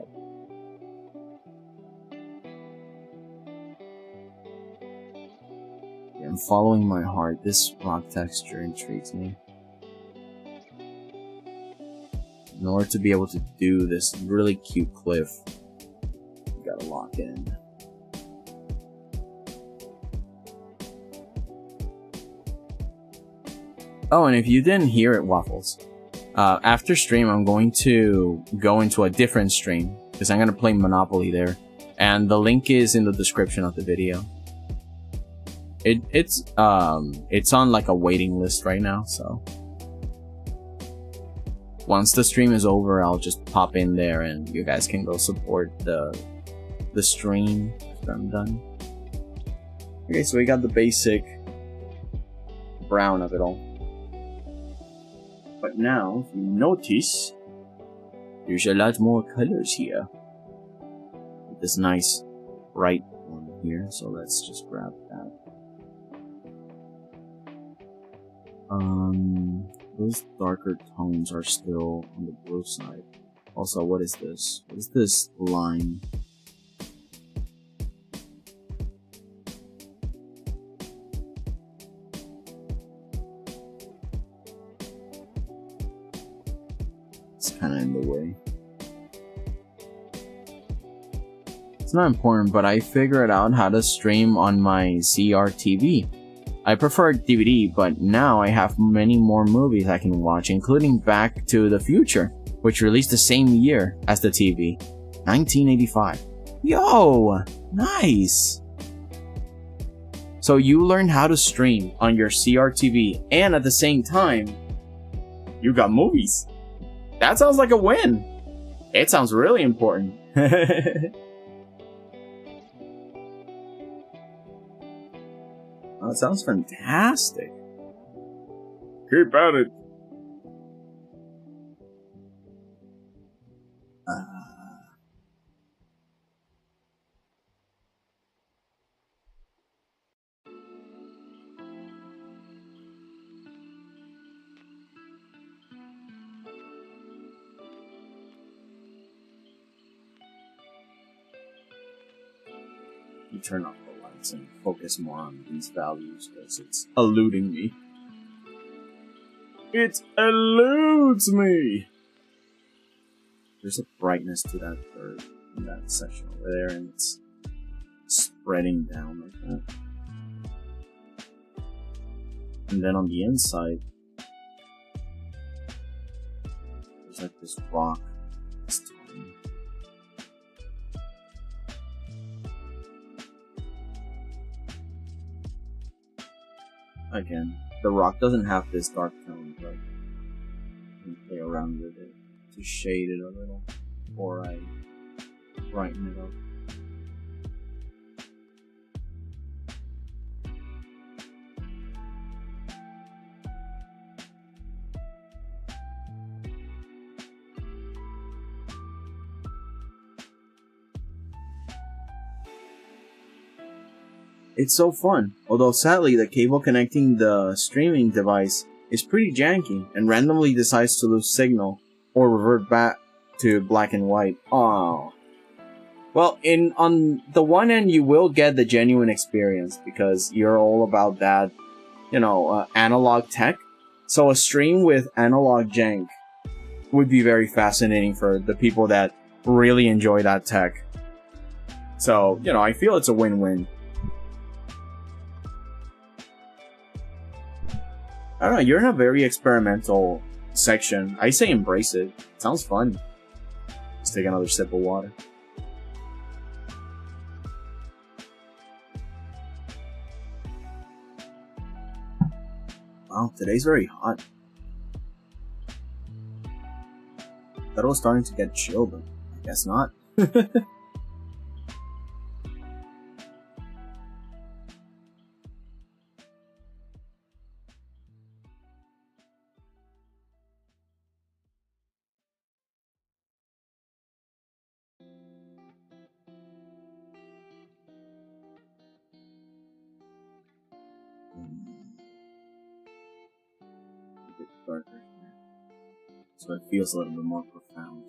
I'm following my heart. This rock texture intrigues me. In order to be able to do this really cute cliff, you gotta lock in. Oh, and if you didn't hear it, Waffles, after stream I'm going to go into a different stream, because I'm gonna play Monopoly there, and the link is in the description of the video. It's on like a waiting list right now, so once the stream is over, I'll just pop in there and you guys can go support the stream after I'm done. Okay, so we got the basic brown of it all. But now, if you notice, there's a lot more colors here. This nice bright one here, so let's just grab that. Those darker tones are still on the blue side. Also, what is this? What is this line? It's kind of in the way. It's not important, but I figured out how to stream on my CRTV. I prefer DVD, but now I have many more movies I can watch, including Back to the Future, which released the same year as the TV, 1985. Yo! Nice! So you learned how to stream on your CRTV, and at the same time, you got movies. That sounds like a win. It sounds really important. Oh, it sounds fantastic. Keep at it. You turn off the lights and focus more on these values because it's eluding me. It eludes me. There's a brightness to that curve in that section over there, and it's spreading down like that. And then on the inside, there's like this rock. This tone. Again, the rock doesn't have this dark tone, but I can play around with it to shade it a little before I brighten it up. It's so fun, although sadly the cable connecting the streaming device is pretty janky and randomly decides to lose signal or revert back to black and white. Oh. Well, on the one end you will get the genuine experience because you're all about that, analog tech. So a stream with analog jank would be very fascinating for the people that really enjoy that tech. So, I feel it's a win-win. I don't know, you're in a very experimental section. I say embrace it. Sounds fun. Let's take another sip of water. Wow, today's very hot. Thought it was starting to get chill, but I guess not. A bit darker here, so it feels a little bit more profound.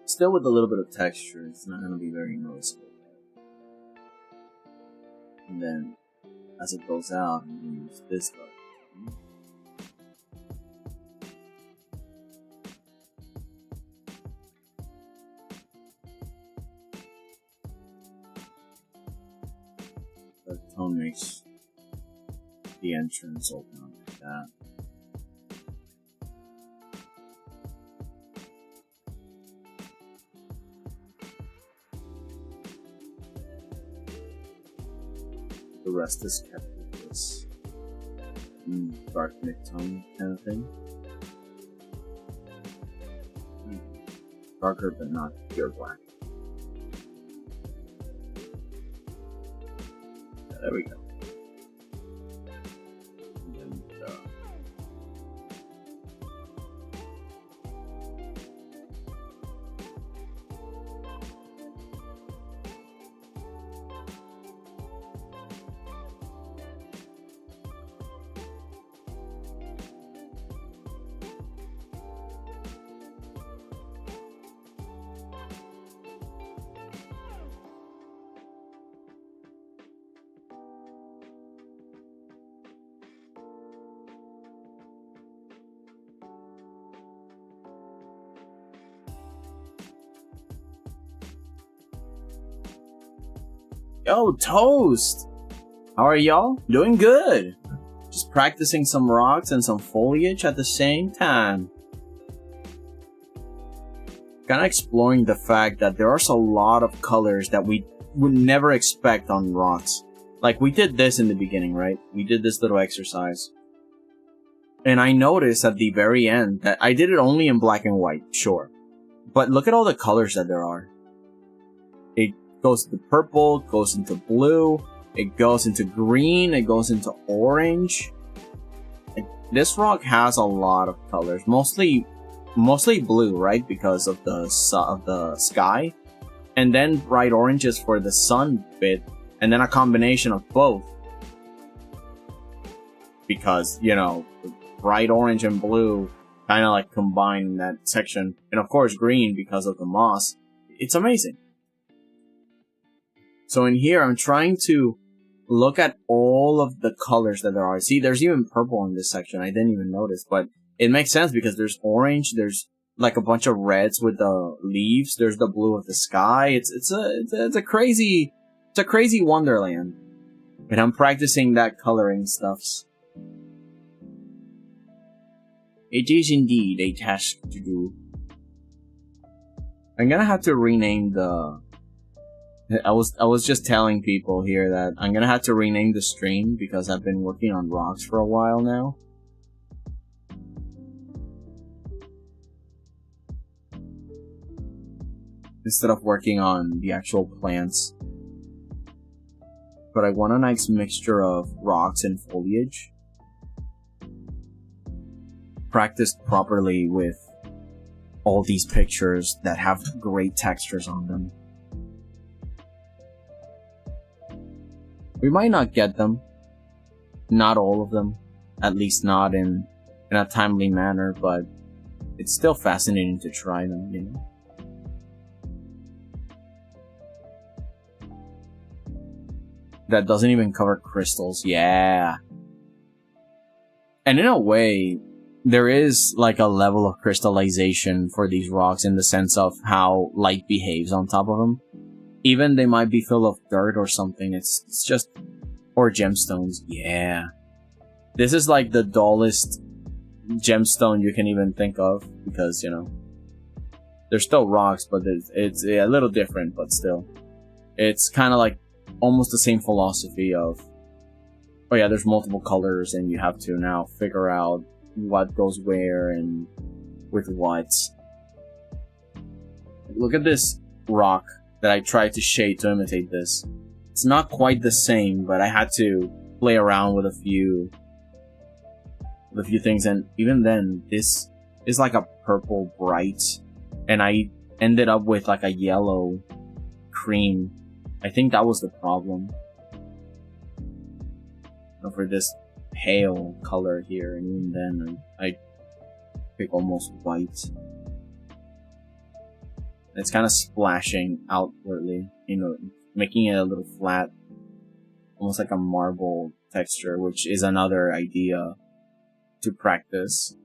Still with a little bit of texture, it's not going to be very noticeable. And then, as it goes out, I'm going to use this dark. The tone makes the entrance open up like that. The rest is kept with this dark mid-tone kind of thing. Darker but not pure black. Yeah, there we go. Yo, Toast! How are y'all? Doing good! Just practicing some rocks and some foliage at the same time. Kinda exploring the fact that there are a lot of colors that we would never expect on rocks. Like, we did this in the beginning, right? We did this little exercise. And I noticed at the very end that I did it only in black and white, sure. But look at all the colors that there are. It goes into purple, it goes into blue, it goes into green, it goes into orange. Like, this rock has a lot of colors, mostly blue, right? Because of the sky, and then bright oranges for the sun bit, and then a combination of both. Because, you know, bright orange and blue kind of like combine in that section, and of course green because of the moss. It's amazing. So in here, I'm trying to look at all of the colors that there are. See, there's even purple in this section. I didn't even notice, but it makes sense because there's orange, there's like a bunch of reds with the leaves, there's the blue of the sky. It's a crazy wonderland. And I'm practicing that coloring stuffs. It is indeed a task to do. I'm gonna have to rename the... I was just telling people here that I'm gonna have to rename the stream because I've been working on rocks for a while now. Instead of working on the actual plants. But I want a nice mixture of rocks and foliage. Practiced properly with all these pictures that have great textures on them. We might not get them. Not all of them. At least not in a timely manner, but it's still fascinating to try them, you know? That doesn't even cover crystals. Yeah. And in a way, there is like a level of crystallization for these rocks in the sense of how light behaves on top of them. Even they might be full of dirt or something. It's just... Or gemstones. Yeah. This is like the dullest gemstone you can even think of, because, you know, they're still rocks, but it's a little different, but still. It's kind of like almost the same philosophy of, oh yeah, there's multiple colors and you have to now figure out what goes where and with what. Look at this rock that I tried to shade to imitate this. It's not quite the same, but I had to play around with a few things, and even then, this is like a purple bright, and I ended up with like a yellow cream. I think that was the problem. For this pale color here, and even then I pick almost white. It's kind of splashing outwardly, you know, making it a little flat, almost like a marble texture, which is another idea to practice.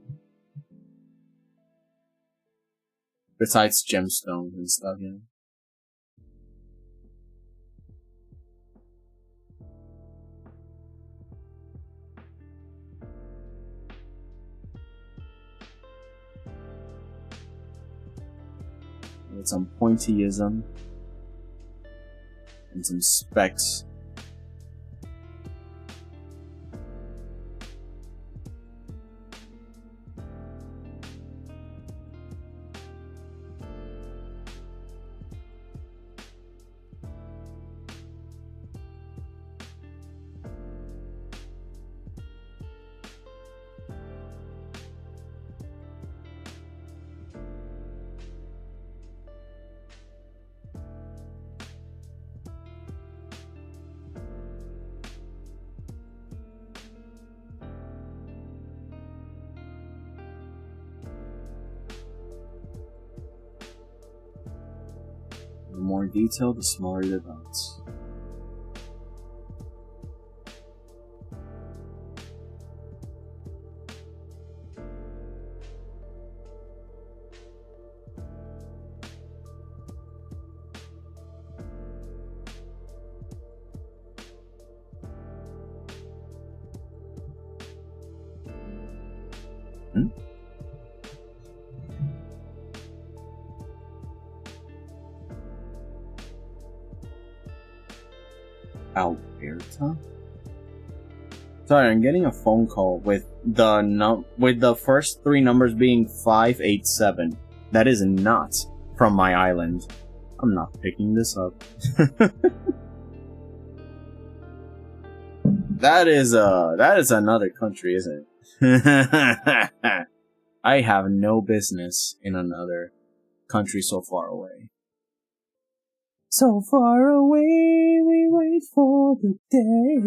Besides gemstones and stuff, you know. With some pointyism and some specs. The more detail, the smaller the dots. Alberta? Sorry, I'm getting a phone call with the first three numbers being 587. That is not from my island. I'm not picking this up. That is another country, isn't it? I have no business in another country so far away. So far away, we wait for the day.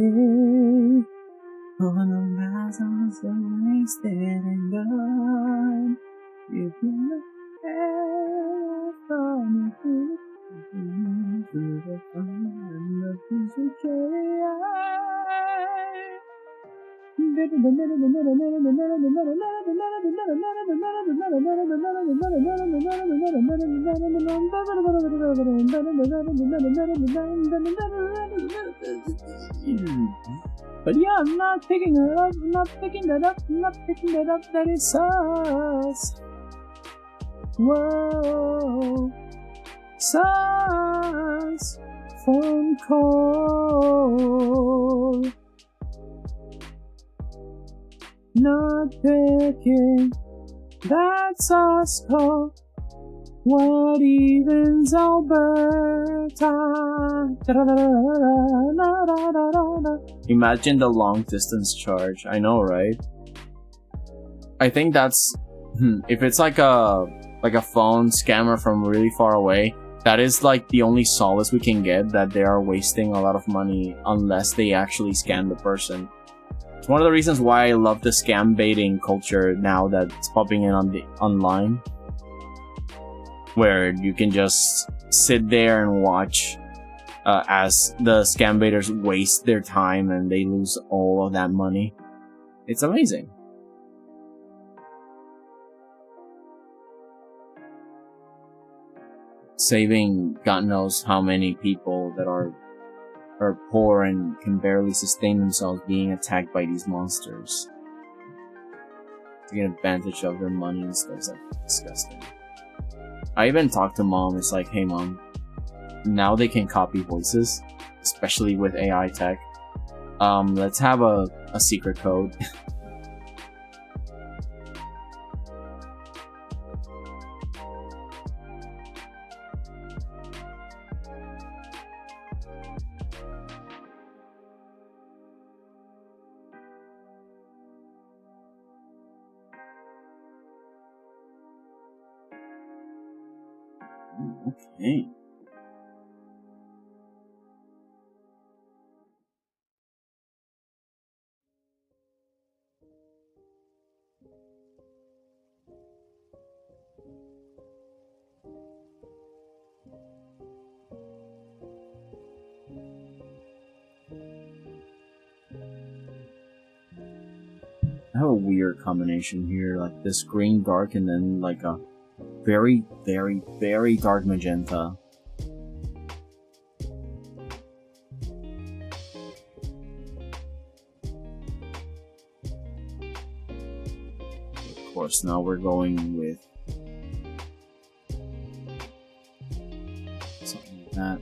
On the mountains are wasted and gone. If you ever from the fun of the But yeah, I'm not picking it up, I'm not picking that up, I'm not picking that up, that is sus. Whoa. Sus. Phone call. Not picking that sus call. What evens Alberta? Imagine the long distance charge. I know, right? I think that's if it's like a phone scammer from really far away, that is like the only solace we can get, that they are wasting a lot of money unless they actually scam the person. It's one of the reasons why I love the scam baiting culture now that's popping in on the online, where you can just sit there and watch as the scam baiters waste their time and they lose all of that money. It's amazing. Saving God knows how many people that are are poor and can barely sustain themselves being attacked by these monsters. Taking advantage of their money and stuff. It's like disgusting. I even talked to mom. It's like, hey mom, now they can copy voices, especially with AI tech. Let's have a secret code. Okay. I have a weird combination here, like this green dark and then like a very, very, very dark magenta. Of course, now we're going with something like that.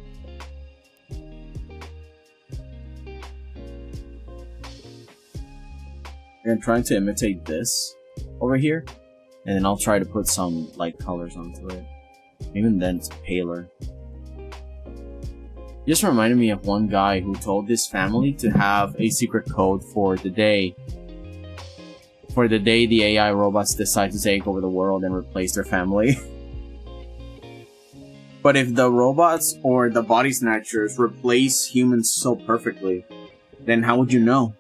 I'm trying to imitate this over here, and then I'll try to put some light colors onto it. Even then, it's paler. Just reminded me of one guy who told his family to have a secret code for the day the AI robots decide to take over the world and replace their family. But if the robots or the body snatchers replace humans so perfectly, then how would you know?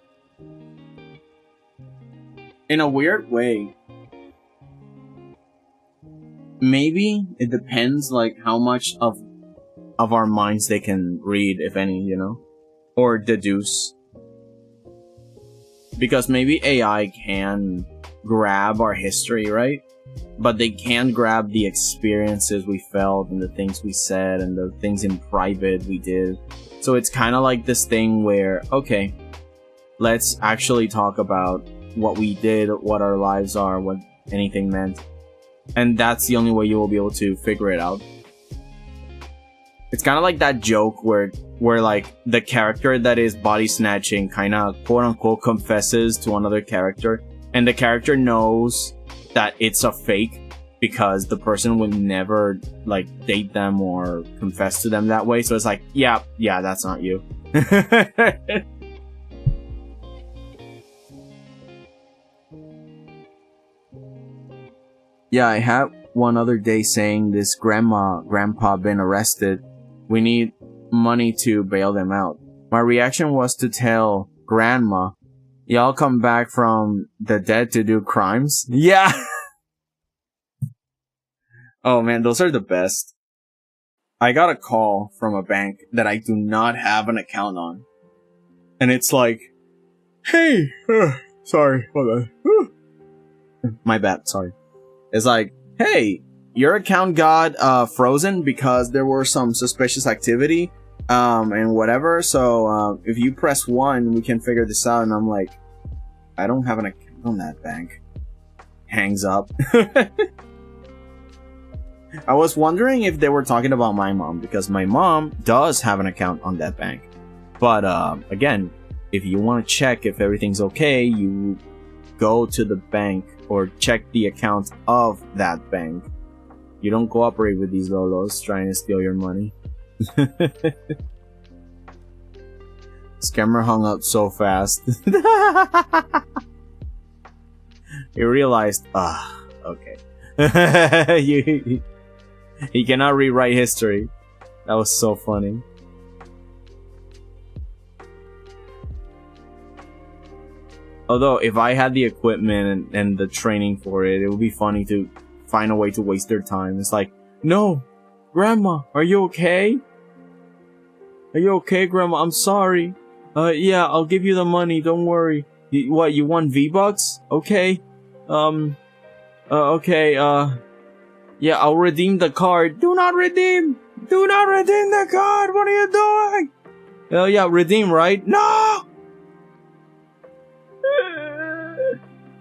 In a weird way, maybe it depends, like, how much of our minds they can read, if any, you know? Or deduce. Because maybe AI can grab our history, right? But they can't grab the experiences we felt and the things we said and the things in private we did. So it's kind of like this thing where, okay, let's actually talk about what we did, what our lives are, what anything meant. And that's the only way you will be able to figure it out. It's kind of like that joke where like the character that is body snatching kind of quote unquote confesses to another character, and the character knows that it's a fake because the person would never like date them or confess to them that way. So it's like, yeah, that's not you. Yeah, I had one other day saying this grandpa been arrested. We need money to bail them out. My reaction was to tell grandma, y'all come back from the dead to do crimes? Yeah! Oh man, those are the best. I got a call from a bank that I do not have an account on. And it's like, hey, sorry, hold on. My bad, sorry. It's like, hey, your account got frozen because there were some suspicious activity and whatever, so if you press 1 we can figure this out. And I'm like, I don't have an account on that bank. Hangs up. I was wondering if they were talking about my mom, because my mom does have an account on that bank. But again, if you want to check if everything's okay, you go to the bank or check the account of that bank. You don't cooperate with these lolos trying to steal your money. Scammer hung up so fast. He realized, okay. He cannot rewrite history. That was so funny. Although, if I had the equipment and the training for it, it would be funny to find a way to waste their time. It's like, no, Grandma, are you okay? Are you okay, Grandma? I'm sorry. Yeah, I'll give you the money, don't worry. What, you want V-Bucks? Okay. Okay, yeah, I'll redeem the card. Do not redeem! Do not redeem the card! What are you doing? Oh yeah, redeem, right? No!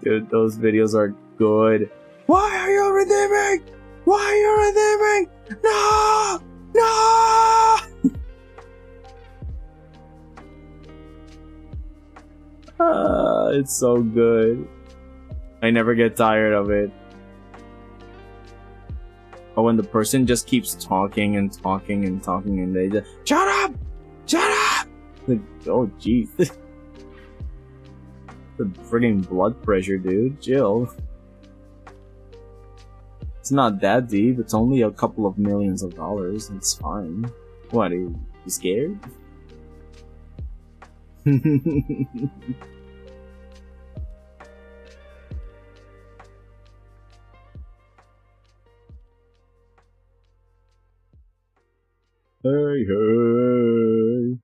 Dude, those videos are good. Why are you redeeming? Why are you redeeming? No! No! It's so good. I never get tired of it. But when the person just keeps talking and talking and talking and they just shut up! Shut up! Like, oh jeez. The friggin' blood pressure, dude. Chill. It's not that deep. It's only a couple of millions of dollars. It's fine. What, are you scared? Hey, hey.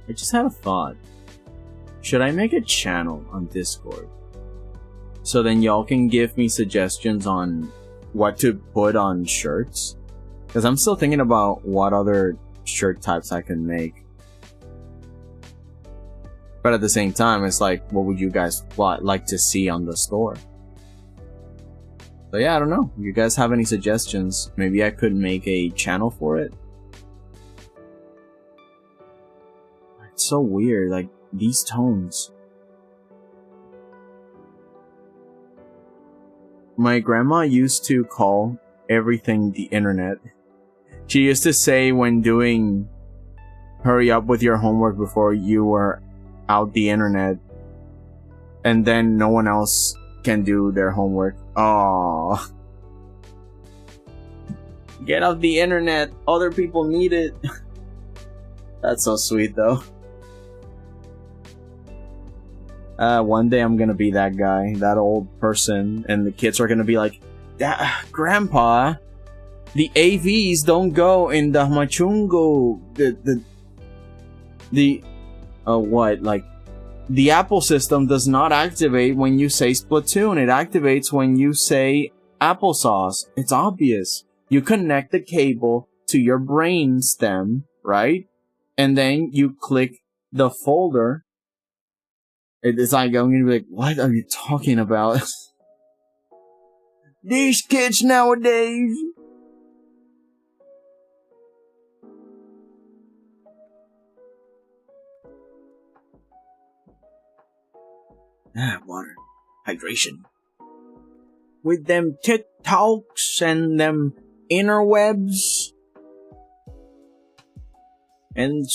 I just had a thought. Should I make a channel on Discord? So then y'all can give me suggestions on what to put on shirts? Because I'm still thinking about what other shirt types I can make. But at the same time, it's like, what would you guys like to see on the store? So yeah, I don't know. If you guys have any suggestions, maybe I could make a channel for it. It's so weird, like, these tones. My grandma used to call everything the internet. She used to say when doing hurry up with your homework before you were out the internet, and then no one else can do their homework. Aww. Get off the internet, other people need it. That's so sweet though. One day I'm gonna be that guy, that old person, and the kids are gonna be like, Grandpa, the AVs don't go in the Machungo. What? Like, the Apple system does not activate when you say Splatoon. It activates when you say applesauce. It's obvious. You connect the cable to your brain stem, right? And then you click the folder. It's like, I'm gonna be like, what are you talking about? These kids nowadays. Water. Hydration. With them TikToks and them interwebs. And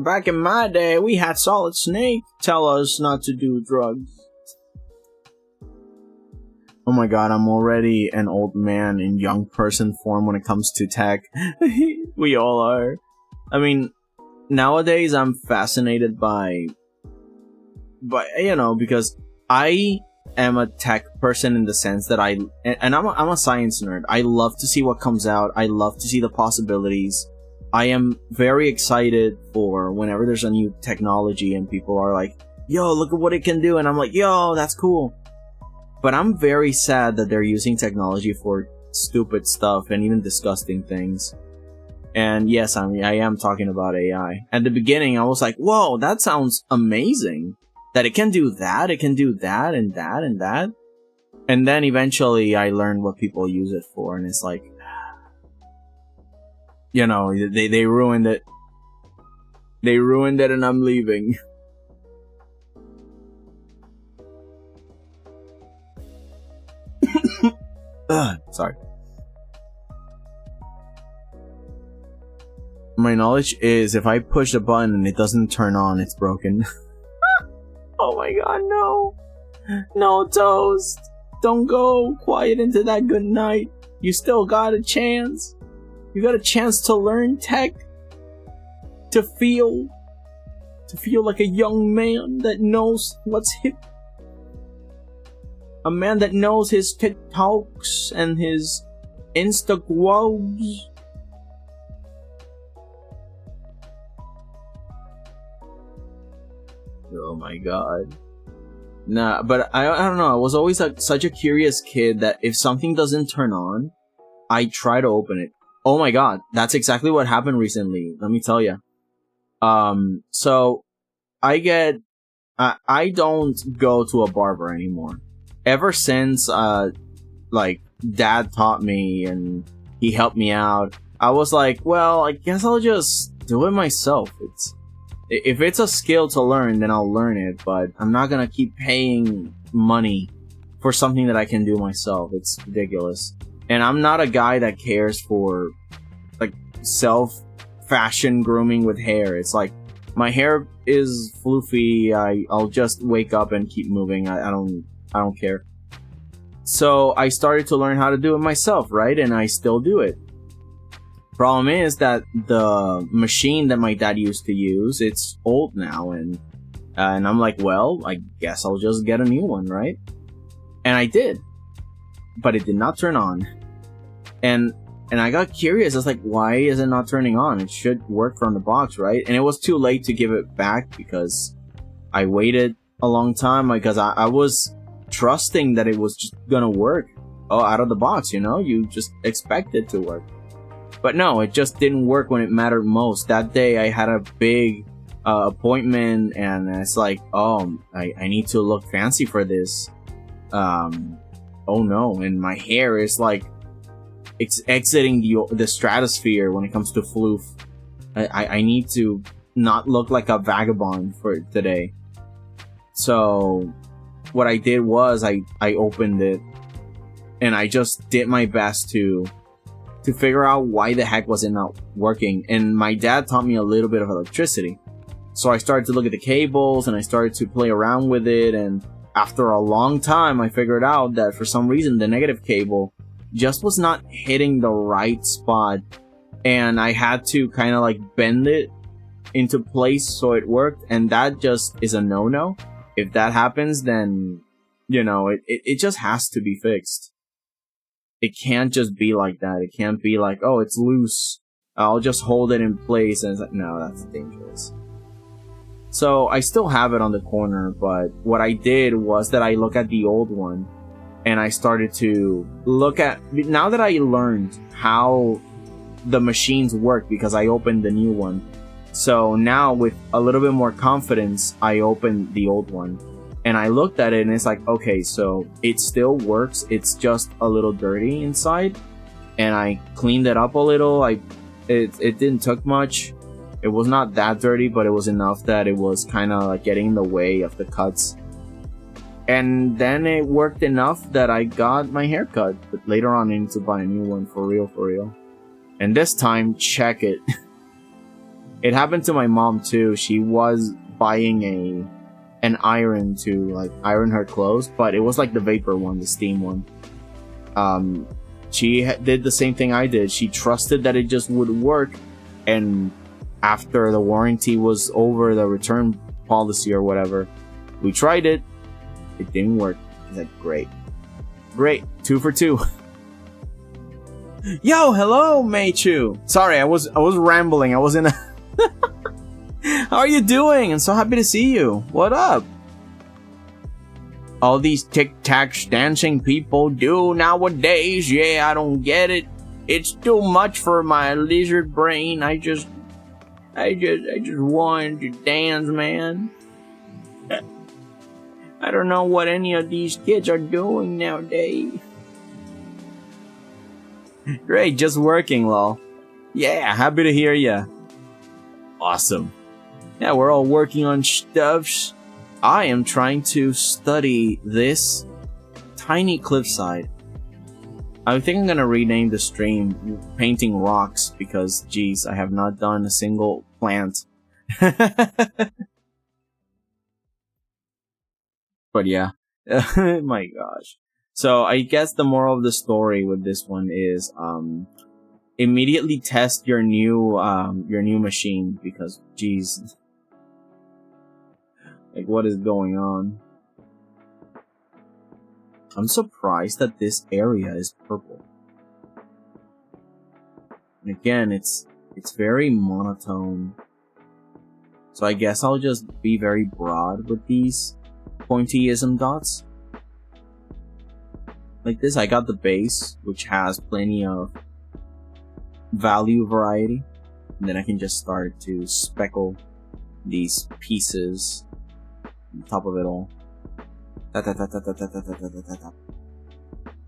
back in my day, we had Solid Snake tell us not to do drugs. Oh my god, I'm already an old man in young person form when it comes to tech. We all are. I mean, nowadays I'm fascinated by, you know, because I am a tech person in the sense that I'm a science nerd. I love to see what comes out. I love to see the possibilities. I am very excited for whenever there's a new technology and people are like, yo, look at what it can do. And I'm like, yo, that's cool. But I'm very sad that they're using technology for stupid stuff and even disgusting things. And yes, I am talking about AI. At the beginning, I was like, whoa, that sounds amazing. That it can do that, it can do that, and that, and that. And then eventually I learned what people use it for, and it's like, you know, they ruined it. They ruined it and I'm leaving. Sorry. My knowledge is if I push a button and it doesn't turn on, it's broken. Oh my god, no. No, Toast. Don't go quiet into that good night. You still got a chance. You got a chance to learn tech. To feel like a young man that knows what's hip. A man that knows his TikToks and his Instagrams. Oh my god. Nah, but I don't know. I was always such a curious kid that if something doesn't turn on, I try to open it. Oh my god, that's exactly what happened recently. Let me tell you. So I don't go to a barber anymore. Ever since like dad taught me and he helped me out, I was like, well, I guess I'll just do it myself. If it's a skill to learn, then I'll learn it, but I'm not gonna keep paying money for something that I can do myself. It's ridiculous. And I'm not a guy that cares for like self-fashion grooming with hair. It's like, my hair is floofy, I'll just wake up and keep moving. I don't care. So I started to learn how to do it myself, right? And I still do it. Problem is that the machine that my dad used to use, it's old now, and I'm like, well, I guess I'll just get a new one, right? And I did, but it did not turn on. And I got curious. I was like, why is it not turning on? It should work from the box, right? And it was too late to give it back because I waited a long time, because I was trusting that it was just gonna work out of the box, you know? You just expect it to work. But no, it just didn't work when it mattered most. That day I had a big appointment, and it's like, oh, I need to look fancy for this. Oh no, and my hair is like, it's exiting the stratosphere when it comes to floof. I need to not look like a vagabond for today. So what I did was I opened it, and I just did my best to figure out why the heck was it not working. And my dad taught me a little bit of electricity. So I started to look at the cables, and I started to play around with it, and after a long time I figured out that for some reason the negative cable just was not hitting the right spot, and I had to kind of like bend it into place so it worked, and that just is a no-no. If that happens, then, you know, it just has to be fixed. It can't just be like that. It can't be like, oh, it's loose, I'll just hold it in place, and it's like, no, that's dangerous. So I still have it on the corner, but what I did was that I look at the old one, and I started to look at, now that I learned how the machines work because I opened the new one. So now with a little bit more confidence, I opened the old one, and I looked at it, and it's like, okay, so it still works. It's just a little dirty inside, and I cleaned it up a little. It didn't take much. It was not that dirty, but it was enough that it was kind of like getting in the way of the cuts. And then it worked enough that I got my hair cut. But later on, I need to buy a new one for real. And this time, check it. It happened to my mom too. She was buying an iron to like iron her clothes, but it was like the vapor one, the steam one. She did the same thing I did. She trusted that it just would work, and after the warranty was over, the return policy or whatever, we tried it. It didn't work. It's like, great, 2 for 2. Yo, hello, Meichu. Sorry, I was rambling. I was in a. How are you doing? I'm so happy to see you. What up? All these tic-tac dancing people do nowadays. Yeah, I don't get it. It's too much for my lizard brain. I just wanted to dance, man. I don't know what any of these kids are doing nowadays. Great, just working, lol. Yeah, happy to hear ya. Awesome. Yeah, we're all working on stuffs. I am trying to study this tiny cliffside. I think I'm gonna rename the stream Painting Rocks because, geez, I have not done a single plant. But yeah. My gosh. So I guess the moral of the story with this one is immediately test your new machine, because geez, like what is going on? I'm surprised that this area is purple. And again, it's very monotone. So I guess I'll just be very broad with these pointillism dots. Like this, I got the base, which has plenty of value variety. And then I can just start to speckle these pieces on top of it all.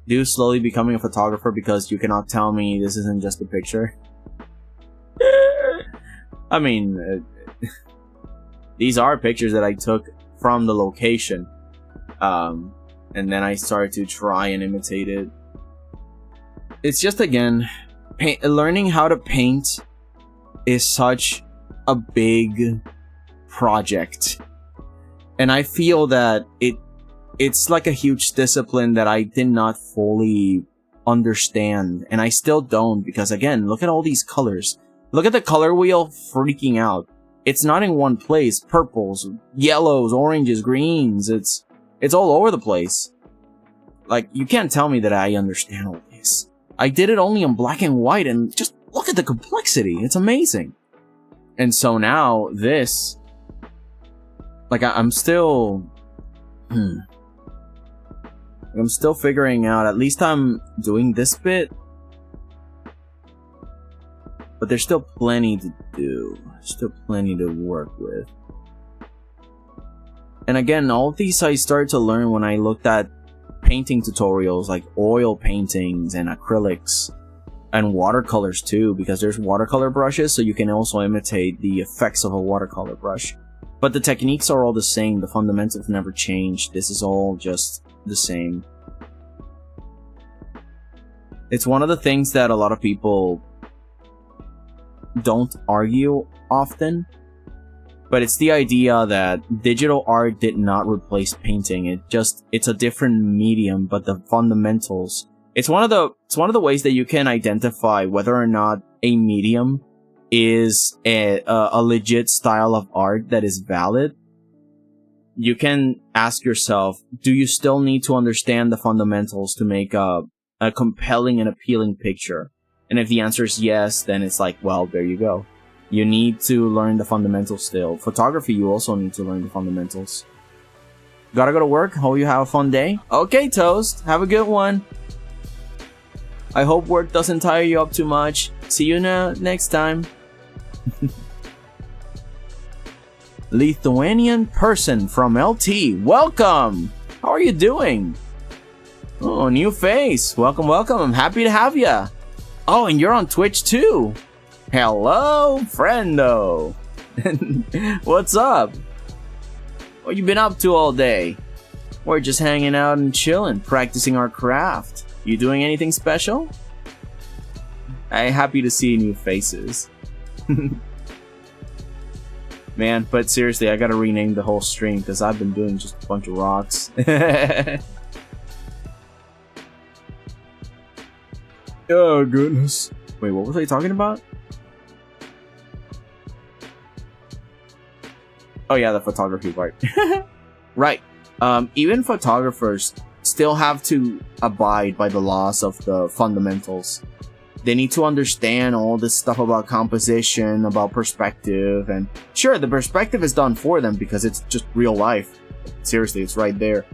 Do slowly becoming a photographer because you cannot tell me this isn't just a picture. I mean, these are pictures that I took from the location. And then I started to try and imitate it. It's just, again, learning how to paint is such a big project. And I feel that it's like a huge discipline that I did not fully understand. And I still don't, because again, look at all these colors. Look at the color wheel freaking out. It's not in one place. Purples, yellows, oranges, greens. It's all over the place. Like, you can't tell me that I understand all this. I did it only in black and white, and just look at the complexity. It's amazing. And so now this, like, I'm still figuring out. At least I'm doing this bit, but there's still plenty to do. Still plenty to work with. And again, all of these I started to learn when I looked at painting tutorials, like oil paintings and acrylics and watercolors too, because there's watercolor brushes, so you can also imitate the effects of a watercolor brush. But the techniques are all the same. The fundamentals never change. This is all just the same. It's one of the things that a lot of people don't argue often, but it's the idea that digital art did not replace painting. It's a different medium, but the fundamentals. It's one of the ways that you can identify whether or not a medium is a legit style of art that is valid. You can ask yourself, do you still need to understand the fundamentals to make a compelling and appealing picture? And if the answer is yes, then it's like, well, there you go. You need to learn the fundamentals still. Photography, you also need to learn the fundamentals. Gotta go to work. Hope you have a fun day. Okay, Toast. Have a good one. I hope work doesn't tire you up too much. See you next time. Lithuanian person from LT. Welcome. How are you doing? Oh, new face. Welcome, welcome. I'm happy to have you. Oh, and you're on Twitch too. Hello, friendo. What's up? What you been up to all day? We're just hanging out and chilling, practicing our craft. You doing anything special? I'm happy to see new faces. Man, but seriously, I gotta rename the whole stream because I've been doing just a bunch of rocks. Oh, goodness. Wait, what was I talking about? Oh yeah, the photography part. Right. Even photographers still have to abide by the laws of the fundamentals. They need to understand all this stuff about composition, about perspective, and sure, the perspective is done for them because it's just real life. Seriously, it's right there.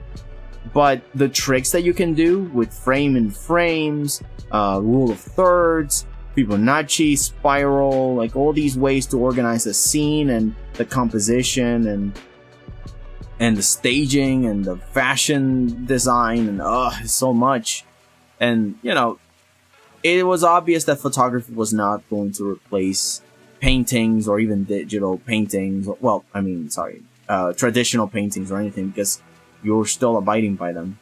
But the tricks that you can do with frame and frames, rule of thirds, Fibonacci, spiral, like all these ways to organize a scene and the composition and the staging and the fashion design and so much. And you know, it was obvious that photography was not going to replace paintings or even digital paintings. Well, I mean, sorry, traditional paintings or anything, because you're still abiding by them.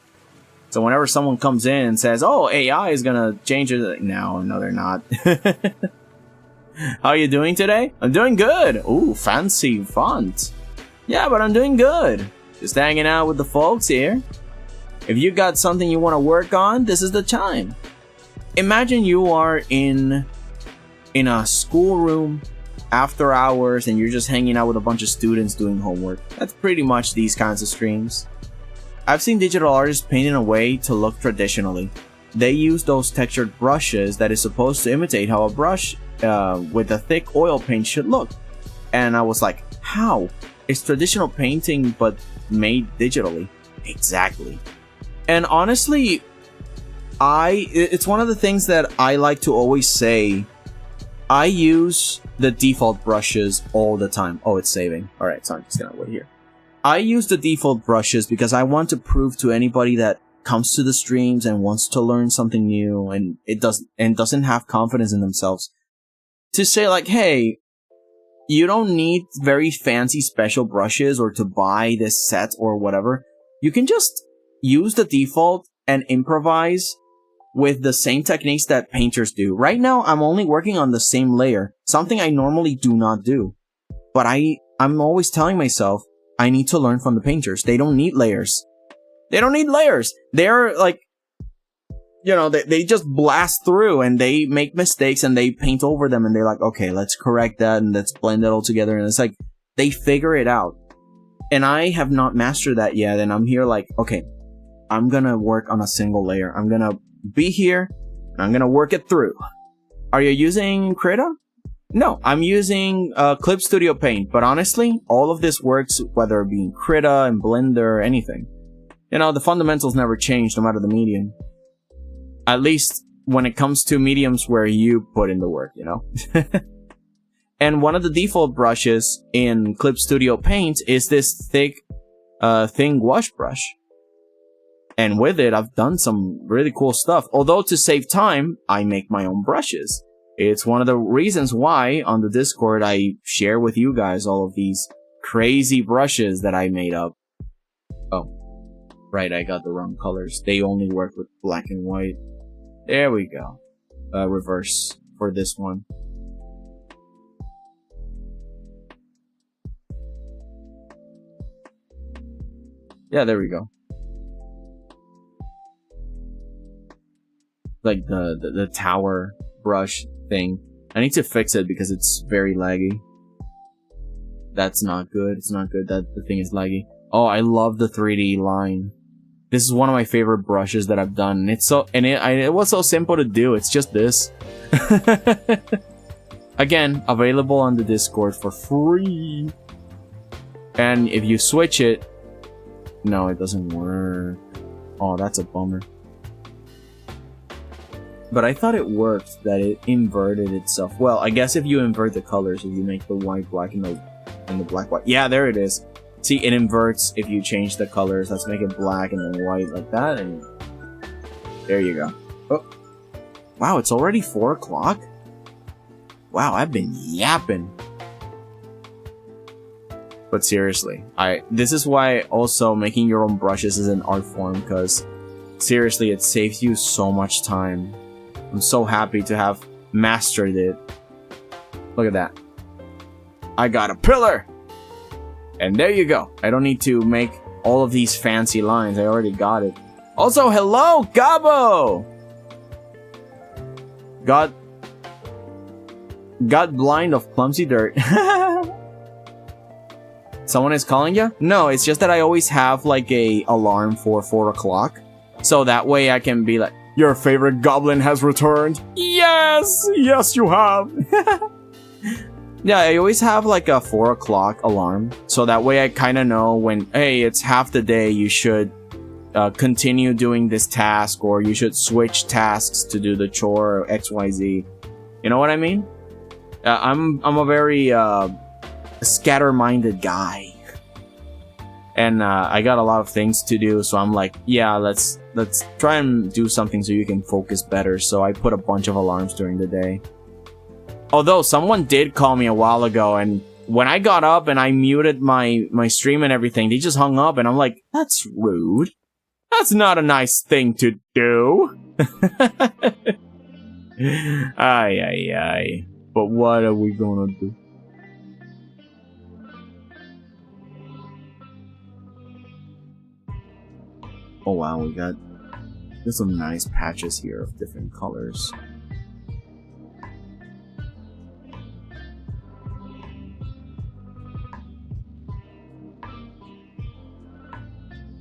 So whenever someone comes in and says, "Oh, AI is gonna change it," like, no, they're not. How are you doing today? I'm doing good. Ooh, fancy font. Yeah, but I'm doing good. Just hanging out with the folks here. If you got something you want to work on, this is the time. Imagine you are in a schoolroom after hours and you're just hanging out with a bunch of students doing homework. That's pretty much these kinds of streams. I've seen digital artists paint in a way to look traditionally. They use those textured brushes that is supposed to imitate how a brush with a thick oil paint should look. And I was like, how? It's traditional painting but made digitally. Exactly. And honestly, it's one of the things that I like to always say. I use the default brushes all the time. Oh, it's saving. Alright, so I'm just gonna wait here. I use the default brushes because I want to prove to anybody that comes to the streams and wants to learn something new and doesn't have confidence in themselves to say like, hey, you don't need very fancy special brushes or to buy this set or whatever. You can just use the default and improvise with the same techniques that painters do. Right now, I'm only working on the same layer, something I normally do not do. But I'm always telling myself, I need to learn from the painters. They don't need layers. They don't need layers. They're like, you know, they just blast through and they make mistakes and they paint over them and they're like, okay, let's correct that and let's blend it all together. And it's like, they figure it out. And I have not mastered that yet. And I'm here like, okay, I'm gonna work on a single layer. I'm gonna be here and I'm gonna work it through. Are you using Krita? No, I'm using Clip Studio Paint, but honestly, all of this works whether it be in Krita and Blender or anything. You know, the fundamentals never change no matter the medium. At least when it comes to mediums where you put in the work, you know? And one of the default brushes in Clip Studio Paint is this thick, thin gouache brush. And with it, I've done some really cool stuff. Although to save time, I make my own brushes. It's one of the reasons why on the Discord I share with you guys all of these crazy brushes that I made up. Oh, right, I got the wrong colors. They only work with black and white. There we go. Reverse for this one. Yeah, there we go. Like the tower brush thing. I need to fix it because it's very laggy. That's not good. It's not good that the thing is laggy. Oh, I love the 3D line. This is one of my favorite brushes that I've done. And it's so it was so simple to do. It's just this. Again, available on the Discord for free. And if you switch it, no, it doesn't work. Oh, that's a bummer. But I thought it worked, that it inverted itself. Well, I guess if you invert the colors, if you make the white black and the black white. Yeah, there it is. See, it inverts if you change the colors. Let's make it black and then white like that, and there you go. Oh, wow, it's already 4 o'clock? Wow, I've been yapping. But seriously, this is why also making your own brushes is an art form, because seriously, it saves you so much time. I'm so happy to have mastered it. Look at that. I got a pillar! And there you go. I don't need to make all of these fancy lines. I already got it. Also, hello, Gabo! Got blind of clumsy dirt. Someone is calling you? No, it's just that I always have like a alarm for 4 o'clock. So that way I can be like, your favorite goblin has returned. Yes! Yes, you have! Yeah, I always have like a 4 o'clock alarm. So that way I kind of know when, hey, it's half the day, you should continue doing this task, or you should switch tasks to do the chore or XYZ. You know what I mean? I'm a very scatter-minded guy. And I got a lot of things to do, so I'm like, yeah, let's try and do something so you can focus better. So I put a bunch of alarms during the day. Although someone did call me a while ago, and when I got up and I muted my stream and everything, they just hung up, and I'm like, that's rude. That's not a nice thing to do. Ay. But what are we gonna do? Oh wow, there's some nice patches here of different colors.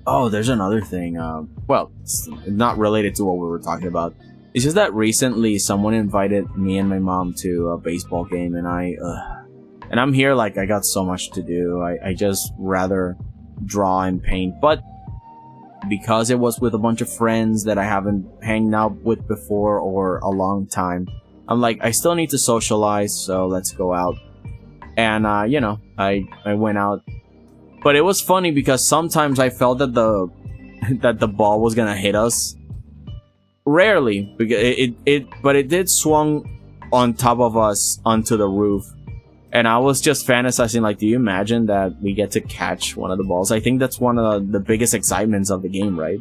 Oh, there's another thing. Well, it's not related to what we were talking about. It's just that recently someone invited me and my mom to a baseball game, and I'm here like I got so much to do. I just rather draw and paint, but because it was with a bunch of friends that I haven't hanged out with before or a long time, I'm like, I still need to socialize, so let's go out. And you know, I went out. But it was funny because sometimes I felt that the ball was gonna hit us. Rarely, because but it did swung on top of us onto the roof, and I was just fantasizing like, do you imagine that we get to catch one of the balls? I think that's one of the biggest excitements of the game, right?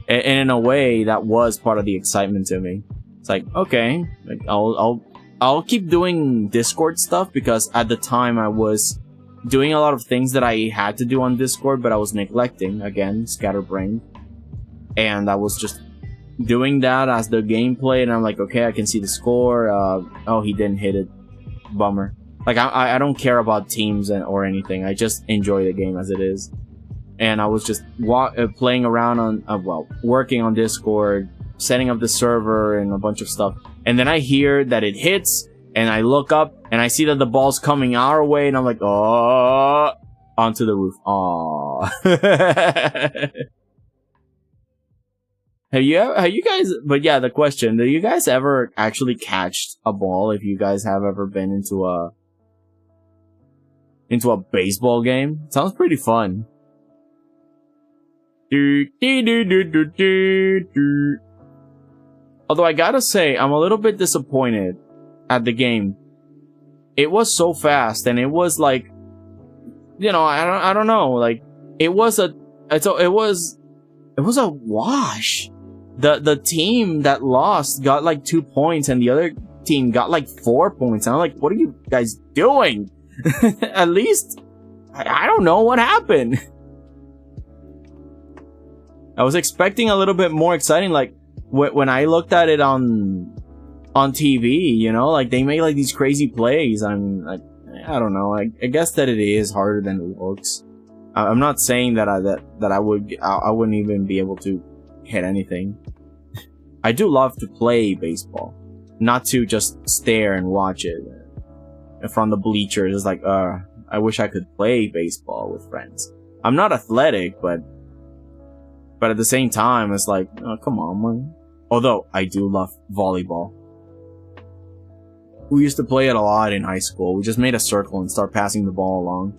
And in a way, that was part of the excitement to me. It's like, okay, like I'll keep doing Discord stuff because at the time I was doing a lot of things that I had to do on Discord, but I was neglecting, again, scatterbrained. And I was just doing that as the gameplay, and I'm like, okay, I can see the score. Oh, he didn't hit it. Bummer. Like, I don't care about teams or anything. I just enjoy the game as it is. And I was just playing around on, working on Discord, setting up the server and a bunch of stuff. And then I hear that it hits, and I look up, and I see that the ball's coming our way, and I'm like, oh, onto the roof. Aww. Have you guys, but yeah, the question, do you guys ever actually catch a ball if you guys have ever been into a baseball game? It sounds pretty fun. Although I gotta say, I'm a little bit disappointed at the game. It was so fast, and it was like, you know, I don't know, like, it was a wash. The team that lost got like 2 points, and the other team got like 4 points. And I'm like, what are you guys doing? At least, I don't know what happened. I was expecting a little bit more exciting, like, when I looked at it on TV, you know, like, they make like these crazy plays. I'm like, I don't know. I guess that it is harder than it looks. I'm not saying that I wouldn't even be able to hit anything. I do love to play baseball, not to just stare and watch it from the bleachers. It's like, I wish I could play baseball with friends. I'm not athletic, but at the same time, it's like, oh, come on, man. Although I do love volleyball. We used to play it a lot in high school. We just made a circle and start passing the ball along.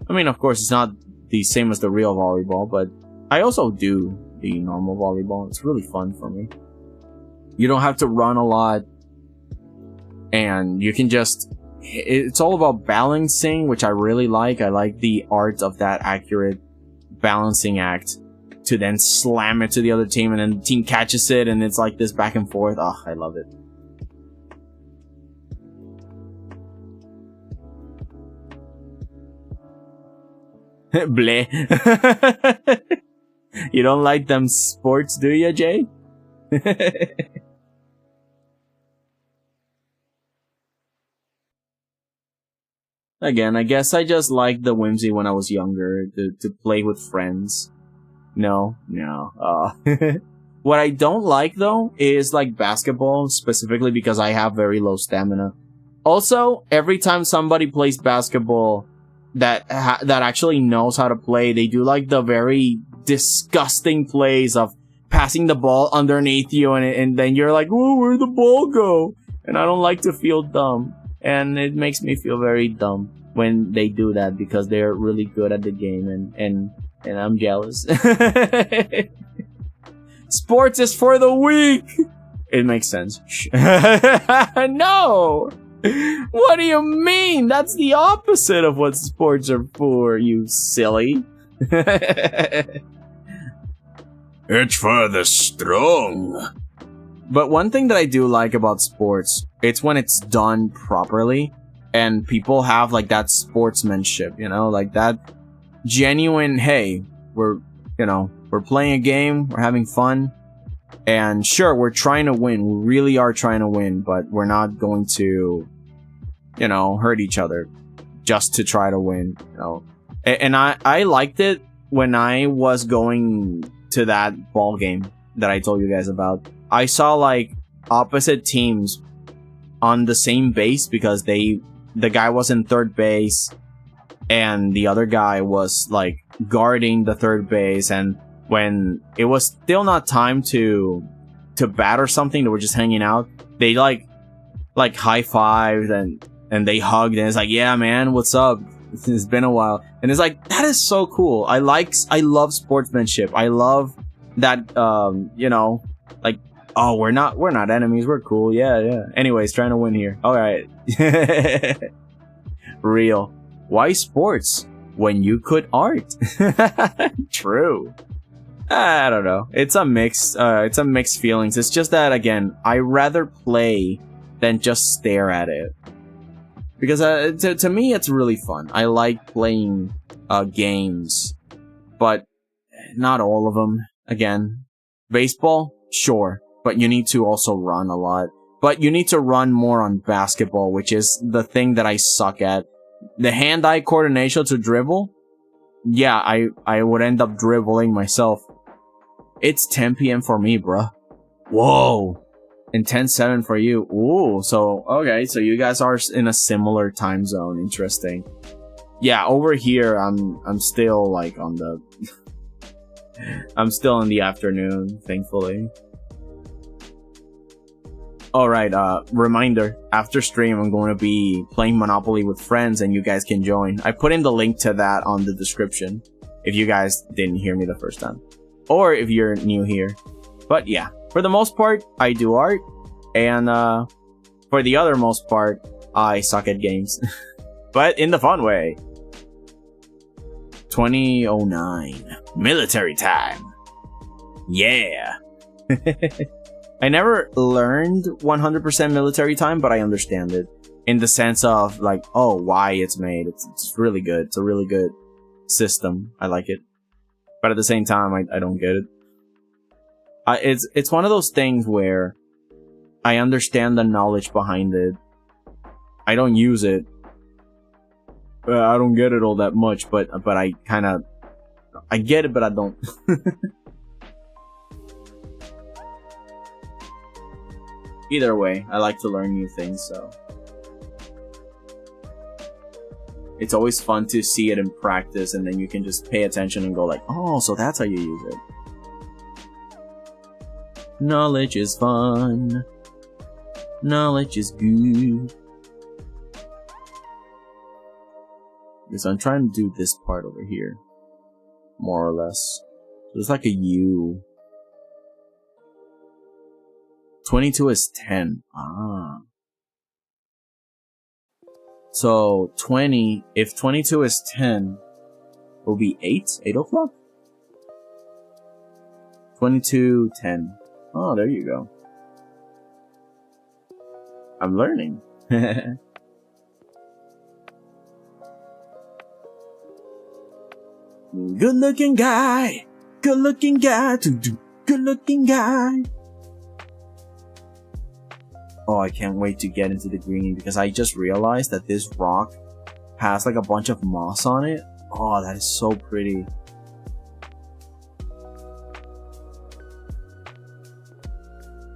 I mean, of course, it's not the same as the real volleyball, but I also do the normal volleyball. It's really fun for me. You don't have to run a lot, and you can just, it's all about balancing, which I really like. I like the art of that accurate balancing act to then slam it to the other team, and then the team catches it, and it's like this back and forth. Oh, I love it. Bleh. You don't like them sports, do you, Jay? Again, I guess I just liked the whimsy when I was younger, to play with friends. No. What I don't like, though, is like basketball, specifically because I have very low stamina. Also, every time somebody plays basketball that actually knows how to play, they do like the very disgusting plays of passing the ball underneath you, and then you're like, oh, where'd the ball go? And I don't like to feel dumb, and it makes me feel very dumb when they do that, because they're really good at the game, and I'm jealous. Sports is for the weak. It makes sense. No! What do you mean? That's the opposite of what sports are for, you silly. It's for the strong. But one thing that I do like about sports, it's when it's done properly, and people have like that sportsmanship, you know, like that genuine, hey, we're, you know, We're playing a game, we're having fun, and sure, we're trying to win. We really are trying to win, but we're not going to, you know, hurt each other just to try to win, you know. And I liked it when I was going to that ball game that I told you guys about. I saw like opposite teams on the same base because the guy was in third base and the other guy was like guarding the third base, and when it was still not time to bat or something, they were just hanging out, they like high-fived and they hugged, and it's like, yeah man, what's up, it's been a while. And it's like, that is so cool. I love sportsmanship. I love that, you know, like, oh, we're not enemies, we're cool. Yeah. Anyways, trying to win here. Alright. Real. Why sports when you could art? True. I don't know. It's a mix. It's a mixed feelings. It's just that, again, I rather play than just stare at it. Because to me, it's really fun. I like playing games, but not all of them. Again, baseball, sure, but you need to also run a lot. But you need to run more on basketball, which is the thing that I suck at. The hand-eye coordination to dribble, yeah, I would end up dribbling myself. It's 10 p.m. for me, bruh. Whoa. And 10-7 for you. Ooh, so, okay, so you guys are in a similar time zone. Interesting. Yeah, over here, I'm still, like, on the... I'm still in the afternoon, thankfully. Alright, reminder, after stream, I'm going to be playing Monopoly with friends, and you guys can join. I put in the link to that on the description, if you guys didn't hear me the first time. Or if you're new here. But yeah, for the most part, I do art, and for the other most part, I suck at games. But in the fun way. 2009. Military time. Yeah. I never learned 100% military time, but I understand it. In the sense of, like, oh, why it's made. It's really good. It's a really good system. I like it. But at the same time, I don't get it. It's one of those things where I understand the knowledge behind it. I don't use it. I don't get it all that much, but I kind of... I get it, but I don't. Either way, I like to learn new things, so... It's always fun to see it in practice, and then you can just pay attention and go like, oh, so that's how you use it. Knowledge is fun. Knowledge is good. Because I'm trying to do this part over here. More or less. So it's like a U. 22 is 10. Ah. So 20, if 22 is 10, it will be 8? 8 o'clock? 22, 10. Oh, there you go. I'm learning. Good looking guy. Good looking guy. Good looking guy. Oh, I can't wait to get into the green because I just realized that this rock has like a bunch of moss on it. Oh, that is so pretty.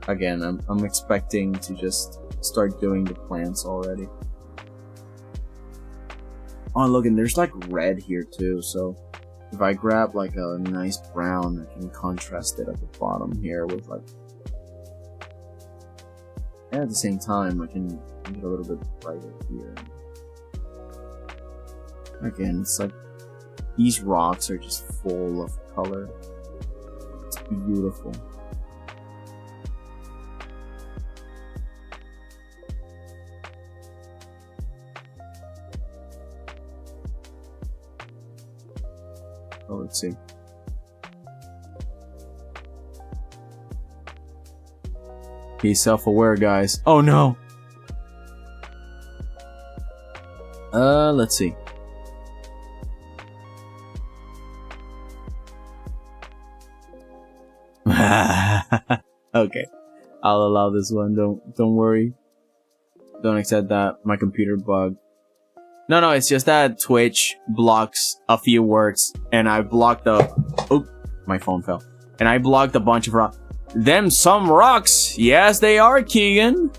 Again, I'm expecting to just start doing the plants already. Oh, look, and there's like red here too, so if I grab like a nice brown, I can contrast it at the bottom here with like... And at the same time, I can make it a little bit brighter here. Again, it's like these rocks are just full of color. It's beautiful. Oh, let's see. Be self-aware, guys. Oh no! Let's see. Okay. I'll allow this one. Don't worry. Don't accept that. My computer bugged. No, it's just that Twitch blocks a few words, and I blocked the... Oh, my phone fell. And I blocked a bunch of rocks. Them some rocks! Yes, they are, Keegan!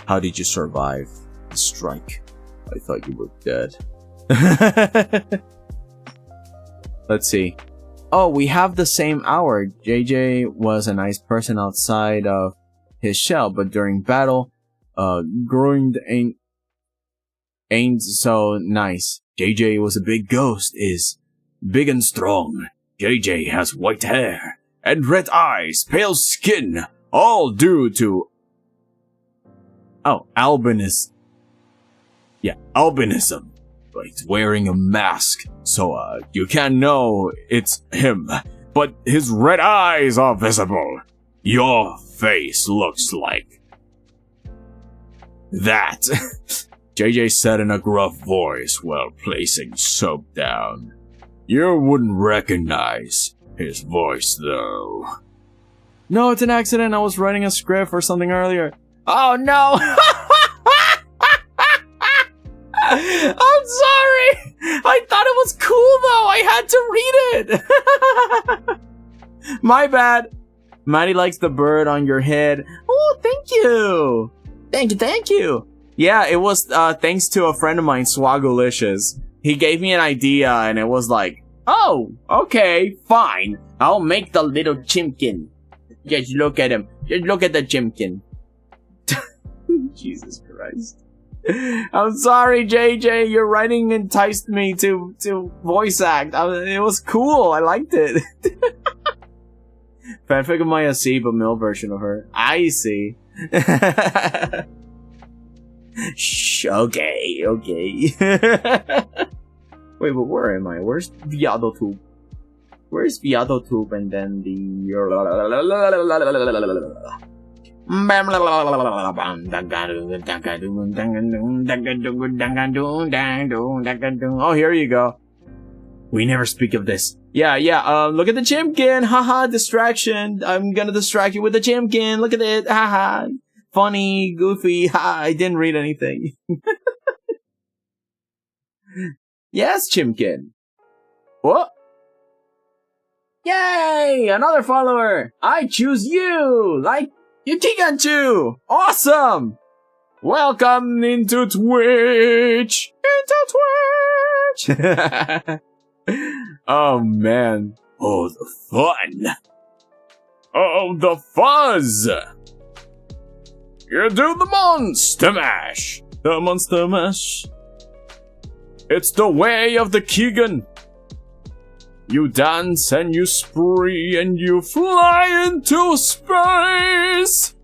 How did you survive the strike? I thought you were dead. Let's see. Oh, we have the same hour. JJ was a nice person outside of his shell, but during battle, growing ain't so nice. JJ was a big ghost, is big and strong. JJ has white hair and red eyes, pale skin, all due to albinism. Yeah, albinism. But he's wearing a mask, so you can't know it's him. But his red eyes are visible. Your face looks like that. JJ said in a gruff voice while placing soap down. You wouldn't recognize his voice, though. No, it's an accident. I was writing a script or something earlier. Oh, no! I'm sorry! I thought it was cool, though! I had to read it! My bad. Maddie likes the bird on your head. Oh, thank you! Thank you! Yeah, it was thanks to a friend of mine, Swagolicious. He gave me an idea, and it was like, oh, okay, fine. I'll make the little chimkin. Just look at him. Just look at the chimkin. Jesus Christ. I'm sorry, JJ. Your writing enticed me to voice act. It was cool. I liked it. Fanfic of Maya C, but male version of her. I see. Shh, okay. Wait, but where am I? Where's ViadoTube? Where's ViadoTube and then the... Oh, here you go. We never speak of this. Yeah, look at the chimkin. Haha, distraction. I'm gonna distract you with the chimkin. Look at it. Haha. Funny, goofy. Ha, I didn't read anything. Yes, chimkin. What? Yay! Another follower. I choose you. Like you, Pikachu. Awesome. Welcome into Twitch. Oh man. Oh, the fun. Oh, the fuzz. You do the monster mash. The monster mash. It's the way of the Keegan. You dance and you spree and you fly into space.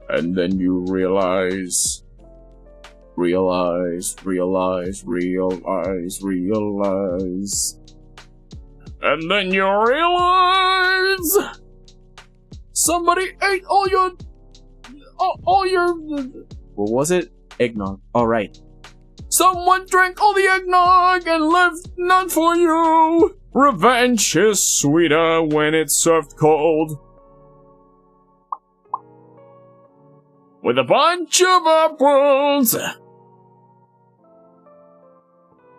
And then you realize. And then you realize somebody ate all your what was it? Eggnog. All right. Someone drank all the eggnog and left none for you. Revenge is sweeter when it's served cold. With a bunch of apples.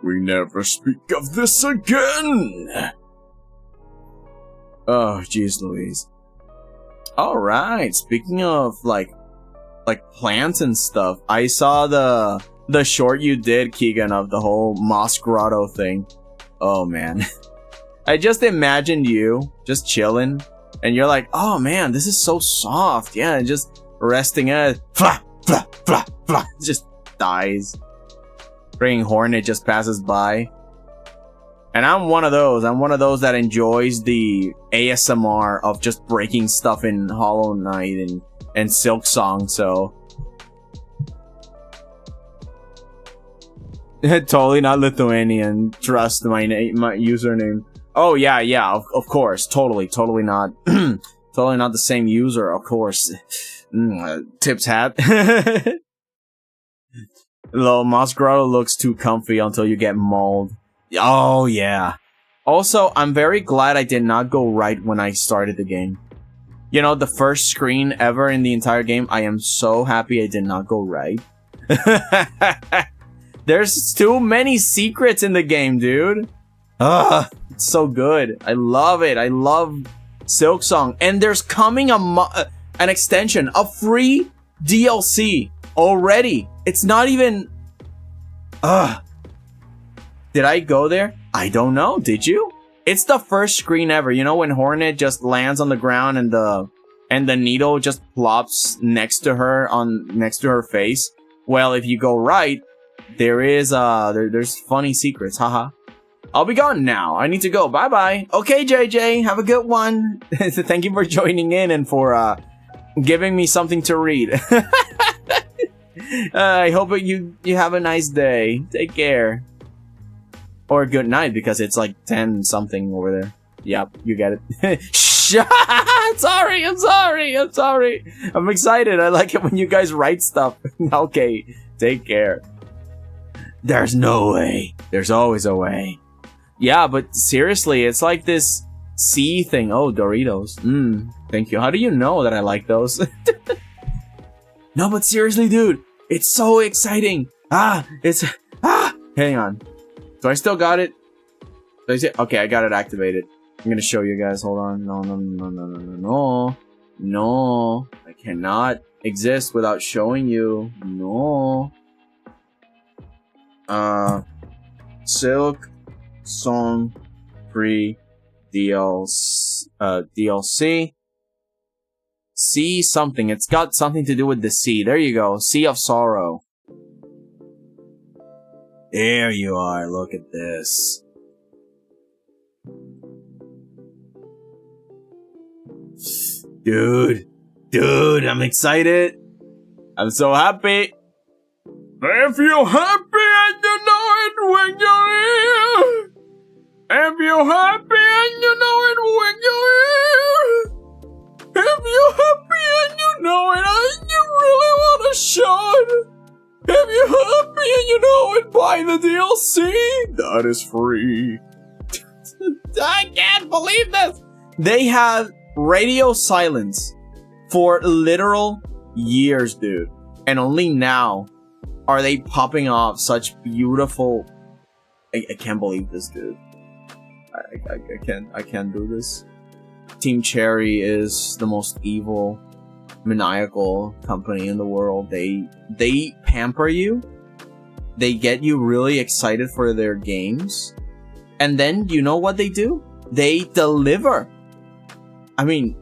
We never speak of this again. Oh, jeez Louise. Alright, speaking of, like plants and stuff, I saw the short you did, Keegan, of the whole Moss Grotto thing. Oh, man. I just imagined you just chilling, and you're like, oh, man, this is so soft. Yeah, just resting at flap, flap, flap, flap. Just dies. Ringing Hornet just passes by. And I'm one of those. I'm one of those that enjoys the ASMR of just breaking stuff in Hollow Knight and Silk Song, so... Totally not Lithuanian. Trust my username. Oh, yeah, of course. Totally not. Totally not the same user, of course. Tips hat. Though Moss Grotto looks too comfy until you get mauled. Oh, yeah. Also, I'm very glad I did not go right when I started the game. You know, the first screen ever in the entire game, I am so happy I did not go right. There's too many secrets in the game, dude. It's so good. I love it. I love Silksong. And there's coming an extension, a free DLC already. It's not even... Did I go there? I don't know. Did you? It's the first screen ever. You know when Hornet just lands on the ground and the needle just plops next to her face? Well, if you go right, there is there's funny secrets. Haha. I'll be gone now. I need to go. Bye bye. Okay, JJ. Have a good one. Thank you for joining in and for giving me something to read. I hope you have a nice day. Take care. Or good night, because it's like 10 something over there. Yep, you get it. Sorry. I'm excited. I like it when you guys write stuff. Okay, take care. There's no way. There's always a way. Yeah, but seriously, it's like this C thing. Oh, Doritos. Thank you. How do you know that I like those? No, but seriously, dude. It's so exciting. Hang on. So I still got it. Okay, I got it activated. I'm gonna show you guys. Hold on. No. I cannot exist without showing you. No. Silksong free DLC. C something. It's got something to do with the sea. There you go. Sea of Sorrow. There you are, look at this. Dude, I'm excited. I'm so happy. If you're happy and you know it when you're here. If you're happy and you know it when you're here. If you're happy and you know it and you really want to show it. If you're happy and you know it, buy the DLC. That is free. I can't believe this. They have radio silence for literal years, dude. And only now are they popping off such beautiful... I can't believe this, dude. I can't do this. Team Cherry is the most evil, maniacal company in the world. They pamper you. They get you really excited for their games. And then, you know what they do? They deliver. I mean,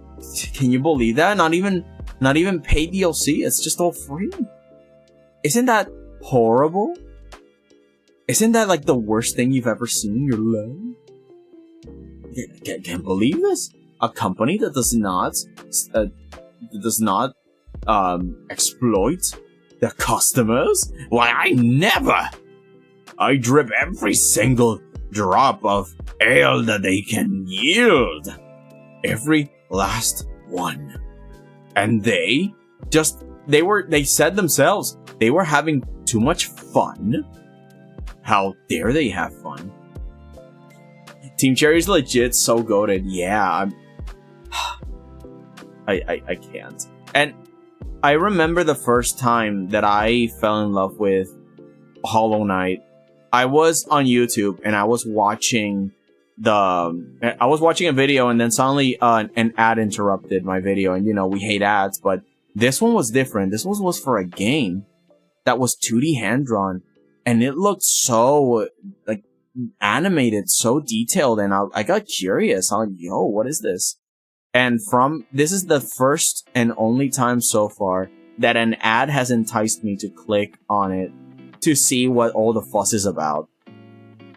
can you believe that? Not even paid DLC. It's just all free. Isn't that horrible? Isn't that like the worst thing you've ever seen in your life? Can't believe this. A company that does not exploit their customers? Why, I never! I drip every single drop of ale that they can yield. Every last one. And they said themselves, they were having too much fun. How dare they have fun? Team Cherry's legit so goated. Yeah, I can't. And I remember the first time that I fell in love with Hollow Knight. I was on YouTube and I was watching a video, and then suddenly an ad interrupted my video. And you know, we hate ads, but this one was different. This one was for a game that was 2D hand drawn, and it looked so like animated, so detailed, and I got curious. I'm like, yo, what is this? And this is the first and only time so far that an ad has enticed me to click on it to see what all the fuss is about.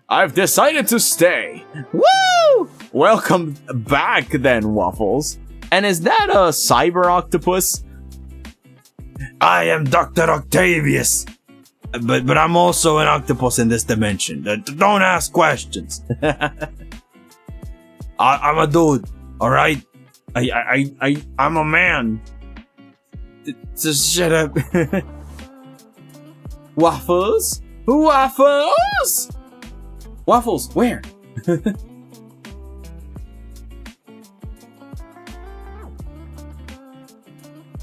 I've decided to stay. Woo! Welcome back then, Waffles. And is that a cyber octopus? I am Dr. Octavius. But I'm also an octopus in this dimension. Don't ask questions. I'm a dude, alright? I'm a man. Just shut up. Waffles? Waffles? Waffles, where?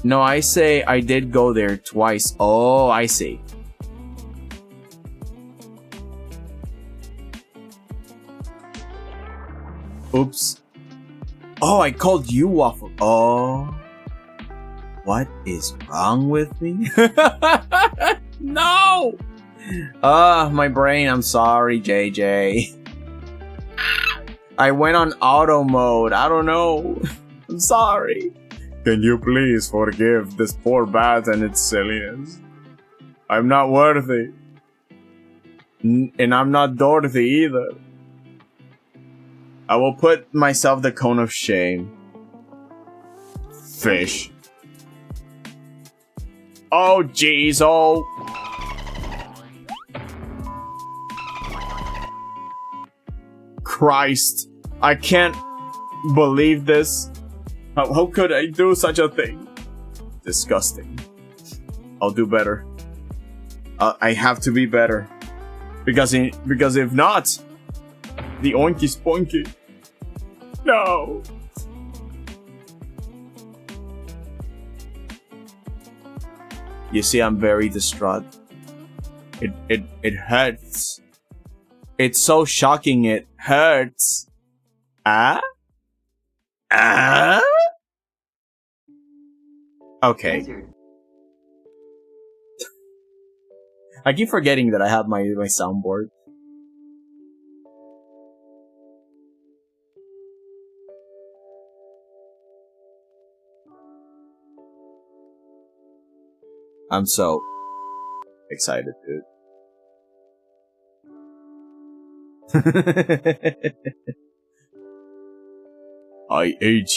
No, I say I did go there twice. Oh, I see. Oops. Oh, I called you waffle. Oh. What is wrong with me? No! My brain. I'm sorry, JJ. I went on auto mode. I don't know. I'm sorry. Can you please forgive this poor bat and its silliness? I'm not worthy. And I'm not Dorothy either. I will put myself the cone of shame. Fish. Oh, jeez, oh. Christ. I can't believe this. How could I do such a thing? Disgusting. I'll do better. I have to be better. Because if not, the oinky spoinky. No. You see, I'm very distraught. It hurts. It's so shocking, it hurts. Ah? Ah? Okay. I keep forgetting that I have my soundboard. I'm so excited, dude. I ate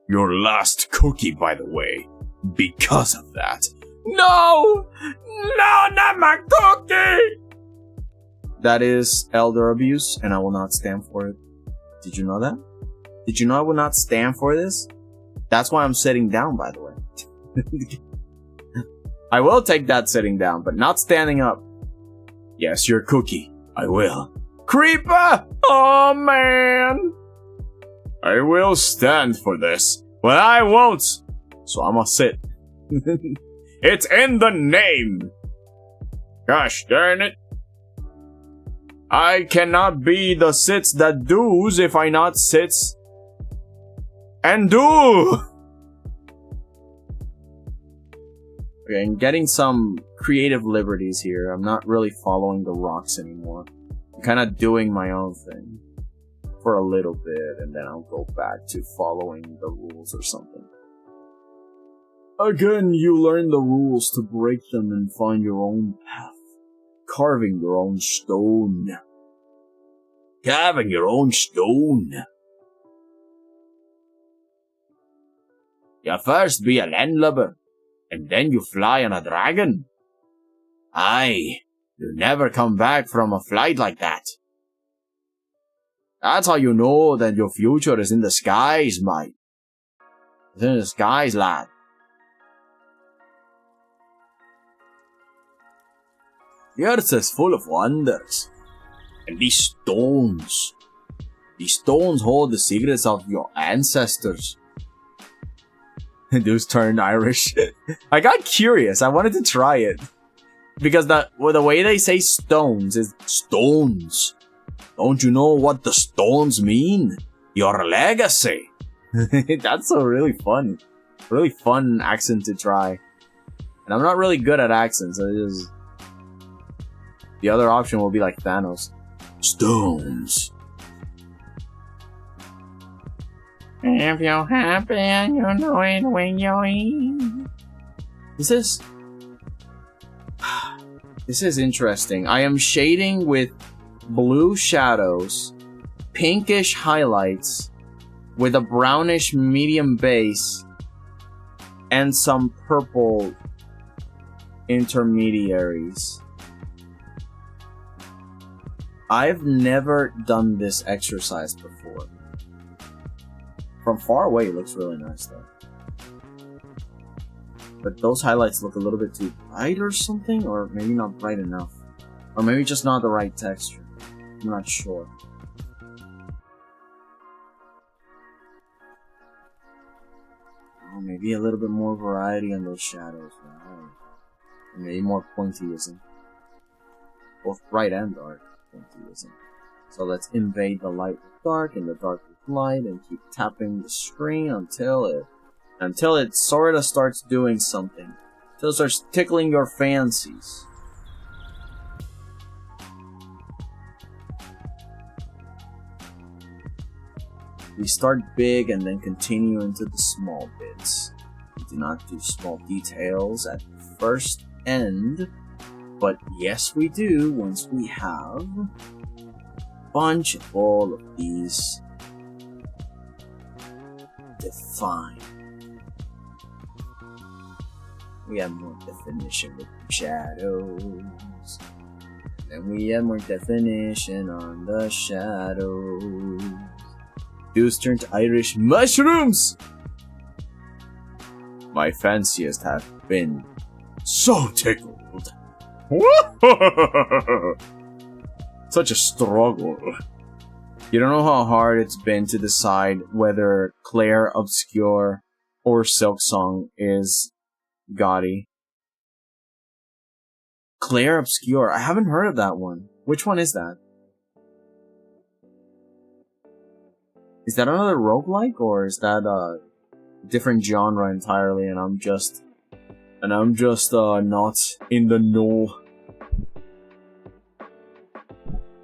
your last cookie, by the way, because of that. No! No, not my cookie! That is elder abuse, and I will not stand for it. Did you know that? Did you know I will not stand for this? That's why I'm sitting down, by the way. I will take that sitting down, but not standing up. Yes, your cookie. I will. Creeper! Oh, man! I will stand for this. But I won't! So I'ma sit. It's in the name! Gosh darn it. I cannot be the sits that do's if I not sits and do! Okay, I'm getting some creative liberties here. I'm not really following the rocks anymore. I'm kind of doing my own thing for a little bit, and then I'll go back to following the rules or something. Again, you learn the rules to break them and find your own path. Carving your own stone. Carving your own stone. You first be a landlubber, and then you fly on a dragon. Aye, you never come back from a flight like that. That's how you know that your future is in the skies, mate. It's in the skies, lad. The earth is full of wonders. And these stones hold the secrets of your ancestors. Dudes turned Irish. I got curious. I wanted to try it. Because the way they say stones is stones. Don't you know what the stones mean? Your legacy. That's a really fun accent to try. And I'm not really good at accents. The other option will be like Thanos. Stones. If you're happy and you know it when you're in. This is interesting. I am shading with blue shadows, pinkish highlights, with a brownish medium base, and some purple intermediaries. I've never done this exercise before. From far away, it looks really nice though. But those highlights look a little bit too bright or something, or maybe not bright enough. Or maybe just not the right texture. I'm not sure. Oh, maybe a little bit more variety on those shadows. Right? And maybe more pointyism. Both bright and dark pointyism. So let's invade the light with dark and the dark with light and keep tapping the screen until it sort of starts doing something. Until it starts tickling your fancies. We start big and then continue into the small bits. We do not do small details at the first end, but yes we do once we have a bunch of all of these defined. We have more definition with the shadows. And we have more definition on the shadows. Dudes turn to Irish mushrooms! My fanciest have been so tickled. Such a struggle. You don't know how hard it's been to decide whether 𝐀𝐫𝐭 or 𝐿𝐀 is gaudy. 𝐀𝐫𝐭, I haven't heard of that one. Which one is that? Is that another roguelike, or is that a different genre entirely, and I'm just not in the know?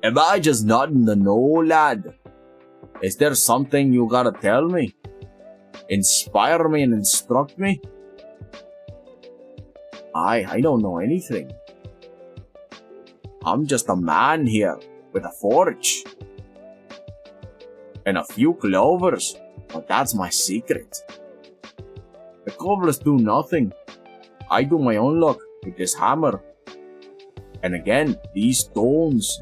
Am I just not in the know, lad? Is there something you gotta tell me? Inspire me and instruct me? I don't know anything. I'm just a man here with a forge. And a few clovers, but that's my secret. The cobblers do nothing. I do my own luck with this hammer. And again, these stones.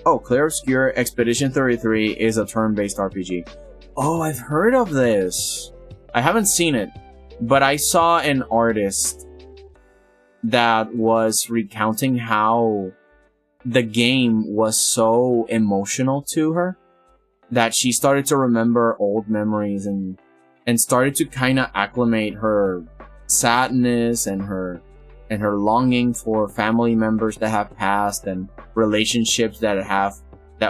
Oh, 𝐀𝐫𝐭 Expedition 33 is a turn-based RPG. Oh, I've heard of this. I haven't seen it. But I saw an artist that was recounting how the game was so emotional to her that she started to remember old memories and started to kind of acclimate her sadness and her longing for family members that have passed and relationships that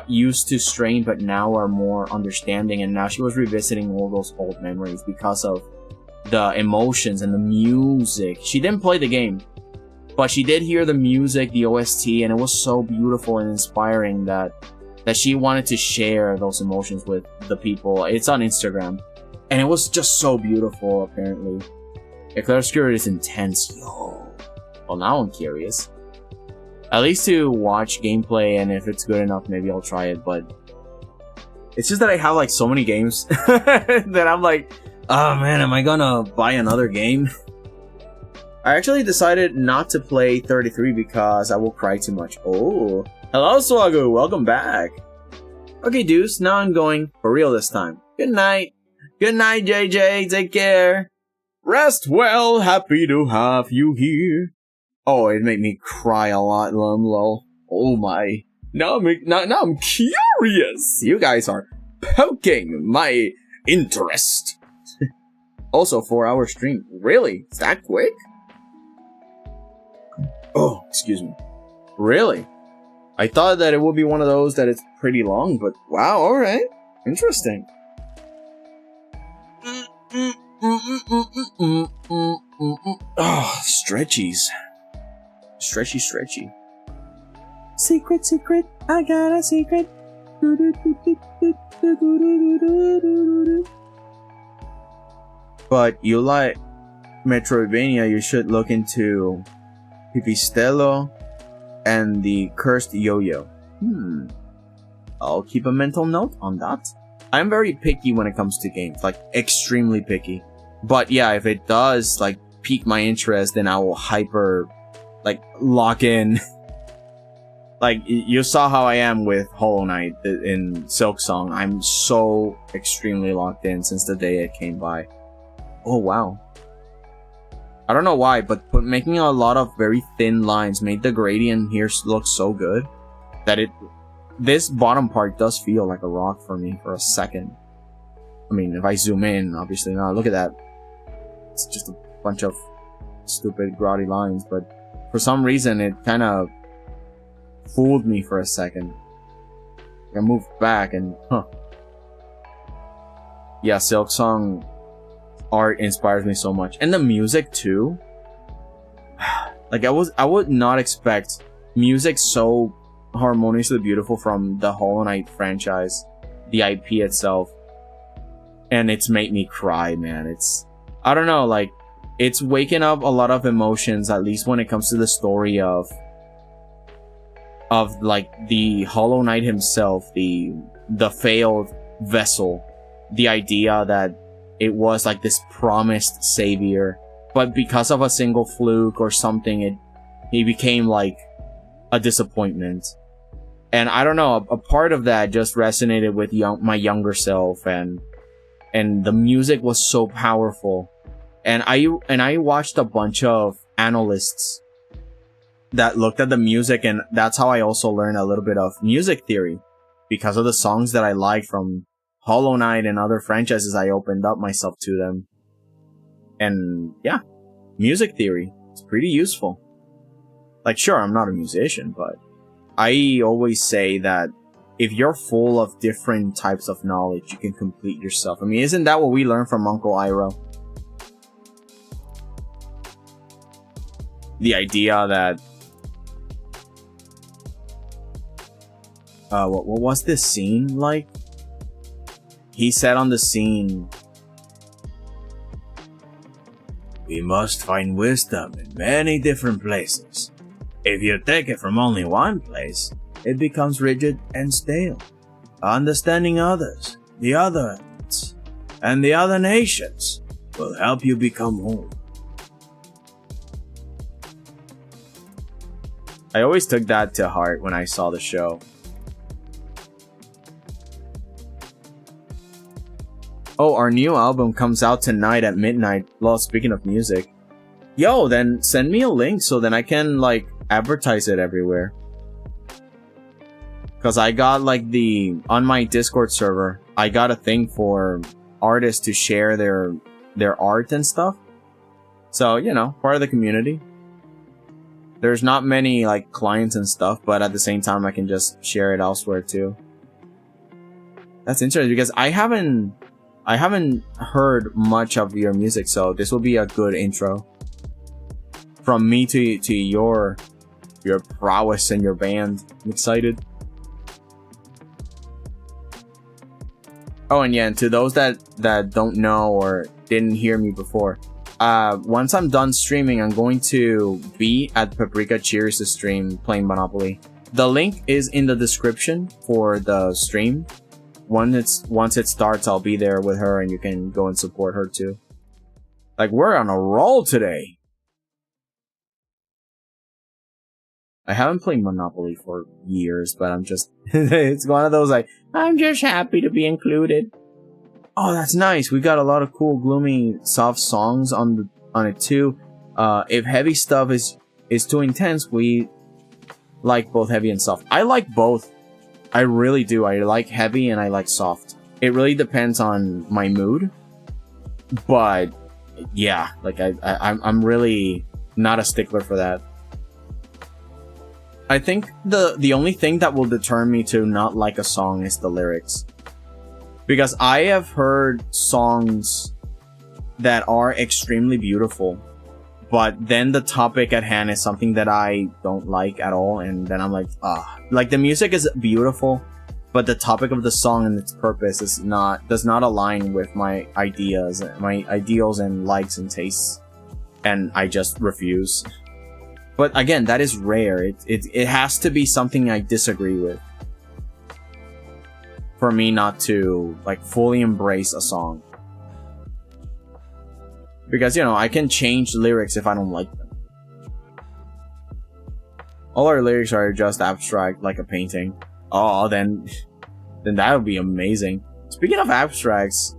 used to strain but now are more understanding, and now she was revisiting all those old memories because of the emotions and the music. She didn't play the game, but she did hear the music, the OST, and it was so beautiful and inspiring that she wanted to share those emotions with the people. It's on Instagram, and it was just so beautiful, apparently. 𝐀𝐫𝐭 is intense, yo. Well, now I'm curious. At least to watch gameplay, and if it's good enough, maybe I'll try it, but it's just that I have like so many games that I'm like, oh man, am I gonna buy another game? I actually decided not to play 33 because I will cry too much. Oh, hello Swagu, welcome back. Okay dudes, now I'm going for real this time. Good night. Good night JJ, take care. Rest well, happy to have you here. Oh, it made me cry a lot, lol. Oh my. Now I'm curious. You guys are poking my interest. Also, 4-hour stream. Really? Is that quick? Oh, excuse me. Really? I thought that it would be one of those that it's pretty long, but wow, alright. Interesting. Oh, stretchies. Stretchy. Secret, I got a secret. But you like Metroidvania, you should look into Pipistrello and the Cursed Yo-Yo. I'll keep a mental note on that. I'm very picky when it comes to games, like extremely picky. But yeah, if it does like pique my interest, then I will hyper like lock in. Like you saw how I am with Hollow Knight in 𝐿𝐀. I'm so extremely locked in since the day it came by. Oh wow. I don't know why, but making a lot of very thin lines made the gradient here look so good that this bottom part does feel like a rock for me for a second. I mean, if I zoom in, obviously not. Look at that. It's just a bunch of stupid grotty lines, but for some reason it kind of fooled me for a second. I moved back and yeah, 𝐀𝐫_𝐭 art inspires me so much, and the music too. Like I would not expect music so harmoniously beautiful from the Hollow Knight franchise, the IP itself, and it's made me cry, man. I don't know, like it's waking up a lot of emotions, at least when it comes to the story of like the Hollow Knight himself, the failed vessel, the idea that it was like this promised savior, but because of a single fluke or something, he became like a disappointment. And I don't know, a part of that just resonated with my younger self, and the music was so powerful. And I watched a bunch of analysts that looked at the music, and that's how I also learned a little bit of music theory. Because of the songs that I liked from Hollow Knight and other franchises, I opened up myself to them. And yeah, music theory, it's pretty useful. Like, sure, I'm not a musician, but I always say that if you're full of different types of knowledge, you can complete yourself. I mean, isn't that what we learned from Uncle Iroh? The idea that what was this scene like? He said on the scene, "We must find wisdom in many different places. If you take it from only one place, it becomes rigid and stale. Understanding others, the others, and the other nations will help you become whole." I always took that to heart when I saw the show. Oh, our new album comes out tonight at midnight. Well, speaking of music. Yo, then send me a link so then I can, like, advertise it everywhere. Because I got, like, on my Discord server, I got a thing for artists to share their art and stuff. So, you know, part of the community. There's not many, like, clients and stuff, but at the same time, I can just share it elsewhere, too. That's interesting, because I haven't heard much of your music, so this will be a good intro from me to your prowess and your band. I'm excited. Oh, and yeah, and to those that don't know or didn't hear me before, once I'm done streaming, I'm going to be at Paprika Cheers' stream playing Monopoly. The link is in the description for the stream. Once it starts, I'll be there with her, and you can go and support her too. Like, we're on a roll today. I haven't played Monopoly for years, but I'm just it's one of those, like, I'm just happy to be included. Oh, that's nice. We got a lot of cool, gloomy, soft songs on it too. If heavy stuff is too intense, we like both heavy and soft. I like both. I really do. I like heavy and I like soft. It really depends on my mood. But yeah, like I'm really not a stickler for that. I think the only thing that will deter me to not like a song is the lyrics. Because I have heard songs that are extremely beautiful, but then the topic at hand is something that I don't like at all, and then I'm like, like, the music is beautiful, but the topic of the song and its purpose does not align with my ideas, my ideals and likes and tastes, and I just refuse. But again, that is rare. It has to be something I disagree with for me not to, like, fully embrace a song. Because, you know, I can change lyrics if I don't like them. All our lyrics are just abstract, like a painting. Oh, then that would be amazing. Speaking of abstracts,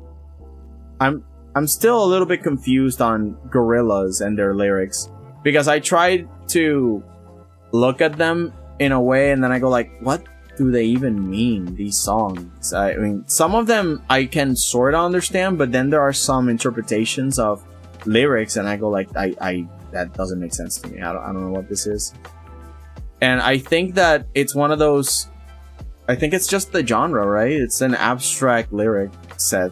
I'm still a little bit confused on Gorillaz and their lyrics, because I tried to look at them in a way and then I go like, what do they even mean, these songs? I mean, some of them I can sort of understand, but then there are some interpretations of lyrics and I go like, that doesn't make sense to me. I don't know what this is. And I think that it's one of those, I think it's just the genre, right? It's an abstract lyric set.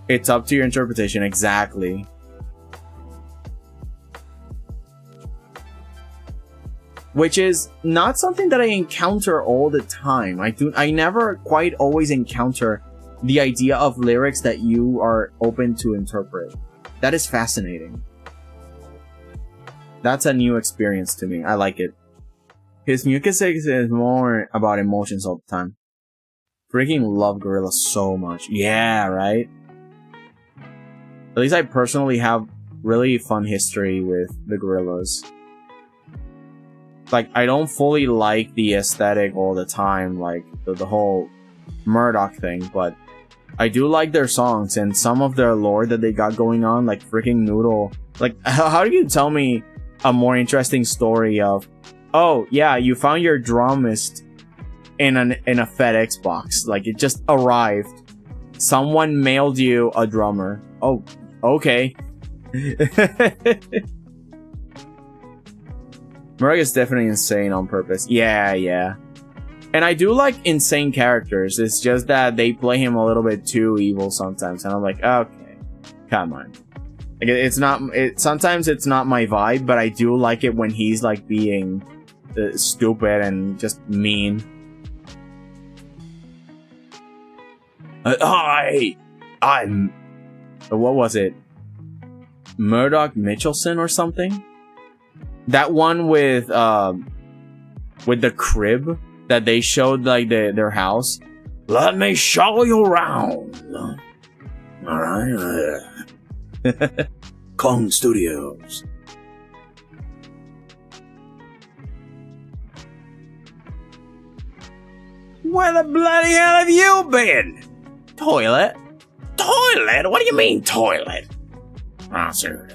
It's up to your interpretation. Exactly. Which is not something that I encounter all the time. I never quite always encounter the idea of lyrics that you are open to interpret. That is fascinating. That's a new experience to me. I like it. His music is more about emotions all the time. Freaking love Gorillaz so much. Yeah, right? At least I personally have really fun history with the Gorillaz. Like, I don't fully like the aesthetic all the time, like the whole Murdoch thing, but I do like their songs and some of their lore that they got going on, like freaking Noodle. Like, how do you tell me a more interesting story of, oh yeah, you found your drumist in a FedEx box, like it just arrived, someone mailed you a drummer. Oh, okay. Murdoch is definitely insane on purpose. Yeah. And I do like insane characters. It's just that they play him a little bit too evil sometimes. And I'm like, okay, come on. Like, sometimes it's not my vibe, but I do like it when he's like being stupid and just mean. I'm... What was it? Murdoch Mitchelson or something? That one with the crib that they showed, like their house. Let me show you around. All right. Kong Studios. Where the bloody hell have you been? Toilet? Toilet? What do you mean toilet? Oh, sir.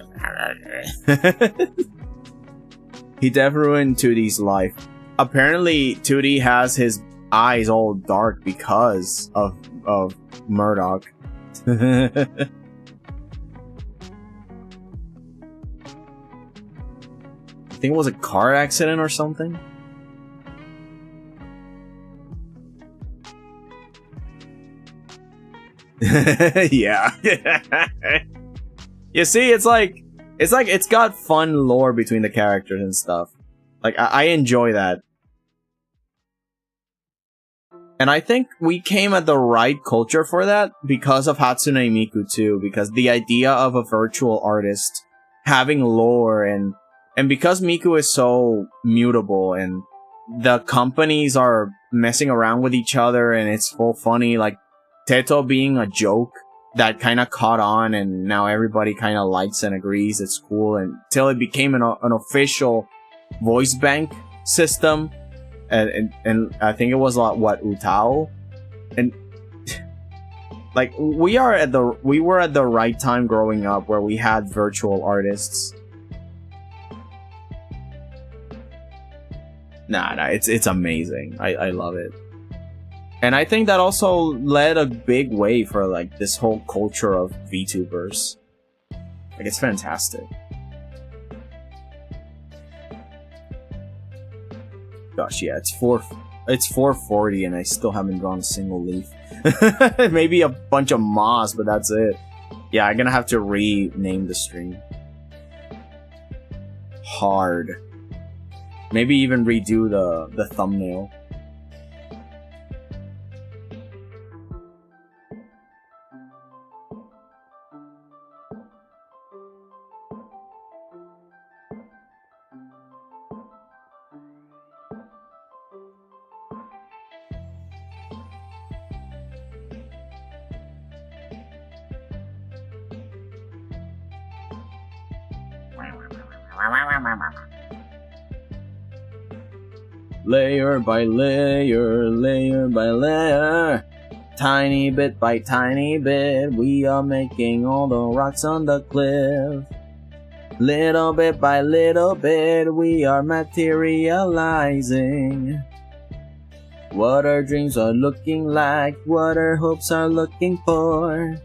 He definitely ruined 2D's life. Apparently, 2D has his eyes all dark because of Murdoch. I think it was a car accident or something. Yeah. You see, it's got fun lore between the characters and stuff. Like, I enjoy that. And I think we came at the right culture for that because of Hatsune Miku too, because the idea of a virtual artist having lore and because Miku is so mutable and the companies are messing around with each other and it's full funny, like Teto being a joke that kind of caught on and now everybody kind of likes and agrees it's cool until it became an official voice bank system. And I think it was like what Utao, and like we were at the right time growing up where we had virtual artists. Nah, it's amazing. I love it, and I think that also led a big way for like this whole culture of VTubers. Like, it's fantastic. Gosh, yeah, it's 4:40 and I still haven't drawn a single leaf. Maybe a bunch of moss, but that's it. Yeah, I'm gonna have to rename the stream. Hard. Maybe even redo the thumbnail. Layer by layer, layer by layer. Tiny bit by tiny bit, we are making all the rocks on the cliff. Little bit by little bit, we are materializing what our dreams are looking like, what our hopes are looking for.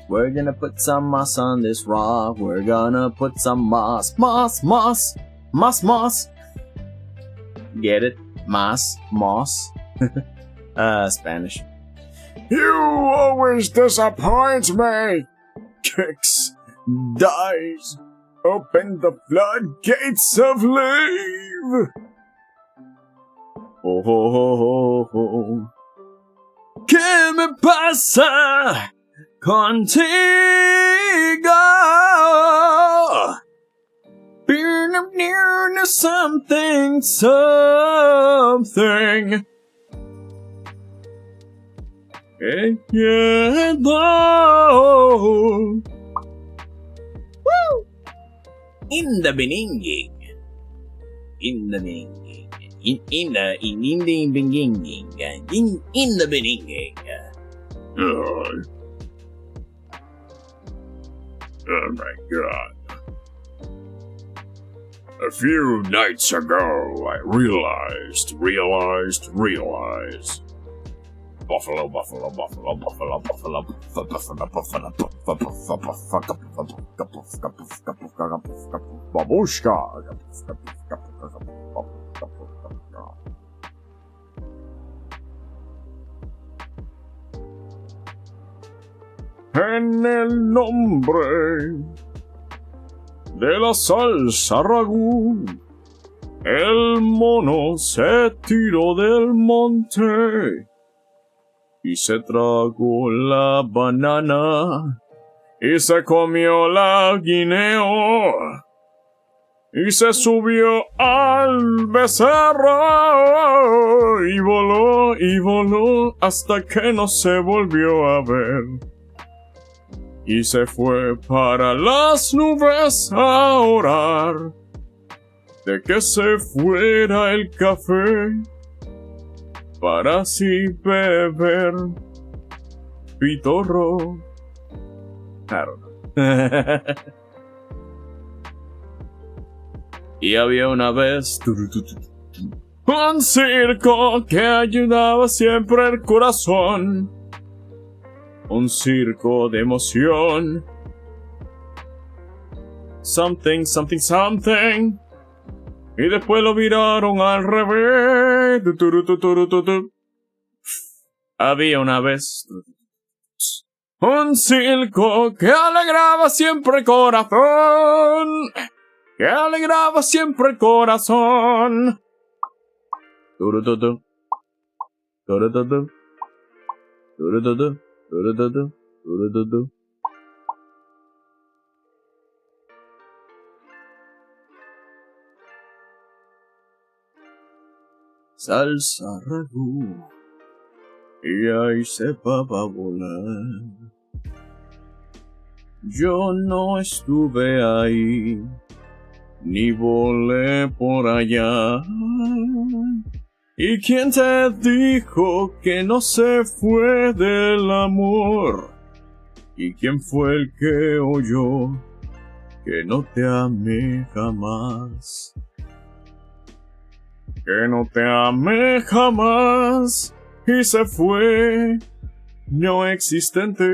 We're gonna put some moss on this rock, we're gonna put some moss. Get it? Moss? Spanish. You always disappoint me. Kicks, dies, open the floodgates of life. Oh, oh, oh, oh, oh. ¿Qué me pasa contigo? Something. Woo! In the beginning. In the beginning. In the beginning. Oh my god. A few nights ago, I realized. Buffalo. Babushka. En el nombre de la salsa ragú, el mono se tiró del monte y se tragó la banana y se comió la guineo y se subió al becerro y voló hasta que no se volvió a ver. Y se fue para las nubes a orar de que se fuera el café para así beber pitorro. I don't know. Y había una vez un circo que ayudaba siempre el corazón. Un circo de emoción. Something. Y después lo viraron al revés. Había una vez un circo que alegraba siempre el corazón. Salsa ragú, y ahí se va a volar. Yo no estuve ahí, ni volé por allá. ¿Y quién te dijo que no se fue del amor? ¿Y quién fue el que oyó que no te amé jamás? Que no te amé jamás y se fue no existente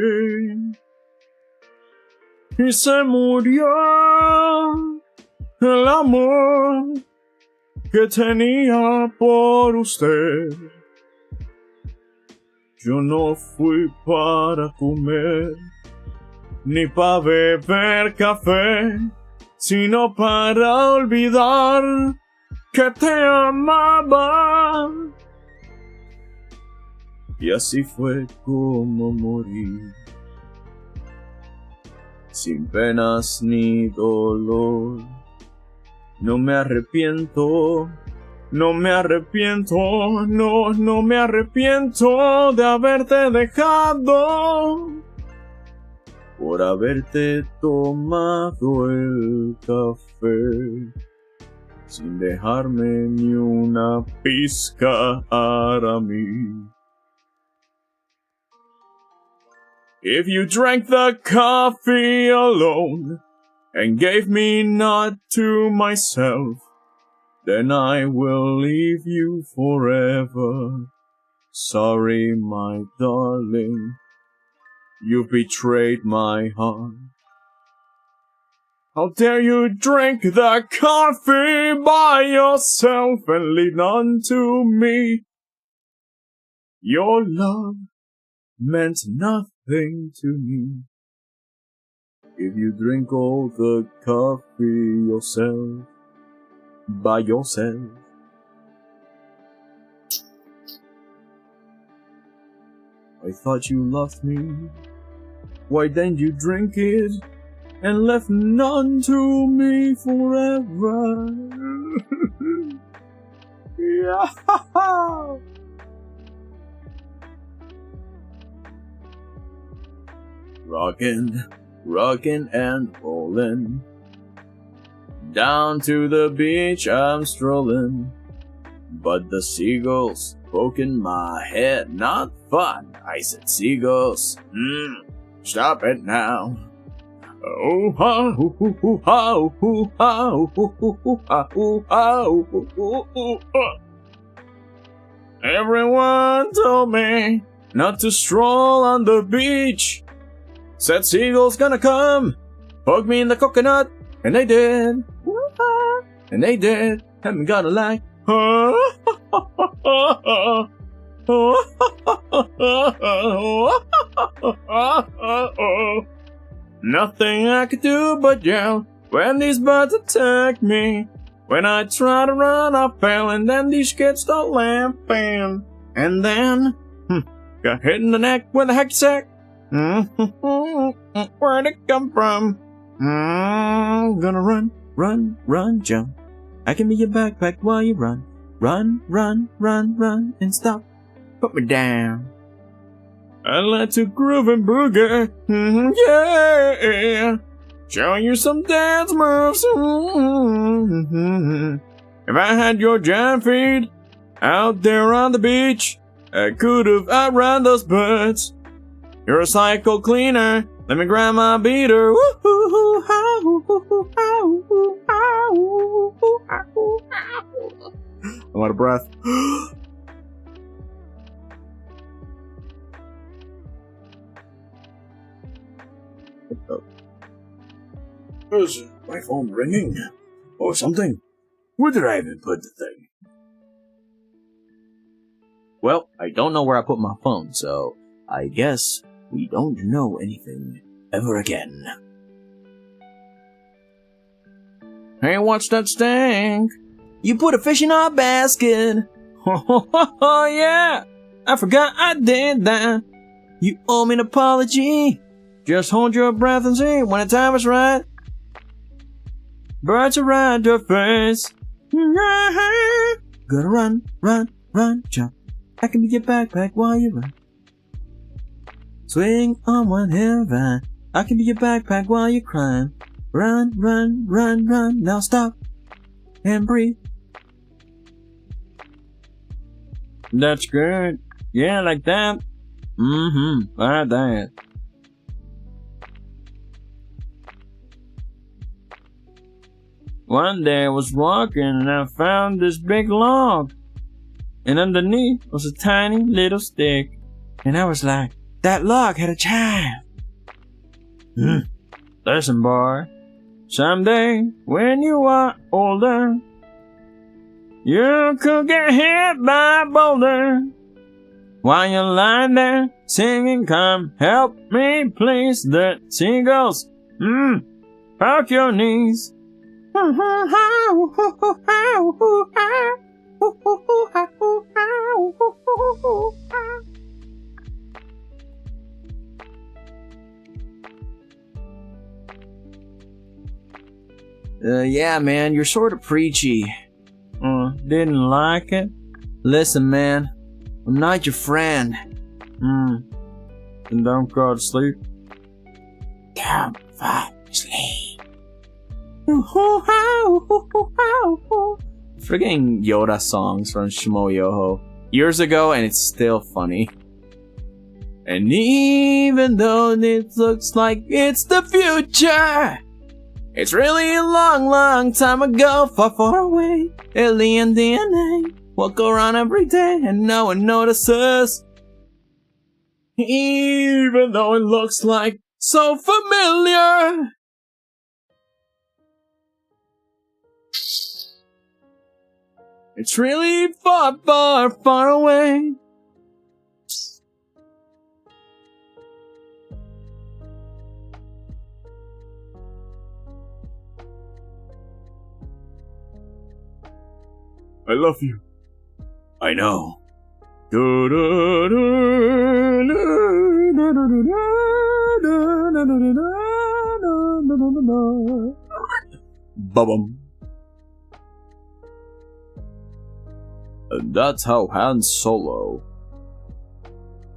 y se murió el amor que tenía por usted. Yo no fui para comer ni para beber café, sino para olvidar que te amaba. Y así fue como morí, sin penas ni dolor. No me arrepiento de haberte dejado, por haberte tomado el café, sin dejarme ni una pizca para mí. If you drank the coffee alone and gave me not to myself, then I will leave you forever. Sorry, my darling, you've betrayed my heart. How dare you drink the coffee by yourself and leave none to me? Your love meant nothing to me. If you drink all the coffee yourself, by yourself. I thought you loved me. Why didn't you drink it and left none to me forever? Yeah. Rockin' and rollin'. Down to the beach I'm strolling, but the seagulls poking my head, not fun. I said, seagulls, stop it now. Oh, ha, hoo, hoo, hoo, ha, hoo, ha, hoo, hoo, hoo, ha, hoo, ha, hoo, hoo, hoo, ha. Everyone told me not to stroll on the beach. Said seagulls gonna come, poke me in the coconut, and they did. And they did. Haven't got a lie. Nothing I could do but yell when these birds attacked me. When I tried to run, I fell, and then these kids start laughing. And then, got hit in the neck with a hacky sack. Where'd it come from? Gonna run, jump. I can be your backpack while you run. Run, and stop. Put me down. I like to groove and boogie, yeah. Showing you some dance moves. If I had your giant feet out there on the beach, I could have outrun those birds. You're a cycle cleaner. Let me grab my beater. I'm out of breath. Is my phone ringing? Or something? Where did I even put the thing? Well, I don't know where I put my phone, so I guess we don't know anything ever again. Hey, what's that stink? You put a fish in our basket. Oh, yeah! I forgot I did that. You owe me an apology. Just hold your breath and see when the time is right. Birds around your face. Gotta run, jump. I can be your backpack while you run. Swing on one hill vine. I can be your backpack while you climb. Run. Now stop and breathe. That's good. Yeah, like that. Like that. One day I was walking and I found this big log. And underneath was a tiny little stick. And I was like, that log had a child. Listen, boy. Someday, when you are older, you could get hit by a boulder. While you're lying there singing, come help me please. The seagulls, poke your knees. Yeah, man, you're sort of preachy. Didn't like it? Listen, man, I'm not your friend. And don't go to sleep. Come, fall asleep. Freaking Yoda songs from Shmo Yoho years ago, and it's still funny. And even though it looks like it's the future, it's really a long, long time ago, far, far away. Alien DNA walk around every day and no one notices. Even though it looks like so familiar. It's really far, far, far away. I love you. I know. Ba-bum. And that's how Han Solo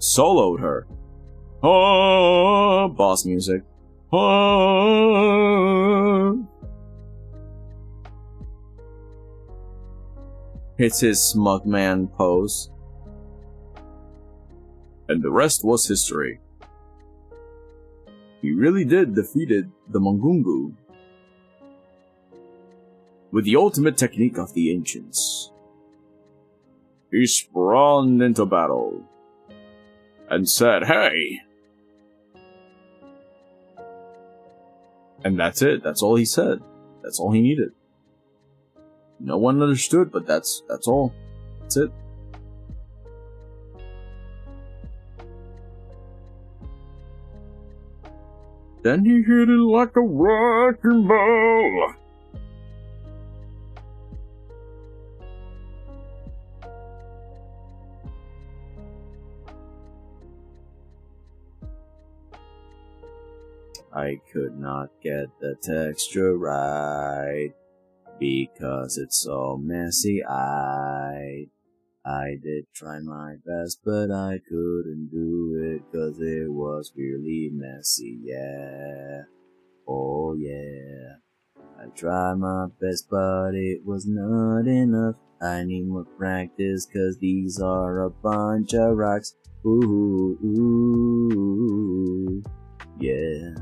soloed her. Oh, boss music. Oh. It's his smug man pose. And the rest was history. He really did defeated the Mongungu with the ultimate technique of the ancients. He sprung into battle and said, "Hey!" And that's it. That's all he said. That's all he needed. No one understood, but that's all. That's it. Then he hit it like a wrecking ball. I could not get the texture right because it's so messy. I did try my best, but I couldn't do it cause it was really messy. Yeah, oh yeah. I tried my best, but it was not enough. I need more practice cause these are a bunch of rocks. Ooh, ooh, yeah.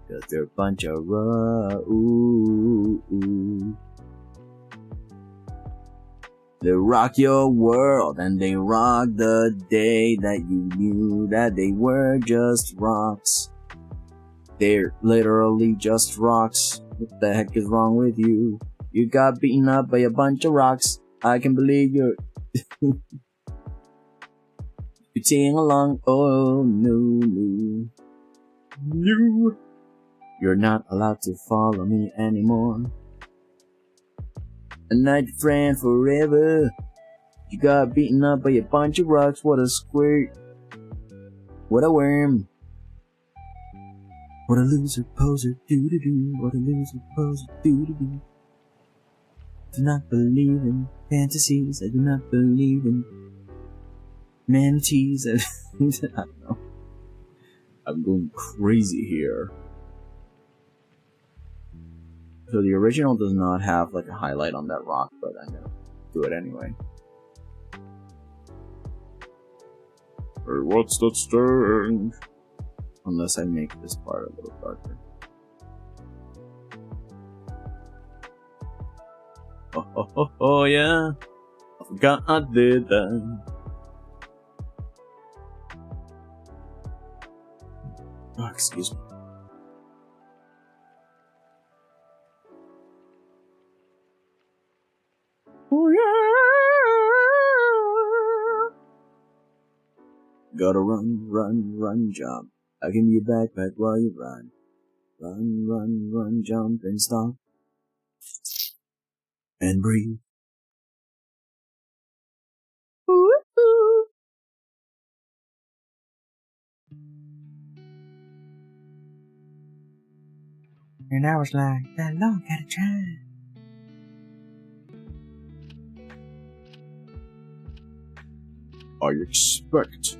Cause they're a bunch of rocks. Ooh, ooh. They rock your world and they rock the day that you knew that they were just rocks. They're literally just rocks. What the heck is wrong with you? You got beaten up by a bunch of rocks. I can believe you're you're singing along. Oh no. You're not allowed to follow me anymore. A night friend forever. You got beaten up by a bunch of rocks. What a squirt. What a worm. What a loser poser do-do-do. What a loser poser do-do-do. Do not believe in fantasies. I do not believe in manatees. I don't know. I'm going crazy here. So the original does not have like a highlight on that rock, but I'm gonna do it anyway. Hey, what's that stench? Unless I make this part a little darker. Oh yeah. I forgot I did that. Oh, excuse me. Oh yeah. Gotta run, jump. I can be a backpack while you run. Run, jump and stop. And breathe. Ooh, ooh. And I was like, that long gotta try. I expect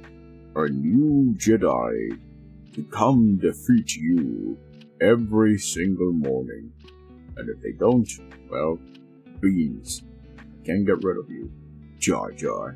a new Jedi to come defeat you every single morning. And if they don't, well, beans. I can't get rid of you, Jar Jar.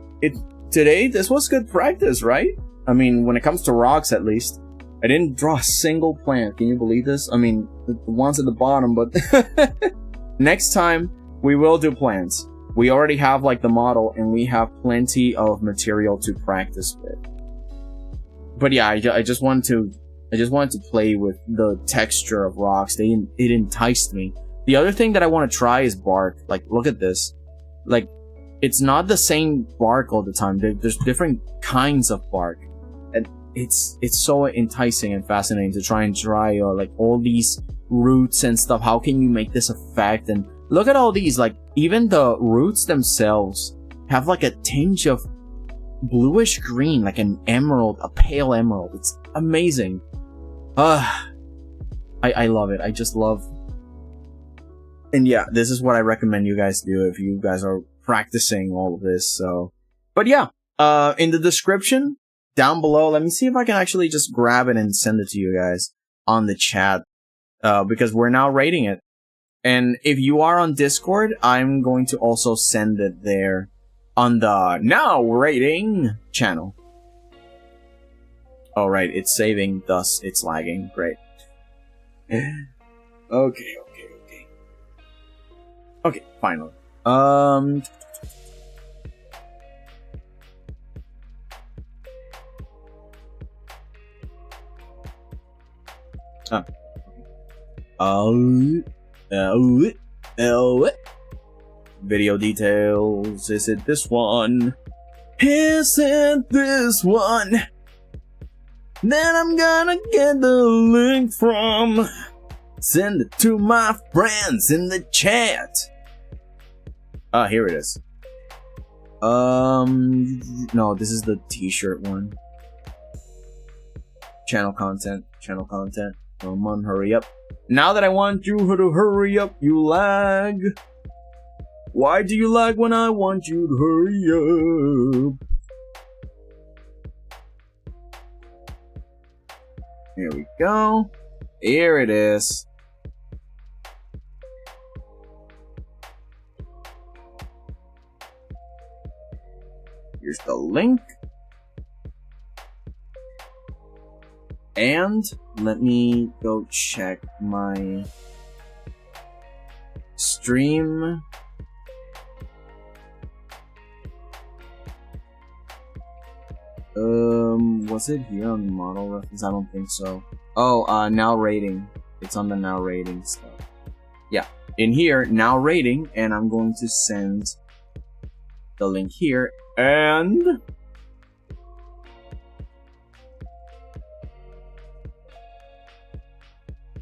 today, this was good practice, right? I mean, when it comes to rocks, at least. I didn't draw a single plant. Can you believe this? I mean, the ones at the bottom, but... Next time, we will do plants. We already have, like, the model, and we have plenty of material to practice with. But yeah, I just wanted to play with the texture of rocks. It enticed me. The other thing that I want to try is bark. Like, look at this. Like, it's not the same bark all the time. There's different kinds of bark. And it's so enticing and fascinating to try like all these roots and stuff. How can you make this effect? And look at all these, like, even the roots themselves have like a tinge of bluish green, like an emerald, a pale emerald. It's amazing. I love it. I just love. And yeah, this is what I recommend you guys do if you guys are practicing all of this. So, but yeah, in the description down below, let me see if I can actually just grab it and send it to you guys on the chat, because we're now rating it. And if you are on Discord, I'm going to also send it there on the Now Rating channel. Alright, it's saving, thus it's lagging. Great. Okay. Okay, finally. Oh. Video details. Is it this one? Is it this one? Then I'm gonna get the link from. Send it to my friends in the chat. Here it is. No, this is the t-shirt one. Channel content. Come on, hurry up. Now that I want you to hurry up, you lag. Why do you lag when I want you to hurry up? Here we go. Here it is. Here's the link. And let me go check my stream. Was it here on the model reference? I don't think so. Oh, now rating. It's on the now rating stuff. Yeah, in here, now rating, and I'm going to send the link here, and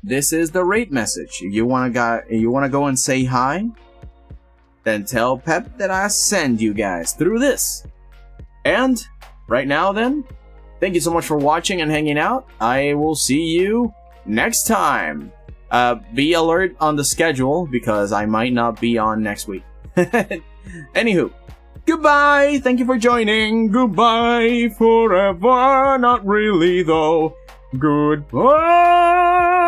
this is the rate message. If you wanna go and say hi, then tell Pep that I send you guys through this. And right now then, thank you so much for watching and hanging out. I will see you next time. Be alert on the schedule because I might not be on next week. Anywho, goodbye. Thank you for joining. Goodbye forever. Not really though. Goodbye.